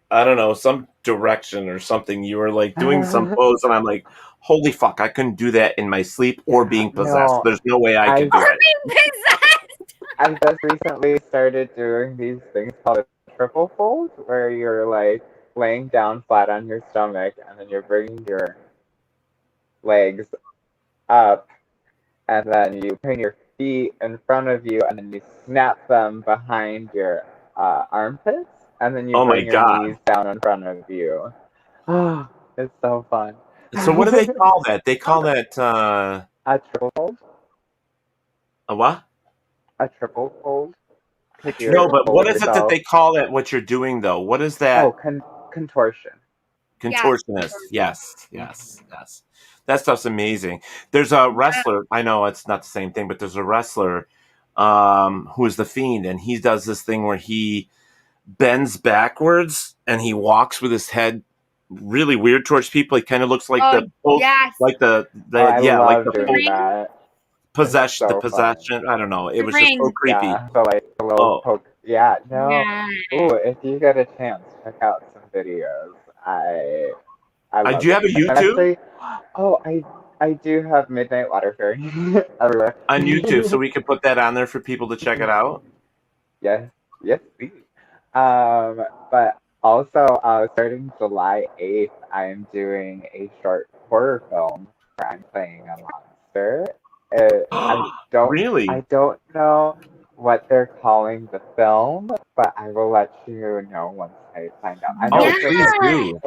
I don't know, some direction or something. You were like doing some pose, and I'm like, holy fuck, I couldn't do that in my sleep or being possessed. No, There's no way I could do it. Being possessed. I just recently started doing these things called a triple fold, where you're like laying down flat on your stomach, and then you're bringing your legs up, and then you bring your feet in front of you, and then you snap them behind your armpits, and then you bring your knees down in front of you. Oh, it's so fun. So what do they call that? They call that a triple fold. A what? A triple fold. No, but what is it that they call that? What you're doing though? What is that? Oh, contortion. Contortionist. Yes. That stuff's amazing. There's a wrestler. I know it's not the same thing, but there's a wrestler who is the Fiend, and he does this thing where he bends backwards and he walks with his head really weird towards people. He kind of looks like the possession. The possession. I don't know. It was just so creepy. Yeah, so like a little poke. Yeah, no. Yeah. Ooh, if you get a chance, check out some videos. I do you have a YouTube? Actually, I do have Midnightwaterfairy everywhere on YouTube, so we can put that on there for people to check it out. Yes, please. But also, starting July 8th, I'm doing a short horror film where I'm playing a monster. I don't know what they're calling the film, but I will let you know once I find out. I know please do.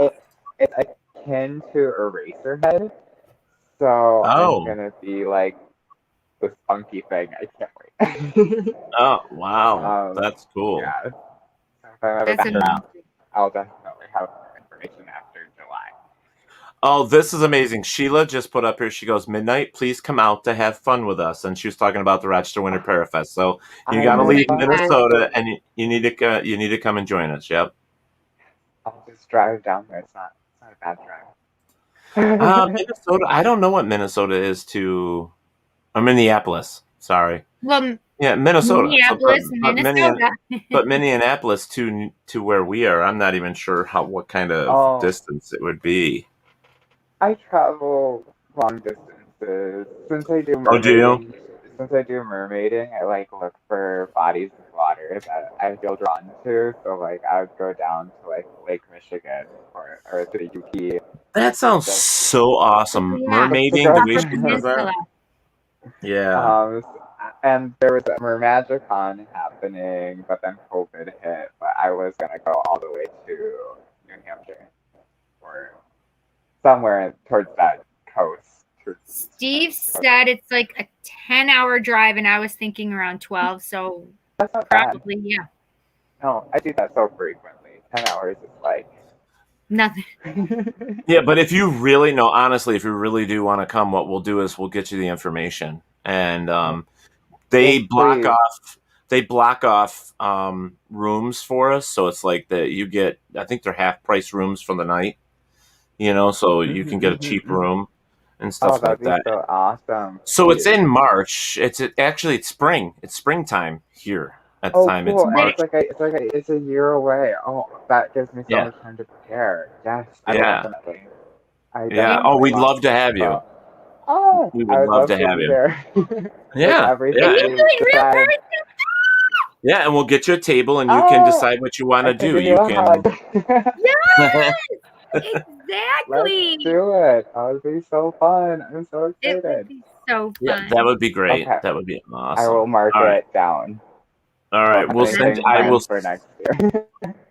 It's akin to Eraserhead, so I'm gonna be like this funky thing. I can't wait. Oh wow, that's cool. Yeah. If I'm ever back around, I'll definitely have more information after July. Oh, this is amazing. Sheila just put up here. She goes, Midnight, please come out to have fun with us. And she was talking about the Rochester Winter Parafest. So you got to leave Minnesota, and you need to come and join us. Yep. I'll just drive down there. It's not a bad drive. Minnesota. I don't know what Minnesota is to. Or Minneapolis. Sorry. Well, yeah, Minnesota. Minneapolis, Minnesota. But Minneapolis to where we are, I'm not even sure what kind of distance it would be. I travel long distances. Since I do mermaiding, I like look for bodies of water that I feel drawn to. So like I would go down to like Lake Michigan or to the UP. That sounds so awesome. Mermaiding, the way she says that. Yeah. And there was a Mermagicon happening, but then COVID hit. But I was gonna go all the way to New Hampshire or somewhere towards that coast. Steve said it's like a 10-hour drive, and I was thinking around 12. So probably, yeah. No, I do that so frequently. 10 hours is like Nothing. Yeah, but if you really know, honestly, if you really do want to come, what we'll do is we'll get you the information, and they block off rooms for us, so it's like that you get. I think they're half price rooms for the night, so you can get a cheap room and stuff like that. So awesome. So it's in March. It's spring. It's springtime here at the time. Cool. It's March. It's a year away. Oh, that gives me so much time to prepare. Yes. Definitely. Oh, we'd love to have you. Oh, we would love to have you. Yeah. Yeah, and we'll get you a table, and you can decide what you want to do. You can. Yes, exactly. Let's do it. That would be so fun. I'm so excited. It would be so fun. Yeah, that would be great. Okay. That would be awesome. I will mark it down. All right, we'll send. For next year.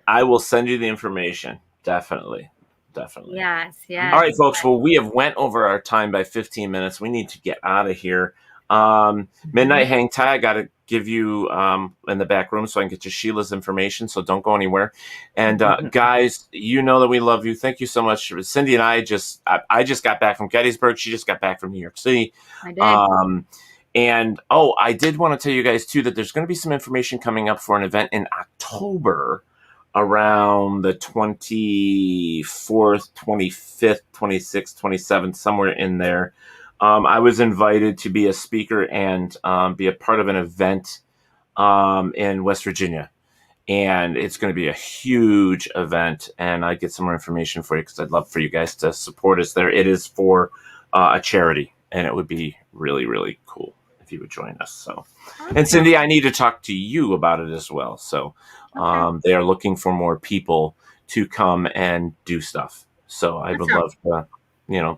I will send you the information. Definitely. Yes. All right, folks. Well, we have went over our time by 15 minutes. We need to get out of here. Midnight hang tight. I got to give you in the back room so I can get you Sheila's information. So don't go anywhere. And guys, you know that we love you. Thank you so much. Cindy and I just got back from Gettysburg. She just got back from New York City. I did. And I did want to tell you guys too that there's going to be some information coming up for an event in October around the 24th, 25th, 26th, 27th, somewhere in there. I was invited to be a speaker and be a part of an event in West Virginia. And it's going to be a huge event. And I get some more information for you because I'd love for you guys to support us there. It is for a charity, and it would be really, really cool if you would join us. So, and Cindy, I need to talk to you about it as well. So they are looking for more people to come and do stuff. So I would love to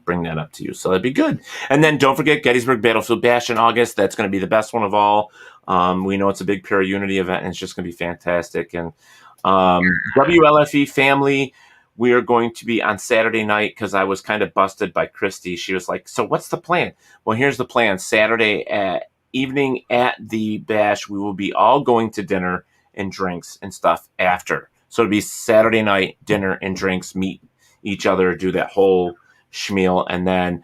bring that up to you. So that'd be good. And then don't forget Gettysburg Battlefield Bash in August. That's going to be the best one of all. We know it's a big Pure Unity event, and it's just going to be fantastic. And WLFE family, we are going to be on Saturday night because I was kind of busted by Christy. She was like, so what's the plan? Well, here's the plan. Saturday evening at the bash, we will be all going to dinner and drinks and stuff after. So it'll be Saturday night, dinner and drinks, meet each other, do that whole schmeal, and then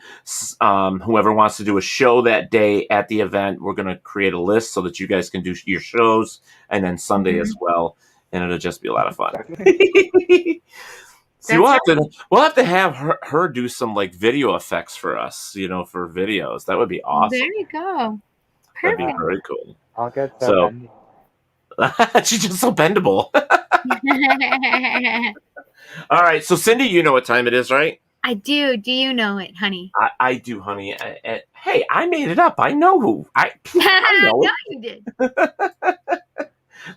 whoever wants to do a show that day at the event, we're going to create a list so that you guys can do your shows, and then Sunday as well, and it'll just be a lot of fun. See, we'll have to have her do some like video effects for us, for videos. That would be awesome. There you go. Perfect. That'd be very cool. I'll get so. She's just so bendable. All right, so Cindy, you know what time it is, right? I do. Do you know it, honey? I do, honey. Hey, I made it up. I know who. I know no, you did.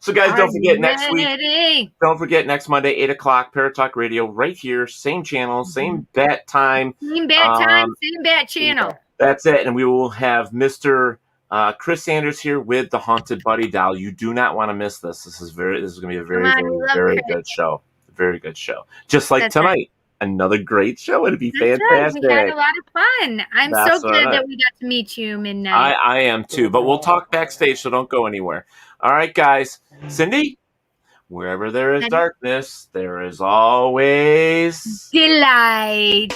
So, guys, don't forget next week. Don't forget next Monday, 8 o'clock, Paratalk Radio, right here, same channel, same bat time. Same bat time, same bat channel. That's it, and we will have Mr. Chris Sanders here with the Haunted Buddy doll. You do not want to miss this. This is going to be a very, very good show. Very good show. Just like tonight. Right. Another great show. It'd be fantastic. Right. We had a lot of fun. I'm so glad that we got to meet you, Midnight. I am too, but we'll talk backstage, so don't go anywhere. All right, guys. Cindy, wherever there is darkness, there is always delight.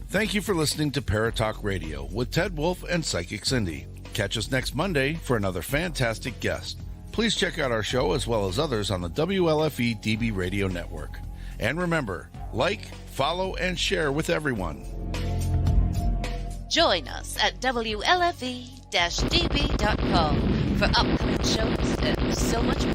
Thank you for listening to Paratalk Radio with Ted Wolf and Psychic Cindy. Catch us next Monday for another fantastic guest. Please check out our show as well as others on the WLFE DB Radio Network. And remember, like, follow, and share with everyone. Join us at WLFE-DB.com for upcoming shows and so much more.